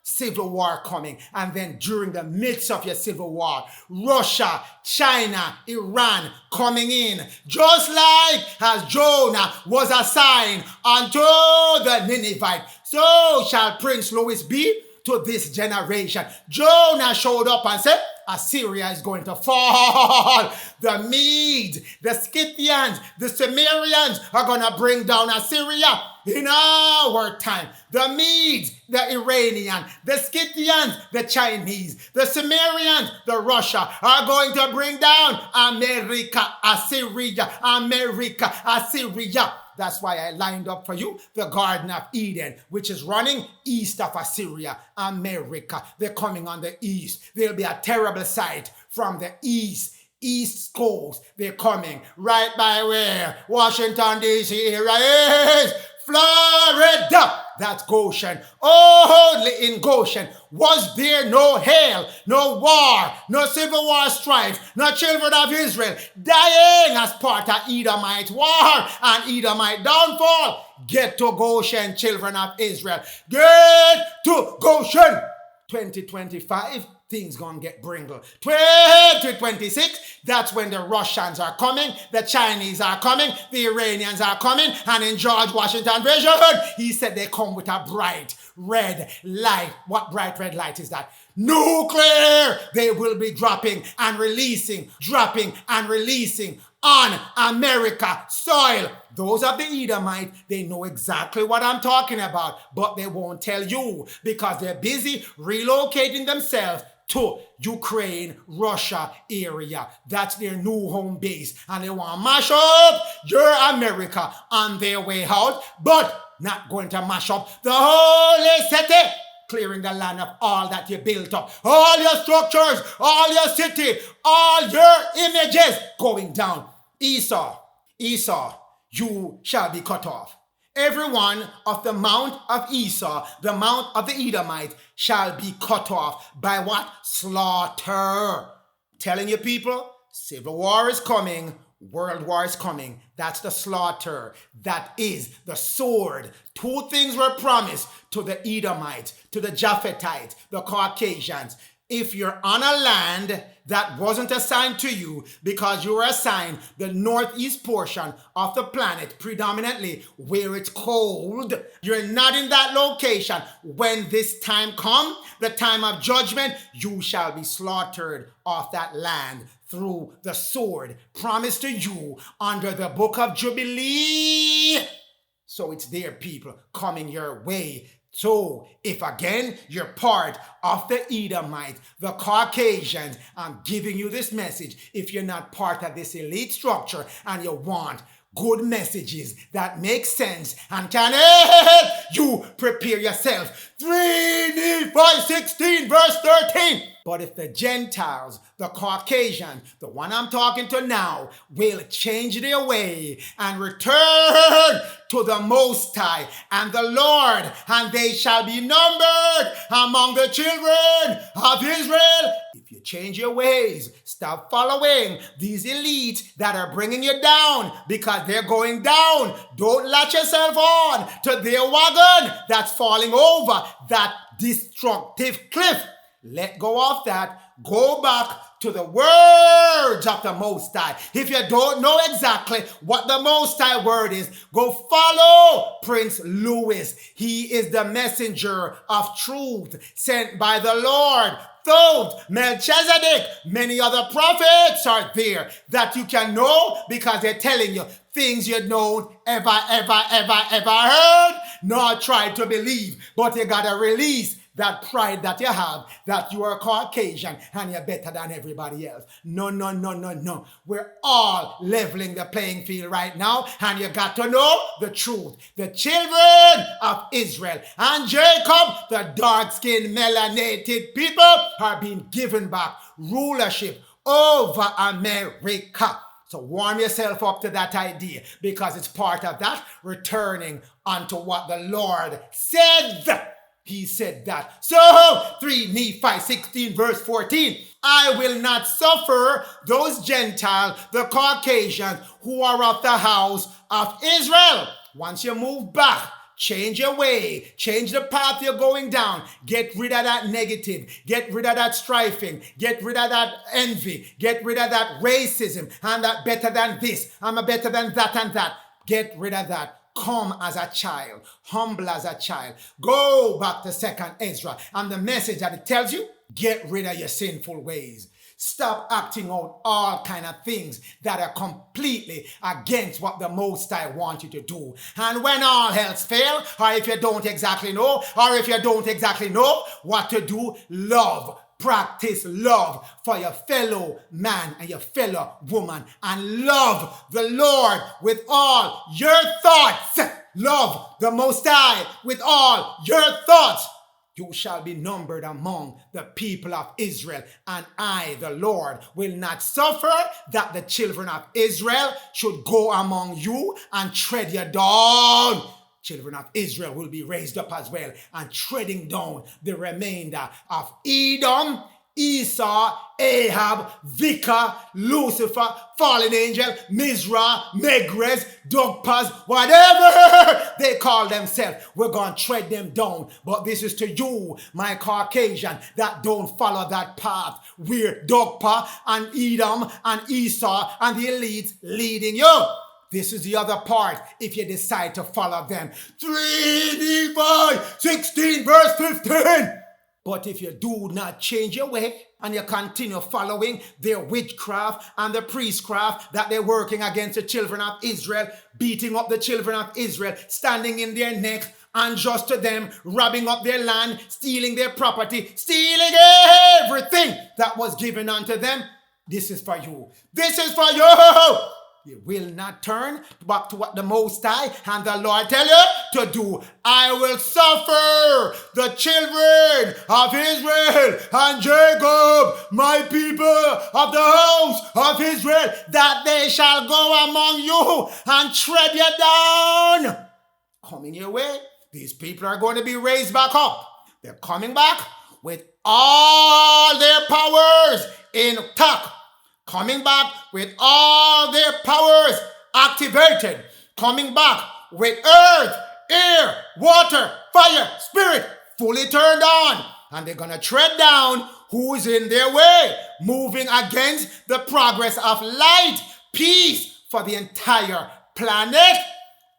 Civil war coming. And then during the midst of your civil war, Russia, China, Iran coming in. Just like as Jonah was assigned unto the Ninevite, so shall Prince Louis be to this generation. Jonah showed up and said, Assyria is going to fall. The Medes, the Scythians, the Sumerians are going to bring down Assyria in our time. The Medes, the Iranian, the Scythians, the Chinese, the Sumerians, the Russia are going to bring down America, Assyria, America, Assyria. That's why I lined up for you the Garden of Eden, which is running east of Assyria, America. They're coming on the east. There'll be a terrible sight from the east coast. They're coming right by where Washington, D.C. area is. Florida. That's Goshen. Only in Goshen was there no hail, no war, no civil war strife, no children of Israel dying as part of Edomite war and Edomite downfall. Get to Goshen, children of Israel. Get to Goshen. 2025, things gonna get bringle. 2026, that's when the Russians are coming, the Chinese are coming, the Iranians are coming, and in George Washington vision, he said they come with a bright red light. What bright red light is that? Nuclear! They will be dropping and releasing on America soil. Those of the Edomite, they know exactly what I'm talking about, but they won't tell you because they're busy relocating themselves to Ukraine, Russia area. That's their new home base. And they want to mash up your America on their way out, but not going to mash up the holy city, clearing the land of all that you built up, all your structures, all your city, all your images going down. Esau, you shall be cut off. Every one of the mount of Esau, the mount of the Edomite, shall be cut off by what? Slaughter. Telling you people, civil war is coming, world war is coming. That's the slaughter. That is the sword. Two things were promised to the Edomites, to the Japhethites, the Caucasians. If you're on a land that wasn't assigned to you because you were assigned the northeast portion of the planet, predominantly where it's cold, you're not in that location. When this time comes, the time of judgment, you shall be slaughtered off that land through the sword promised to you under the book of Jubilee. So it's there, people, coming your way. So, if again you're part of the Edomites, the Caucasians, I'm giving you this message. If you're not part of this elite structure and you want good messages that make sense and can help you prepare yourself. 3 Nephi 16 verse 13. But if the Gentiles, the Caucasians, the one I'm talking to now, will change their way and return to the Most High and the Lord, and they shall be numbered among the children of Israel. If you change your ways, stop following these elites that are bringing you down because they're going down. Don't latch yourself on to their wagon that's falling over that destructive cliff. Let go of that. Go back to the words of the Most High. If you don't know exactly what the Most High word is, go follow Prince Louis. He is the messenger of truth sent by the Lord. Thoth, Melchizedek, many other prophets are there that you can know because they're telling you things you don't ever heard nor tried to believe. But you gotta release that pride that you have, that you are Caucasian and you're better than everybody else. No. We're all leveling the playing field right now, and you got to know the truth. The children of Israel and Jacob, the dark-skinned, melanated people, are being given back rulership over America. So warm yourself up to that idea because it's part of that returning unto what the Lord said. He said that. So, 3 Nephi 16 verse 14. I will not suffer those Gentiles, the Caucasians, who are of the house of Israel. Once you move back, change your way, change the path you're going down, get rid of that negative, get rid of that strifing, get rid of that envy, get rid of that racism, I'm not better than this, I'm a better than that and that. Get rid of that. come as a child, humble as a child. Go back to 2nd Ezra, and the message that it tells you, get rid of your sinful ways. Stop acting out all kind of things that are completely against what the Most High wants you to do. And when all else fails, or if you don't exactly know what to do, love. Practice love for your fellow man and your fellow woman. And love the Lord with all your thoughts. Love the Most High with all your thoughts. You shall be numbered among the people of Israel, and I, the Lord, will not suffer that the children of Israel should go among you and tread you down. Children of Israel will be raised up as well and treading down the remainder of Edom, Esau, Ahab, Vesica, Lucifer, fallen angel, Mizra, Megres, Dogpaz, whatever they call themselves. We're going to tread them down. But this is to you, my Caucasian, that don't follow that path. We're Dogpa and Edom and Esau and the elites leading you. This is the other part if you decide to follow them. 3 Nephi 16 verse 15. But if you do not change your way and you continue following their witchcraft and the priestcraft that they're working against the children of Israel, beating up the children of Israel, standing in their neck, unjust to them, robbing up their land, stealing their property, stealing everything that was given unto them, this is for you. This is for you. You will not turn back to what the Most High and the Lord tell you to do. I will suffer the children of Israel and Jacob, my people of the house of Israel, that they shall go among you and tread you down. Coming your way, these people are going to be raised back up. They're coming back with all their powers intact. Coming back with all their powers activated. Coming back with earth, air, water, fire, spirit, fully turned on. And they're going to tread down who's in their way, moving against the progress of light, peace for the entire planet.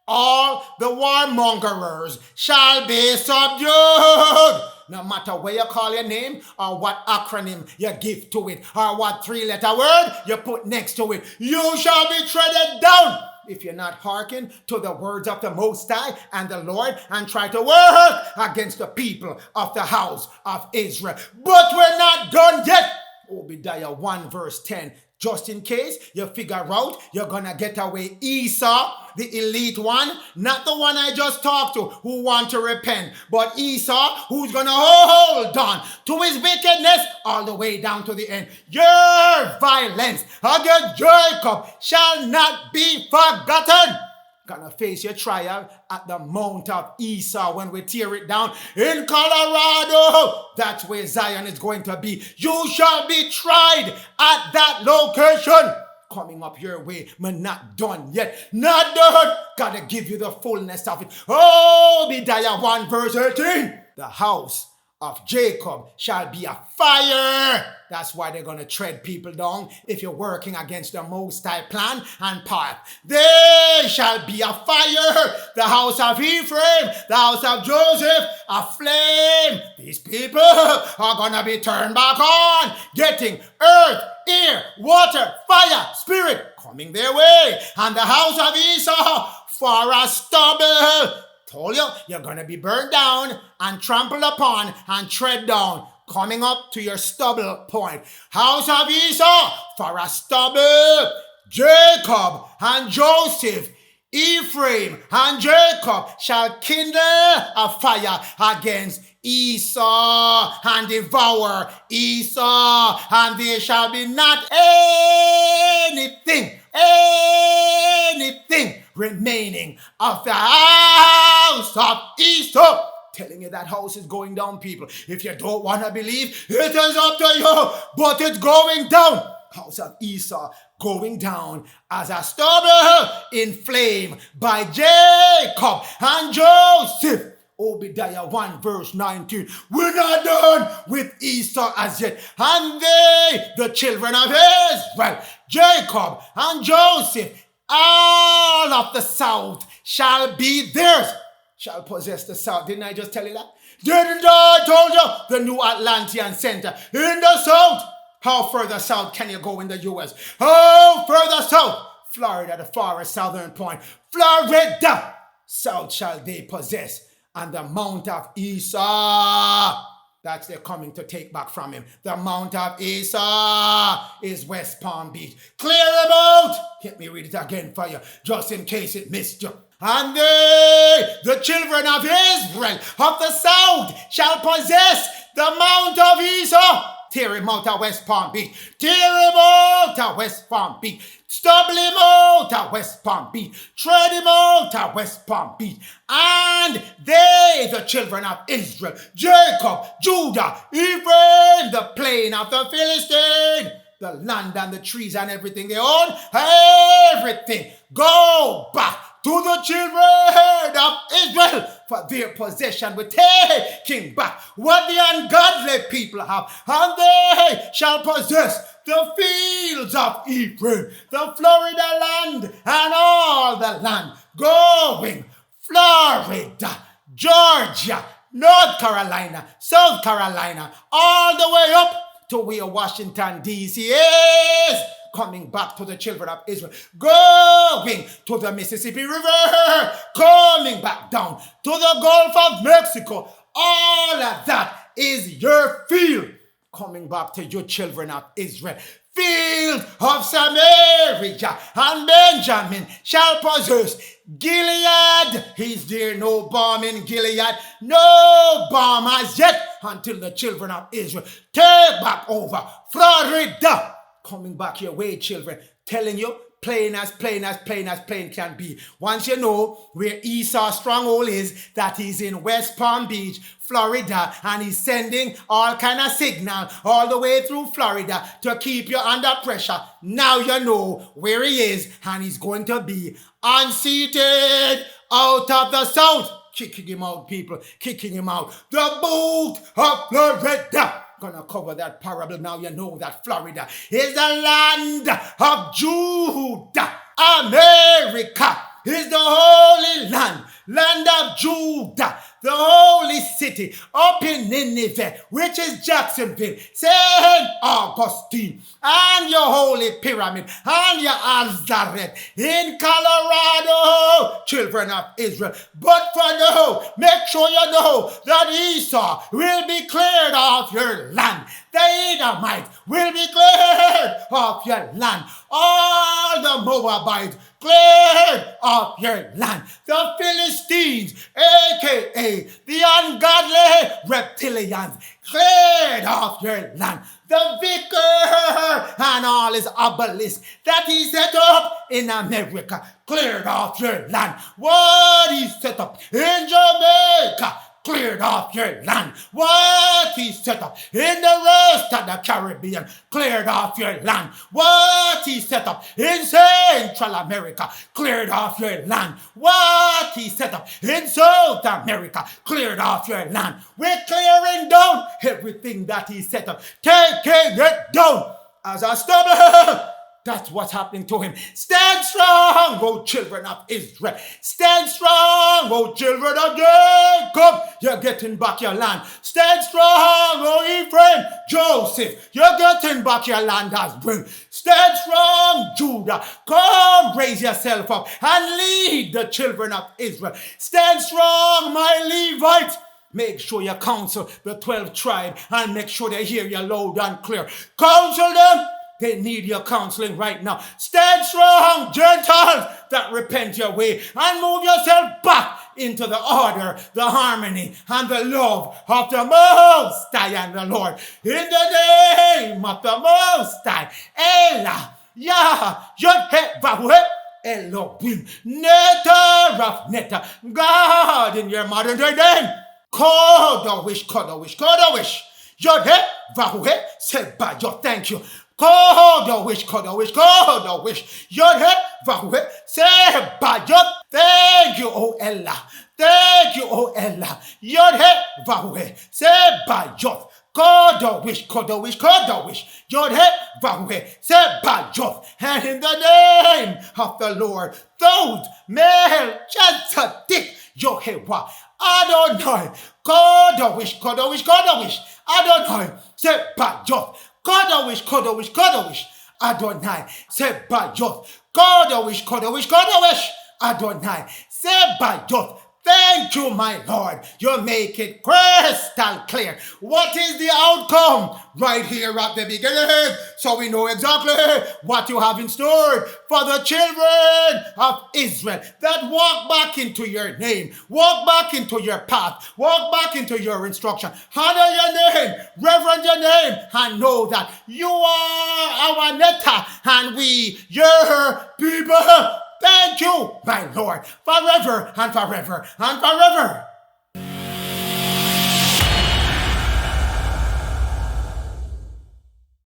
All the warmongers shall be subdued. No matter where you call your name or what acronym you give to it or what 3-letter word you put next to it, you shall be treaded down if you're not hearken to the words of the Most High and the Lord and try to work against the people of the house of Israel. But we're not done yet. Obadiah 1 verse 10. Just in case you figure out you're gonna get away Esau, the elite one, not the one I just talked to who want to repent, but Esau who's gonna hold on to his wickedness all the way down to the end. Your violence against Jacob shall not be forgotten. Gonna face your trial at the Mount of Esau when we tear it down in Colorado. That's where Zion is going to be. You shall be tried at that location. Coming up your way, but not done yet. Not done. Gotta give you the fullness of it. Obadiah 1 verse 18. The house of Jacob shall be a fire. That's why they're going to tread people down if you're working against the Most High plan and path. They shall be a fire. The house of Ephraim, the house of Joseph, a flame. These people are going to be turned back on, getting earth, air, water, fire, spirit coming their way. And the house of Esau for a stubble. Told you, you're going to be burned down and trampled upon and tread down. Coming up to your stubble point. House of Esau for a stubble. Jacob and Joseph, Ephraim and Jacob shall kindle a fire against Esau and devour Esau, and there shall be not anything remaining of the house of Esau. Telling you that house is going down, people. If you don't want to believe, it is up to you, but it's going down. House of Esau going down as a stubble in flame by Jacob and Joseph. Obadiah 1 verse 19. We're not done with Esau as yet. And they, the children of Israel, Jacob and Joseph, All of the south shall be theirs. Shall possess the south. Didn't I just tell you that? Didn't I told you? The new Atlantean Center in the south. How further south can you go in the U.S.? How further south? Florida, the farthest southern point. Florida, south shall they possess. And the Mount of Esau, that's they're coming to take back from him. The Mount of Esau is West Palm Beach. Clear him out. Let me read it again for you, just in case it missed you. And they, the children of Israel of the south, shall possess the Mount of Esau. Tear him out of West Palm Beach. Tear him out of West Palm Beach. Stubble him out of West Palm Beach. Tread him out of West Palm Beach. And they, the children of Israel, Jacob, Judah, Ephraim, the plain of the Philistine, the land and the trees and everything they own, everything, go back to the children of Israel, for their possession will taking back what the ungodly people have, and they shall possess the fields of Ephraim, the Florida land, and all the land, going Florida, Georgia, North Carolina, South Carolina, all the way up to where Washington, D.C. is, coming back to the children of Israel, going to the Mississippi River, coming back down to the Gulf of Mexico. All of that is your field, coming back to your children of Israel. Field of Samaria and Benjamin shall possess Gilead. Is there no balm in Gilead? No balm as yet, until the children of Israel take back over Florida. Coming back your way, children, telling you plain as plain can be. Once you know where Esau's stronghold is, that he's in West Palm Beach, Florida, and he's sending all kind of signal all the way through Florida to keep you under pressure. Now you know where he is, and he's going to be unseated out of the south. Kicking him out, people, kicking him out. The boot of Florida. Gonna cover that parable. Now you know that Florida is the land of Judah. America is the holy land, land of Judah, the holy city up in Nineveh, which is Jacksonville, St. Augustine, and your holy pyramid, and your Nazareth in Colorado, children of Israel. But for now, make sure you know that Esau will be cleared off your land. The Edomites will be cleared off your land. All the Moabites cleared off your land. The Philistines, aka the ungodly reptilians, cleared off your land. The vicar and all his obelisks that he set up in America cleared off your land. What he set up in Jamaica cleared off your land. What he set up in the rest of the Caribbean cleared off your land. What he set up in Central America cleared off your land. What he set up in South America cleared off your land. We're clearing down everything that he set up, taking it down as a stubble. That's what's happening to him. Stand strong, O children of Israel. Stand strong, O children of Jacob. You're getting back your land. Stand strong, O Ephraim, Joseph. You're getting back your land as well. Stand strong, Judah. Come, raise yourself up and lead the children of Israel. Stand strong, my Levites. Make sure you counsel the 12 tribes and make sure they hear you loud and clear. Counsel them. They need your counseling right now. Stand strong, Gentiles, that repent your way and move yourself back into the order, the harmony, and the love of the Most High and the Lord. In the name of the Most High, Elah, Yah, Yod-Heh-Vah-Heh, Elohim, Neter of Neter, God in your modern day name. Kodawish, Kodawish, Kodawish, Yod-Heh-Vah-Heh, Sebayot, thank you. Kodawish, Kodawish, Kodawish, Yod-Heh-Vah-Heh, Sebayot. Thank you, O Elah. Thank you, O Elah. Yod-Heh-Vah-Heh, Sebayot. Kodowish, Kodowish, Kodowish, Yod-Heh-Vah-Weh, Sebayoth, and in the name of the Lord, those Melchizedek, Yehovah, Adonai, Kodowish, Kodowish, Kodowish, Adonai, Sebayoth, Kodowish, Kodowish, Kodowish, Adonai, Sebayoth, Kodowish, Kodowish, Kodowish, Adonai, Sebayoth. Thank you, my Lord. You make it crystal clear. What is the outcome? Right here at the beginning. So we know exactly what you have in store for the children of Israel that walk back into your name, walk back into your path, walk back into your instruction. Honor your name, reverend your name, and know that you are our Netta and we, your people. Thank you, my Lord, forever and forever and forever.